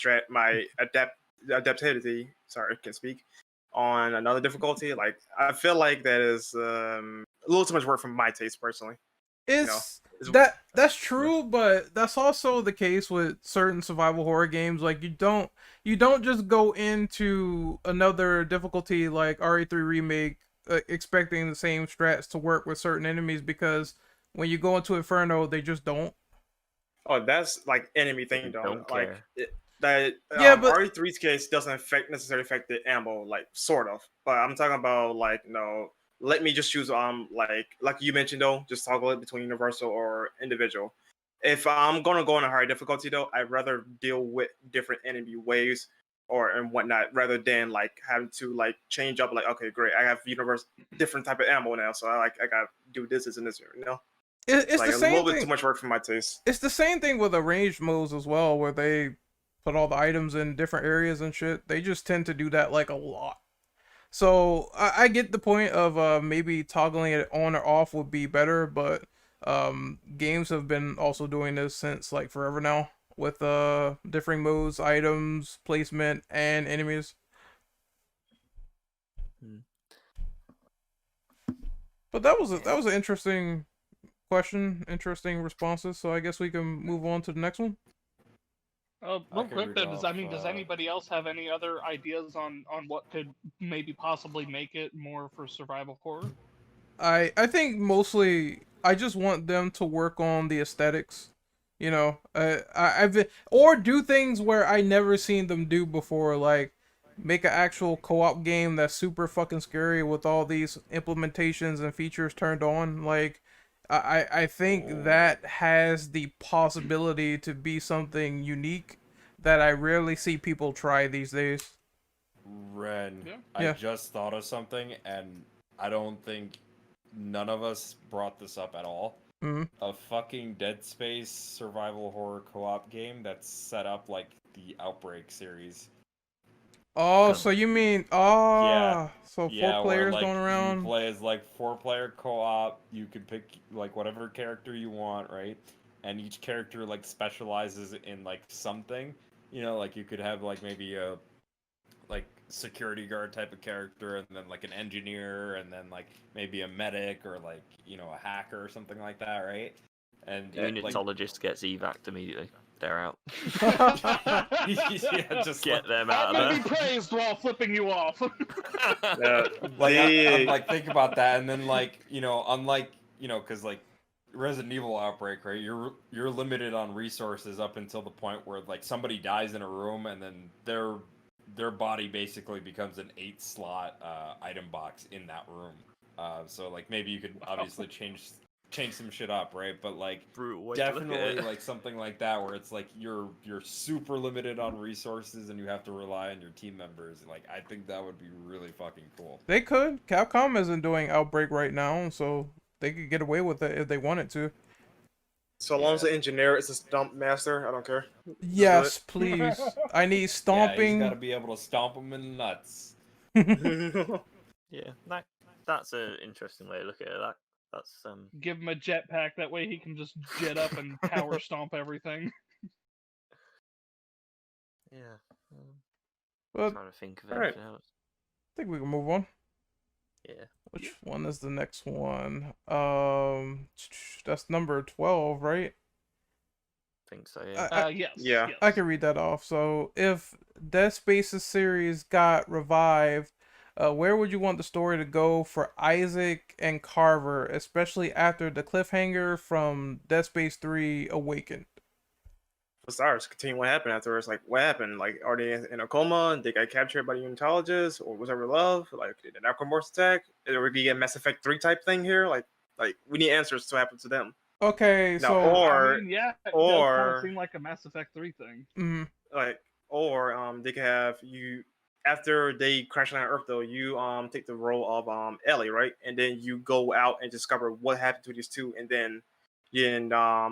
adaptivity. Sorry, I can't speak. On another difficulty. Like, I feel like that is a little too much work for my taste, personally. That's true, but that's also the case with certain survival horror games. Like, you don't just go into another difficulty like RE3 Remake expecting the same strats to work with certain enemies, because when you go into Inferno, they just don't. Oh, that's like enemy thing, though. Don't Like care. but RE3's case doesn't necessarily affect the ammo, like sort of. But I'm talking about like let me just choose like you mentioned though, just toggle it between universal or individual. If I'm gonna go on a higher difficulty though, I'd rather deal with different enemy waves and whatnot, rather than like having to like change up. Like, okay, great, I have different type of ammo now, so I gotta do this and this, It's like the a same little bit thing. too much work for my taste. It's the same thing with arranged modes as well, where they put all the items in different areas and shit. They just tend to do that like a lot. So I get the point of maybe toggling it on or off would be better, but games have been also doing this since like forever now with differing modes, items, placement, and enemies. But that was an interesting question, interesting responses. So I guess we can move on to the next one. Real could quick read though, does off, anybody else have any other ideas on what could maybe possibly make it more for survival horror? I think mostly I just want them to work on the aesthetics, you know. Or do things where I never seen them do before, like make an actual co-op game that's super fucking scary with all these implementations and features turned on. Like I think that has the possibility to be something unique that I rarely see people try these days. Ren, Yeah. I just thought of something, and I don't think none of us brought this up at all. Mm-hmm. A fucking Dead Space survival horror co-op game that's set up like the Outbreak series. Oh, so you mean so four players where, like, going around? You play as like 4-player co-op. You can pick like whatever character you want, right? And each character like specializes in like something. You know, like you could have like maybe a like security guard type of character, and then like an engineer, and then like maybe a medic, or like, you know, a hacker or something like that, right? And Unitologist gets evac'd immediately. They're out. yeah, just Get them out I of may there. be praised while flipping you off. like I'm like, think about that, and then like, you know, unlike, you know, because like Resident Evil Outbreak, right? You're limited on resources up until the point where like somebody dies in a room, and then their body basically becomes an 8-slot item box in that room. So like maybe you could obviously change some shit up, right? But like Brutal way to look at definitely it. like something like that where it's like you're super limited on resources and you have to rely on your team members. Like I think that would be really fucking cool. They could. Capcom isn't doing Outbreak right now, so they could get away with it if they wanted to. So long as the engineer is a stump master, I don't care. Yes, please. I need Yeah, he's stomping. got to be able to stomp them in the nuts. Yeah, that's an interesting way to look at it. That's Give him a jetpack, that way he can just jet up and tower stomp everything. yeah. But Trying to think of Alright. anything else. I think we can move on. Yeah. Which one is the next one? That's number 12, right? Think so. Yeah. Yes. Yeah. Yes. I can read that off. So, if Dead Space's series got revived, where would you want the story to go for Isaac and Carver, especially after the cliffhanger from Dead Space 3 Awakened? For stars, continue what happened afterwards. Like, what happened? Like, are they in a coma? And they got captured by the unitologists? Or was ever love? Like, did the necromorphs attack? Are we be a Mass Effect 3 type thing here? Like we need answers to what happened to them. Okay, No, so or- I mean, yeah, it or- does kind of seem like a Mass Effect 3 thing. mhm. They could have you after they crash on Earth though. You take the role of Ellie, right? And then you go out and discover what happened to these two, and then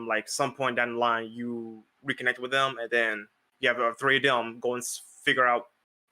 like some point down the line you reconnect with them, and then you have 3 of them go and figure out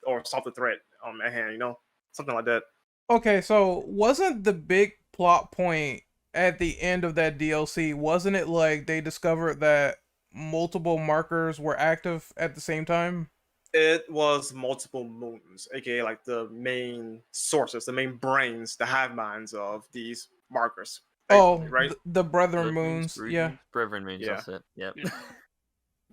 or solve the threat at hand. You know, something like that. Okay, so wasn't the big plot point at the end of that DLC, wasn't it like they discovered that multiple markers were active at the same time? It was multiple moons, aka like the main sources, the main brains, the hive minds of these markers. Oh, right. the Brethren Blood moons, Brood yeah. Moons? Brethren Moons, Yeah. that's it. Yep. Yeah.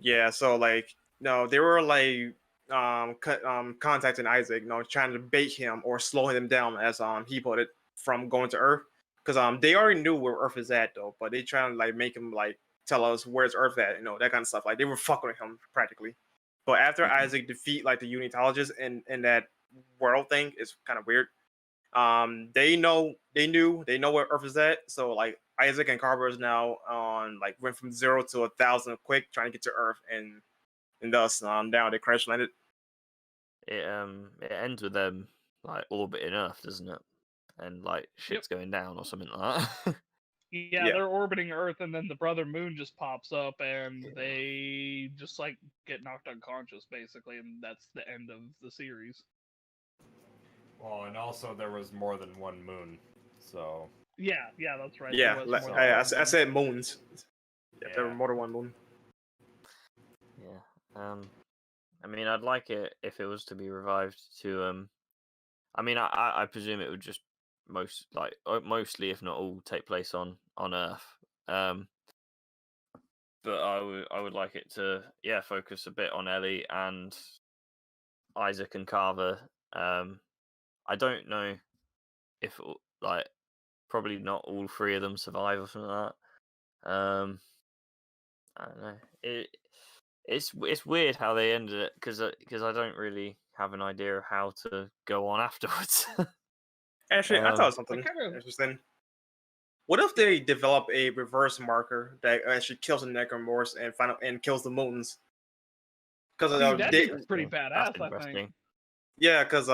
Yeah, so like no, they were like contacting Isaac, trying to bait him or slow him down, as he put it, from going to Earth. Because they already knew where Earth is at though, but they trying to like make him like tell us where's Earth at, that kind of stuff. Like they were fucking with him practically. But after Isaac defeat like the unitologists in that world thing, it's kind of weird. They knew where Earth is at. So like Isaac and Carver is now on like went from 0 to 1,000 quick trying to get to Earth, and thus down they crash landed. It ends with them like orbiting Earth, doesn't it? And like shit's going down or something like that. Yeah, Yeah. they're orbiting Earth, and then the brother moon just pops up, and they just like get knocked unconscious, basically, and that's the end of the series. Well, and also there was more than one moon, so Yeah, that's right. Yeah, there was like, more I, than I, one s- I moon. said moons. Yeah, there were Yeah. more than one moon. Yeah. I mean, I'd like it if it was to be revived to. I mean, I presume it would just mostly, if not all, take place on Earth. But I would like it to focus a bit on Ellie and Isaac and Carver. I don't know if probably not all three of them survive or something like that. I don't know. It's weird how they ended it because I don't really have an idea of how to go on afterwards. Actually, I thought of something I kinda- interesting. What if they develop a reverse marker that actually kills the necromorphs and kills the moons? Because Dude, that'd be Interesting. pretty That's badass, I interesting. think. yeah, because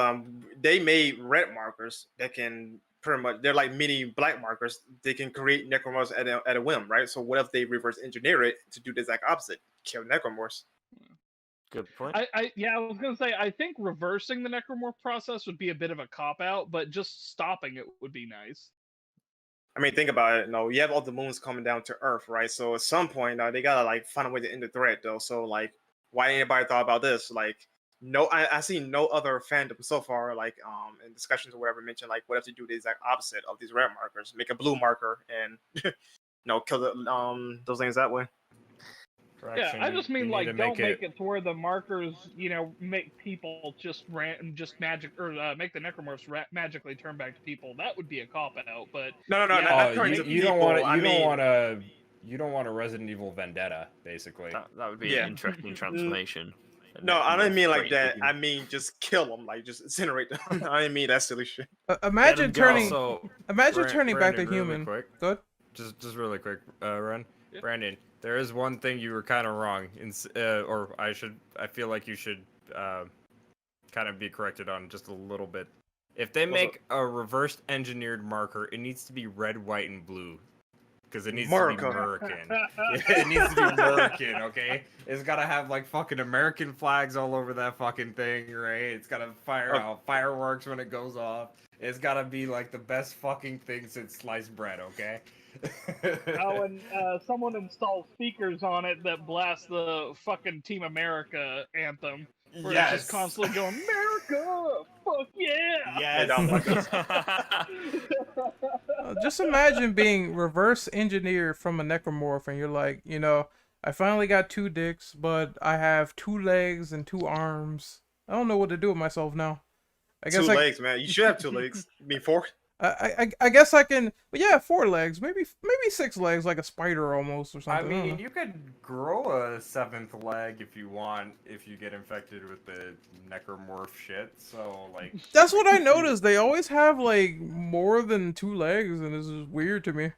they made red markers that can pretty much they're like mini black markers. They can create necromorphs at a whim, right? So what if they reverse engineer it to do the exact opposite, kill necromorphs? Good point. I was gonna say, I think reversing the necromorph process would be a bit of a cop out, but just stopping it would be nice. I mean, think about it. No, you have all the moons coming down to Earth, right? So at some point, they gotta like find a way to end the threat, though. So like, why ain't anybody thought about this? Like, no, I see no other fandom so far, like in discussions or whatever, mentioned like, what if they do the exact opposite of these red markers, make a blue marker and kill the those things that way. correction, Yeah, I just you mean need like to don't make it to where the markers, make people just magic or make the necromorphs magically turn back to people. That would be a cop out, but No, Yeah. not turning to you don't people. want I mean, you don't want a Resident Evil vendetta, basically. That would be Yeah. an interesting transformation. No, I didn't mean like that. Great. I mean just kill them, like just incinerate them. I didn't mean that silly shit. Imagine turning Also, turning back to Brandon, really human. quick. Good. Just really quick, Ren. Yeah. Brandon, there is one thing you were kind of wrong, I feel like you should kind of be corrected on just a little bit. If they What's make a reversed engineered marker, it needs to be red, white, and blue. Because it needs America. to be American. It needs to be American, okay? It's gotta have like fucking American flags all over that fucking thing, right? It's gotta fire out fireworks when it goes off. It's gotta be like the best fucking thing since sliced bread, okay? Oh, and someone installs speakers on it that blast the fucking Team America anthem. Where it's just constantly going, America! Fuck yeah! Yes. Just imagine being reverse engineered from a necromorph, and you're like, I finally got 2 dicks, but I have 2 legs and 2 arms. I don't know what to do with myself now. I guess 2 legs, man. You should have 2 legs. You mean 4? I guess I can. But yeah, 4 legs, maybe 6 legs, like a spider almost or I something. don't mean, know. you could grow a 7th leg if you want, if you get infected with the necromorph shit. So, like, That's what I noticed. They always have like more than 2 legs, and this is weird to me.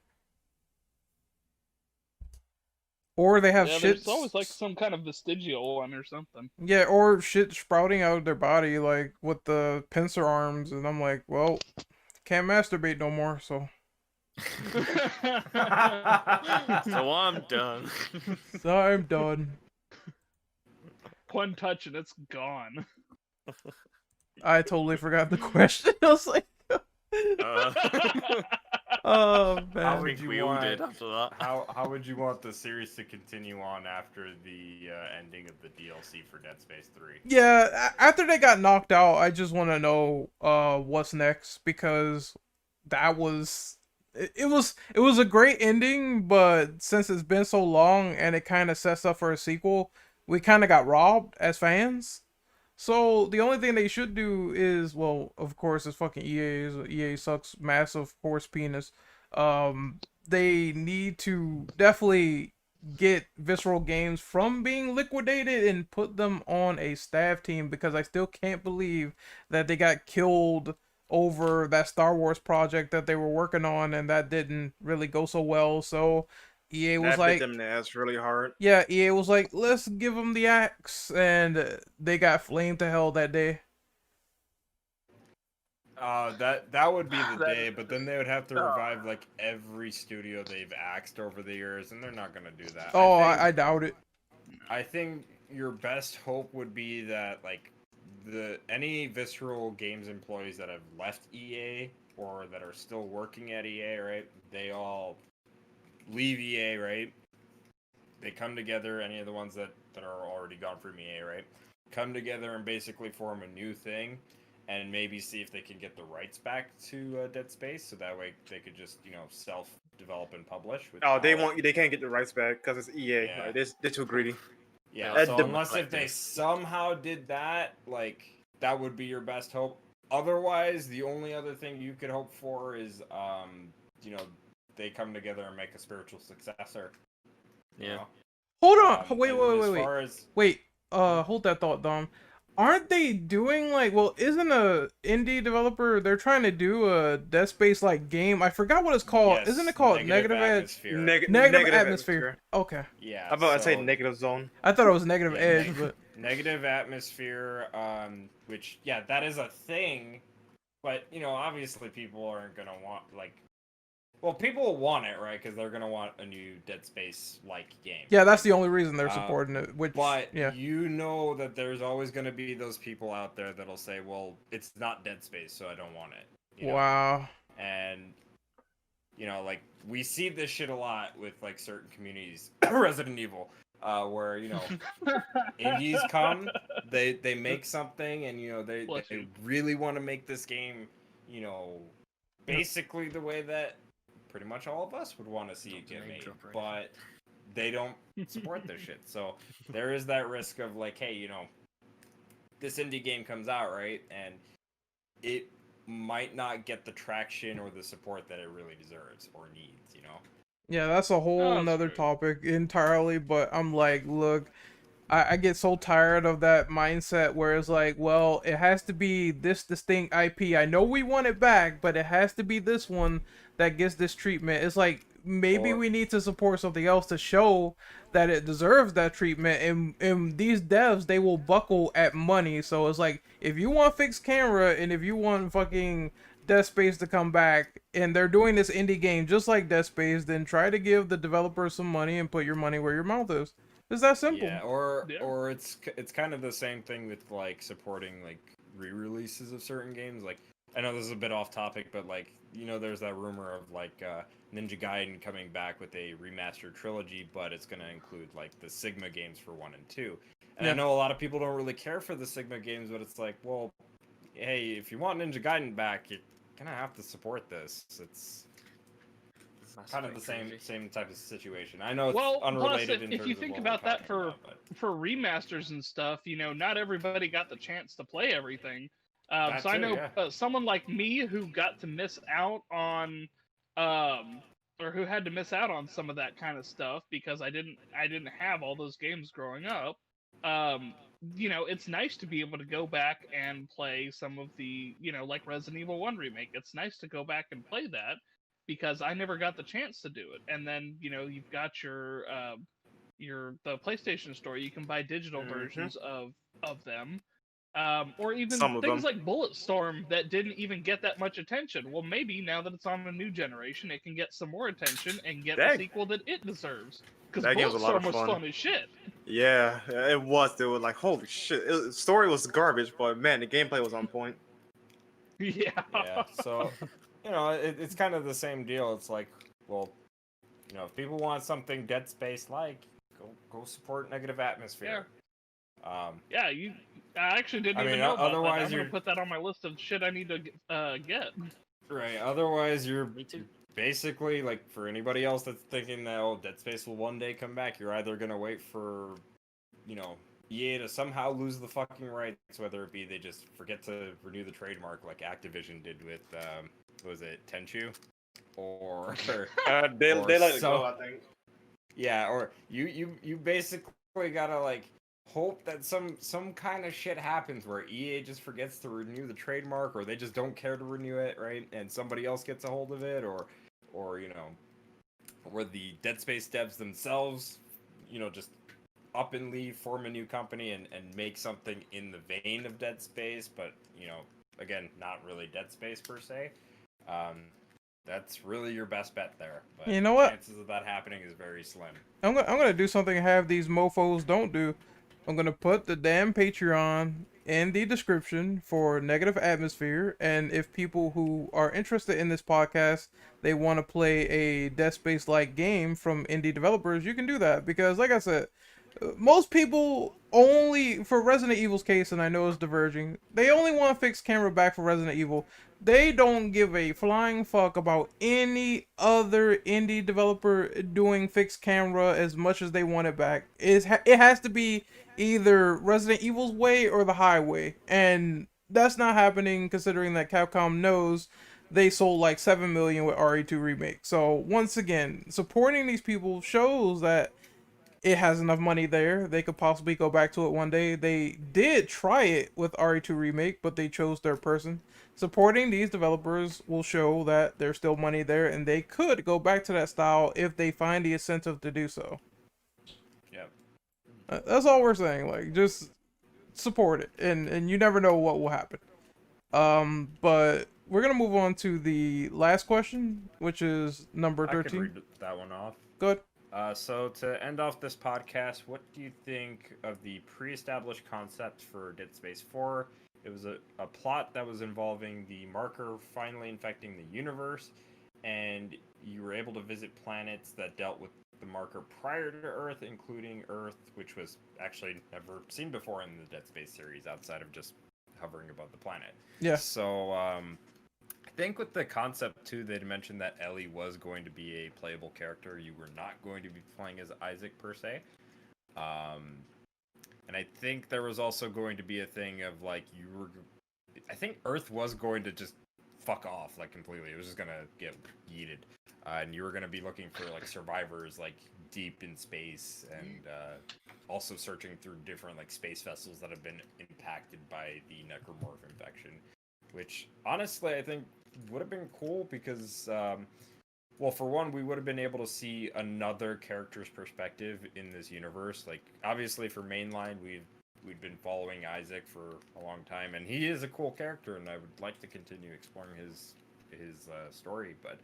Or they have Yeah, shit. there's always like some kind of vestigial one or something. Yeah, or shit sprouting out of their body, like with the pincer arms, and I'm like, well, can't masturbate no more, so. So I'm done. So I'm done. One touch and it's gone. I totally forgot the question. I was like, oh I man. would think you we all want- did after that. how would you want the series to continue on after the ending of the DLC for Dead Space 3? Yeah, after they got knocked out, I just want to know what's next, because that was it was a great ending, but since it's been so long and it kind of sets up for a sequel, we kind of got robbed as fans. So the only thing they should do is, well, of course, it's fucking EA sucks, massive horse penis. They need to definitely get Visceral Games from being liquidated and put them on a staff team, because I still can't believe that they got killed over that Star Wars project that they were working on, and that didn't really go so well. So EA was That like, bit them in the ass really hard. yeah, EA was like, let's give them the axe, and they got flamed to hell that day. That would be the day, but then they would have to revive like every studio they've axed over the years, and they're not gonna do that. Oh, I doubt it. I think your best hope would be that like any Visceral Games employees that have left EA or that are still working at EA, right? They all leave EA, right? They come together, any of the ones that are already gone from EA, right? Come together and basically form a new thing, and maybe see if they can get the rights back to Dead Space, so that way they could just, self-develop and publish. They can't get the rights back because it's EA. Yeah. Like, they're too greedy. Yeah, so unless if they somehow did that, like, that would be your best hope. Otherwise, the only other thing you could hope for is, they come together and make a spiritual successor. Yeah. Hold on. Wait. Hold that thought, Dom. Aren't they doing isn't a indie developer, they're trying to do a Dead Space game? I forgot what it's called. Yes, Isn't it called Negative Atmosphere? Negative Atmosphere. Okay. Yeah. How about I say Negative Zone? I thought it was Negative Edge, but Negative Atmosphere, which that is a thing, but obviously people aren't gonna want people will want it, right? Because they're gonna want a new Dead Space-like game. Yeah, that's the only reason they're supporting it. But that there's always gonna be those people out there that'll say, "Well, it's not Dead Space, so I don't want it." Wow. And we see this shit a lot with certain communities, Resident Evil, where indies come, they make something, and they really want to make this game, basically the way that pretty much all of us would want to see it get made, but they don't support this shit. So there is that risk of hey, this indie game comes out, right, and it might not get the traction or the support that it really deserves or needs, Yeah, that's a whole another topic entirely, but I'm look, I get so tired of that mindset where it's it has to be this distinct IP. I know we want it back, but it has to be this one that gets this treatment. It's maybe we need to support something else to show that it deserves that treatment. And these devs, they will buckle at money. So it's if you want fixed camera and if you want fucking Dead Space to come back, and they're doing this indie game just like Dead Space, then try to give the developers some money and put your money where your mouth is. It's that simple. Yeah, or it's kind of the same thing with supporting re-releases of certain games. I know this is a bit off topic, but there's that rumor of Ninja Gaiden coming back with a remastered trilogy, but it's gonna include the Sigma games for 1 and 2. And I know a lot of people don't really care for the Sigma games, but it's well, hey, if you want Ninja Gaiden back, you're gonna have to support this. It's kind of the same type of situation. I know it's unrelated. Plus, if you think about that for remasters and stuff, not everybody got the chance to play everything. So I know someone like me who got to miss out on, or who had to miss out on some of that kind of stuff because I didn't have all those games growing up. It's nice to be able to go back and play some of the, like Resident Evil 1 remake. It's nice to go back and play that because I never got the chance to do it. And then, you've got the PlayStation Store. You can buy digital versions of them. Or even things like Bulletstorm that didn't even get that much attention. Well, maybe now that it's on a new generation, it can get some more attention and get the sequel that it deserves. Because Bulletstorm was fun as shit. Yeah, it was. They were holy shit. The story was garbage, but man, the gameplay was on point. Yeah. Yeah. So, it's kind of the same deal. It's if people want something Dead Space-like, go support Negative Atmosphere. Yeah. I actually didn't even know about that. I'm gonna put that on my list of shit I need to get. Right. Otherwise, you're basically for anybody else that's thinking that Dead Space will one day come back, you're either gonna wait for EA to somehow lose the fucking rights, whether it be they just forget to renew the trademark like Activision did with was it Tenchu, or they let it go, I think. Yeah, or you basically gotta hope that some kind of shit happens where EA just forgets to renew the trademark, or they just don't care to renew it, right? And somebody else gets a hold of it, or where the Dead Space devs themselves, just up and leave, form a new company, and make something in the vein of Dead Space, but again, not really Dead Space per se, that's really your best bet there. But You know what? chances of that happening is very slim. I'm gonna do something half these mofos don't do. I'm gonna put the damn Patreon in the description for Negative Atmosphere, and if people who are interested in this podcast, they want to play a Dead Space like game from indie developers, you can do that, because like I said, most people only, for Resident Evil's case, and I know it's diverging, they only want to fix camera back for Resident Evil. They don't give a flying fuck about any other indie developer doing fixed camera as much as they want it back. It has to be either Resident Evil's way or the highway, and that's not happening considering that Capcom knows they sold like 7 million with RE2 Remake. So once again, supporting these people shows that it has enough money there. They could possibly go back to it one day. They did try it with RE2 Remake, but they chose their person. Supporting these developers will show that there's still money there, and they could go back to that style if they find the incentive to do so. Yep. That's all we're saying. Like, just support it, and you never know what will happen. But we're gonna move on to the last question, which is number 13. I can read that one off. Good. So to end off this podcast, what do you think of the pre-established concept for Dead Space 4? It was a plot that was involving the marker finally infecting the universe, and you were able to visit planets that dealt with the marker prior to Earth, including Earth, which was actually never seen before in the Dead Space series outside of just hovering above the planet. Yeah. So, I think with the concept too, they'd mentioned that Ellie was going to be a playable character. You were not going to be playing as Isaac per se. And I think there was also going to be a thing of like I think Earth was going to just fuck off like completely. It was just gonna get yeeted, and you were gonna be looking for like survivors like deep in space, and also searching through different like space vessels that have been impacted by the necromorph infection, which honestly I think would have been cool because well, for one, we would have been able to see another character's perspective in this universe. Like, obviously, for mainline, we'd been following Isaac for a long time, and he is a cool character, and I would like to continue exploring his story. But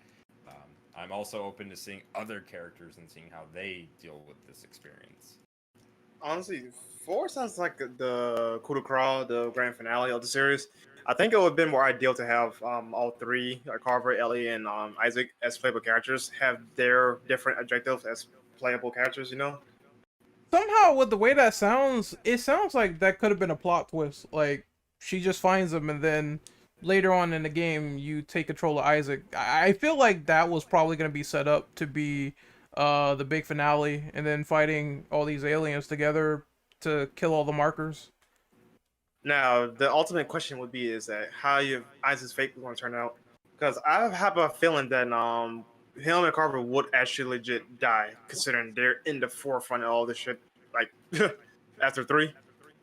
I'm also open to seeing other characters and seeing how they deal with this experience. Honestly, 4 sounds like the coup de grace, the grand finale of the series. I think it would have been more ideal to have all three, like Carver, Ellie, and Isaac, as playable characters, have their different objectives as playable characters, you know? Somehow, with the way that sounds, it sounds like that could have been a plot twist. Like, she just finds him, and then later on in the game, you take control of Isaac. I feel like that was probably going to be set up to be the big finale, and then fighting all these aliens together to kill all the markers. Now, the ultimate question would be is that how Isaac's fate is going to turn out. Because I have a feeling that him and Carver would actually legit die, considering they're in the forefront of all this shit, like, after 3.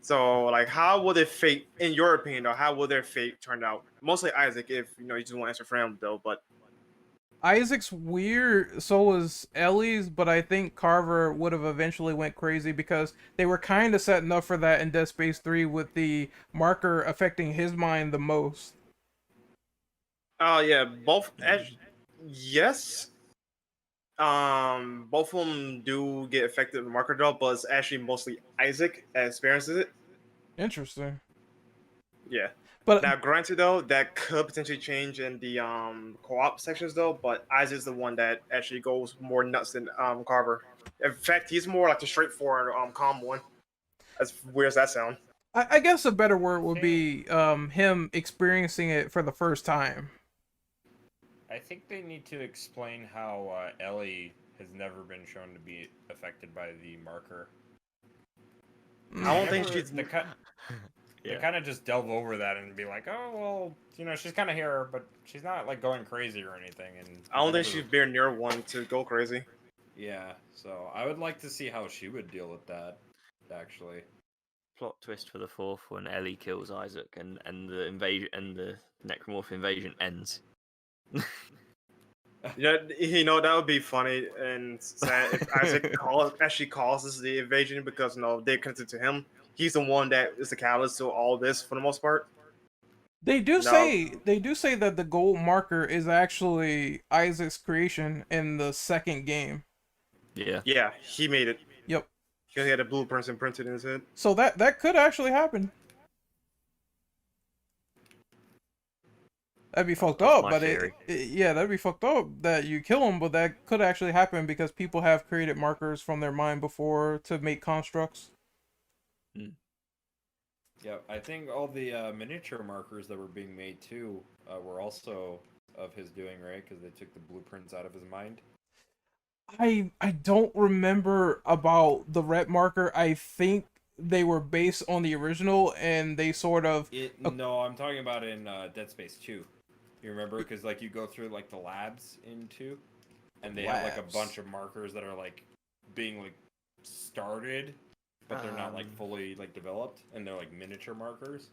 So, like, how will their fate, in your opinion, though, how will their fate turn out? Mostly Isaac, if, you just want to answer for him, though, but... Isaac's weird, so was Ellie's, but I think Carver would have eventually went crazy because they were kind of setting up for that in Dead Space 3 with the marker affecting his mind the most. Oh, yeah, both... Yes. Both of them do get affected with the marker, though, but it's actually mostly Isaac that experiences it. Interesting. Yeah. But now, granted, though, that could potentially change in the co-op sections, though. But Isaac's the one that actually goes more nuts than Carver. In fact, he's more like the straightforward, calm one. As weird as that sound. I guess a better word would be him experiencing it for the first time. I think they need to explain how Ellie has never been shown to be affected by the marker. I don't think she's... They kind of just delve over that and be like, oh, well, she's kind of here, but she's not, like, going crazy or anything. And I don't think she's very near one to go crazy. Yeah, so I would like to see how she would deal with that, actually. Plot twist for the 4th when Ellie kills Isaac and the invasion and the necromorph invasion ends. Yeah, that would be funny and sad if Isaac actually causes the invasion because, they're connected to him. He's the one that is the catalyst to all this for the most part. They do No. say that the gold marker is actually Isaac's creation in the second game. Yeah. Yeah, he made it. Yep. Because he had the blueprints imprinted in his head. So that could actually happen. That'd be fucked That's up, my but theory. yeah, that'd be fucked up that you kill him, but that could actually happen because people have created markers from their mind before to make constructs. Yeah, I think all the miniature markers that were being made too were also of his doing, right? Because they took the blueprints out of his mind. I don't remember about the red marker. I think they were based on the original, and they sort of. No, I'm talking about in Dead Space 2. You remember? Because like you go through like the labs in 2, and they have like a Labs. bunch of markers that are like being like started, but they're not like fully like developed, and they're like miniature markers.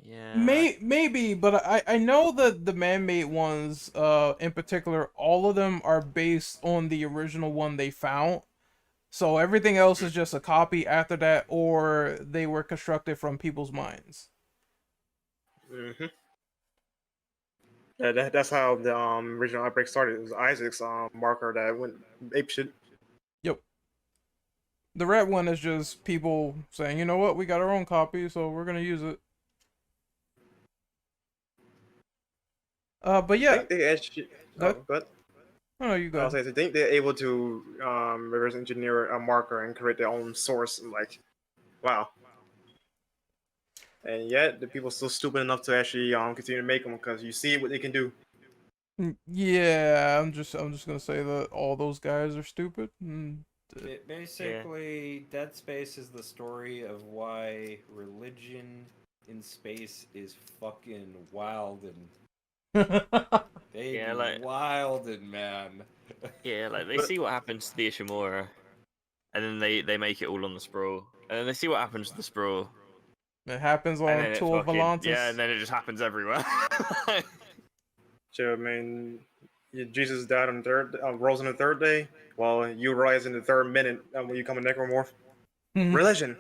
Yeah. Maybe, but I know that the man-made ones, in particular, all of them are based on the original one they found. So everything else is just a copy after that, or they were constructed from people's minds. Mm-hmm. Yeah, that's how the original outbreak started. It was Isaac's marker that went apeshit. Yep. The red one is just people saying, you know what, we got our own copy, so we're gonna use it. But I yeah, think they actually. But oh, you I go. was saying, I think they're able to reverse engineer a marker and create their own source. Like, wow. And yet, the people still stupid enough to actually continue to make them because you see what they can do. Yeah, I'm just gonna say that all those guys are stupid. Basically, Dead Space is the story of why religion in space is fucking wild and they Yeah, like- wildin', man. Yeah, like they see what happens to the Ishimura, and then they make it all on the sprawl, and then they see what happens to the sprawl, It happens and on then it Tour fucking, Volantis. yeah, and then it just happens everywhere. So, I mean, Jesus died on the third, rose on the third day, while you rise in the third minute when you become a necromorph. Religion.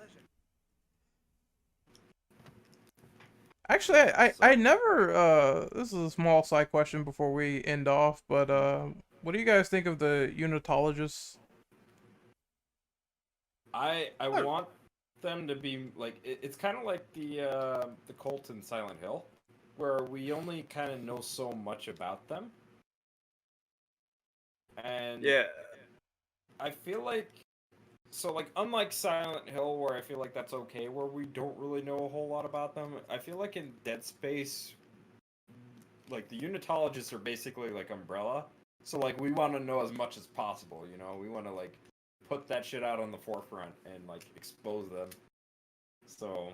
Actually, I never. This is a small side question before we end off, but what do you guys think of the unitologists? I want them to be like it's kind of like the cult in Silent Hill, where we only kind of know so much about them, and Yeah. I feel like unlike Silent Hill, where I feel like that's okay, where we don't really know a whole lot about them. I feel like in Dead Space, like the unitologists are basically like Umbrella, so like we want to know as much as possible. You know, we want to like put that shit out on the forefront and like expose them. So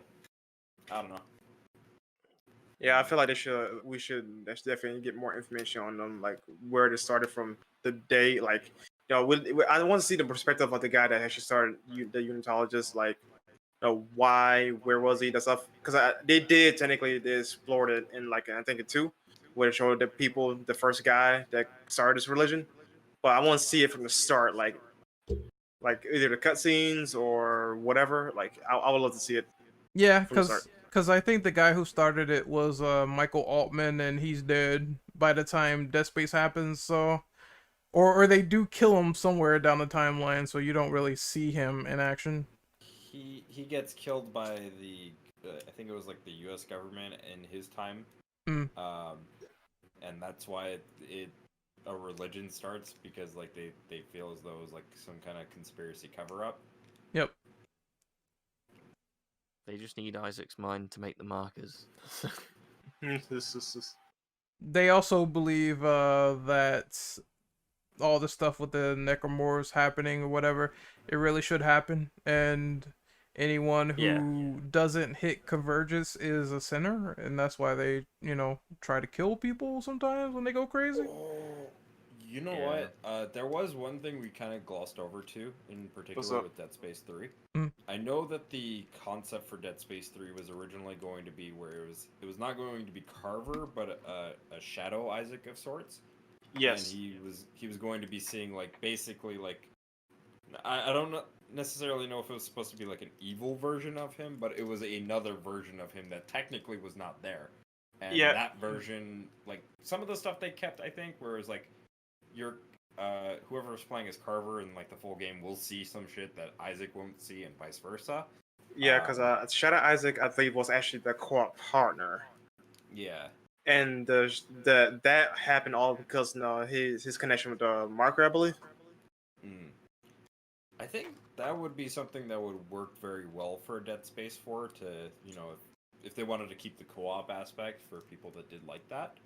I don't know. Yeah, I feel like we should definitely get more information on them, like where they started from the day, like, you know, I want to see the perspective of the guy that actually started the unitologist, like, you know, why, where was he, that stuff, because they explored it in like I think in 2, where it showed the people, the first guy that started this religion, but I want to see it from the start, like either the cutscenes or whatever. Like I would love to see it. Yeah, From the start. because I think the guy who started it was Michael Altman, and he's dead by the time Dead Space happens. So, or they do kill him somewhere down the timeline, so you don't really see him in action. He gets killed by the I think it was like the U.S. government in his time, Mm. And that's why a religion starts, because like they feel as though it was like some kind of conspiracy cover up. Yep. They just need Isaac's mind to make the markers. They also believe that all the stuff with the necromorphs happening or whatever, it really should happen, and anyone who doesn't hit convergence is a sinner, and that's why they, you know, try to kill people sometimes when they go crazy. You know what? There was one thing we kind of glossed over too, in particular with Dead Space 3. Mm. I know that the concept for Dead Space 3 was originally going to be where it was not going to be Carver, but a Shadow Isaac of sorts. Yes. And he was going to be seeing like basically like I don't necessarily know if it was supposed to be like an evil version of him, but it was another version of him that technically was not there. And Yeah. that version, like some of the stuff they kept, I think, whereas like your whoever's playing as Carver in like the full game will see some shit that Isaac won't see, and vice versa. Yeah, because Shadow Isaac, I believe, was actually the co-op partner, Yeah. and that happened all because his connection with the marker, I believe. Mm. I think that would be something that would work very well for Dead Space 4 to, you know, if they wanted to keep the co-op aspect for people that did like that.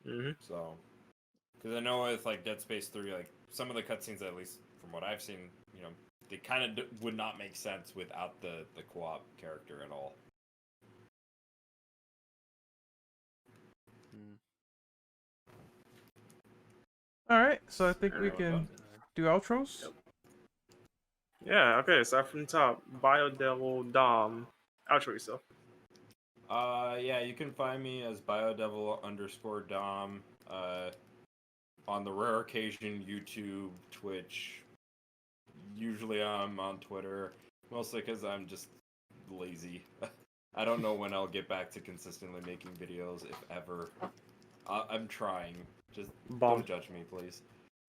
Mm-hmm. So, because I know with like Dead Space 3, like some of the cutscenes, at least from what I've seen, you know, they kind of would not make sense without the co-op character at all. All right, so I think we Alright, can done. do outros. Yep. Yeah. Okay. Start from the top. BioDevil Dom. Outro yourself. Yeah, you can find me as BioDevil_Dom. On the rare occasion, YouTube, Twitch. Usually I'm on Twitter, mostly because I'm just lazy. I don't know when I'll get back to consistently making videos, if ever. I'm trying. Just Bomb. don't judge me, please.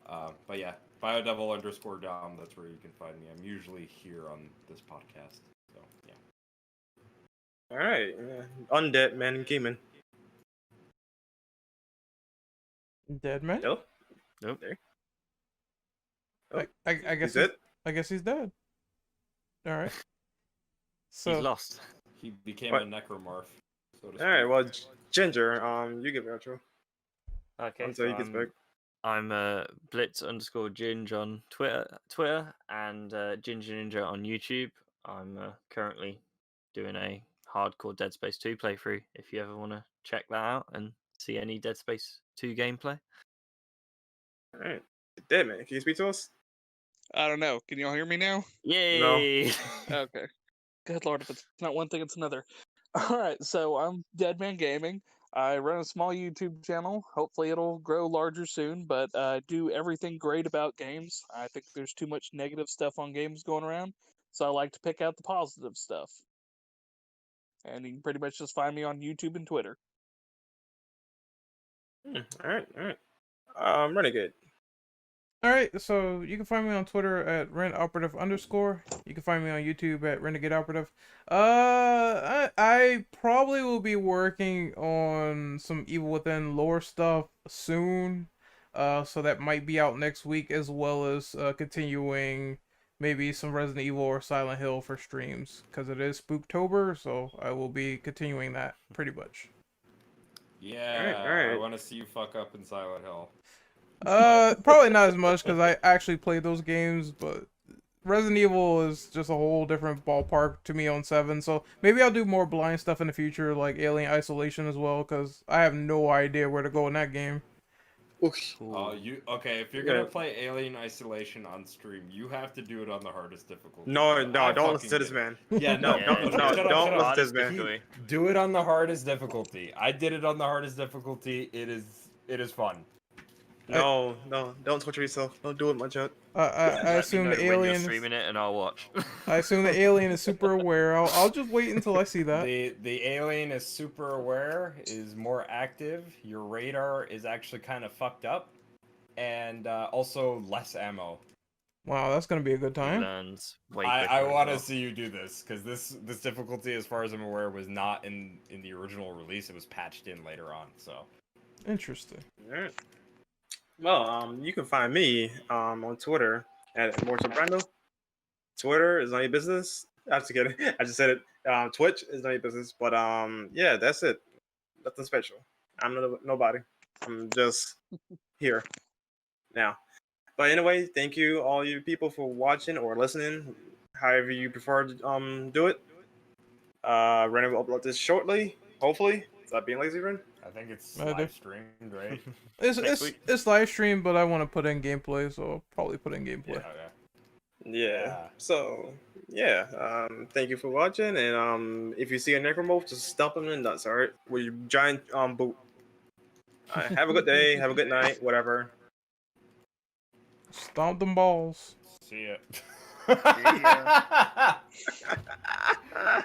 But yeah, BioDevil_Dom, that's where you can find me. I'm usually here on this podcast. So, yeah. All right. Undead Man Gaming. Dead man. Hello. Nope. There. I guess Is it? I guess he's dead. All right. So He's lost. He became What? a necromorph, so to speak. All right. Well, Ginger. You give your outro Okay. until he gets back. I'm Blitz_Ginge on Twitter and Ginger Ninja on YouTube. I'm currently doing a hardcore Dead Space 2 playthrough. If you ever want to check that out and see any Dead Space 2 gameplay. All right. Dead Man. Can you speak to us? I don't know. Can y'all hear me now? Yay! Okay. Good lord, if it's not one thing, it's another. Alright, so I'm Deadman Gaming. I run a small YouTube channel. Hopefully it'll grow larger soon, but I do everything great about games. I think there's too much negative stuff on games going around, so I like to pick out the positive stuff. And you can pretty much just find me on YouTube and Twitter. All right. Renegade. all right, so you can find me on Twitter at RenOperative_. You can find me on YouTube at Renegade Operative. I probably will be working on some Evil Within lore stuff soon. So that might be out next week, as well as continuing maybe some Resident Evil or Silent Hill for streams, because it is Spooktober, so I will be continuing that pretty much. Yeah, All right. I want to see you fuck up in Silent Hill. Probably not as much because I actually played those games, but Resident Evil is just a whole different ballpark to me on 7, so maybe I'll do more blind stuff in the future, like Alien Isolation as well, because I have no idea where to go in that game. Okay? If you're gonna play Alien Isolation on stream, you have to do it on the hardest difficulty. No, I don't listen fucking to this did man. it. Yeah, no, Yeah, don't shut up, don't shut up. listen to this man. Do it on the hardest difficulty. I did it on the hardest difficulty. It is fun. No, don't torture yourself. Don't do it, my chat. I Let me assume know the when you're alien. streaming it, and I'll watch. I assume the alien is super aware. I'll just wait until I see that. The alien is super aware, is more active. Your radar is actually kind of fucked up, and also less ammo. Wow, that's gonna be a good time. Learns way I quicker as want to well. see you do this because this difficulty, as far as I'm aware, was not in the original release. It was patched in later on. So Interesting. All right. Well, you can find me on Twitter at Mortal Brando. Twitter is none of your business. I'm just kidding. I just said it. Twitch is none of your business. But yeah, that's it. Nothing special. I'm nobody. I'm just here now. But anyway, thank you all you people for watching or listening, however you prefer to do it. Ren will upload this shortly, hopefully. Stop being lazy, Ren. I think it's I do. live streamed, right? Next week. It's live stream, but I want to put in gameplay, so I'll probably put in gameplay. Yeah. So yeah. Thank you for watching, and if you see a necromorph, just stomp him in the nuts, alright? With your giant boot. Have a good day, have a good night, whatever. Stomp them balls. See ya. See ya.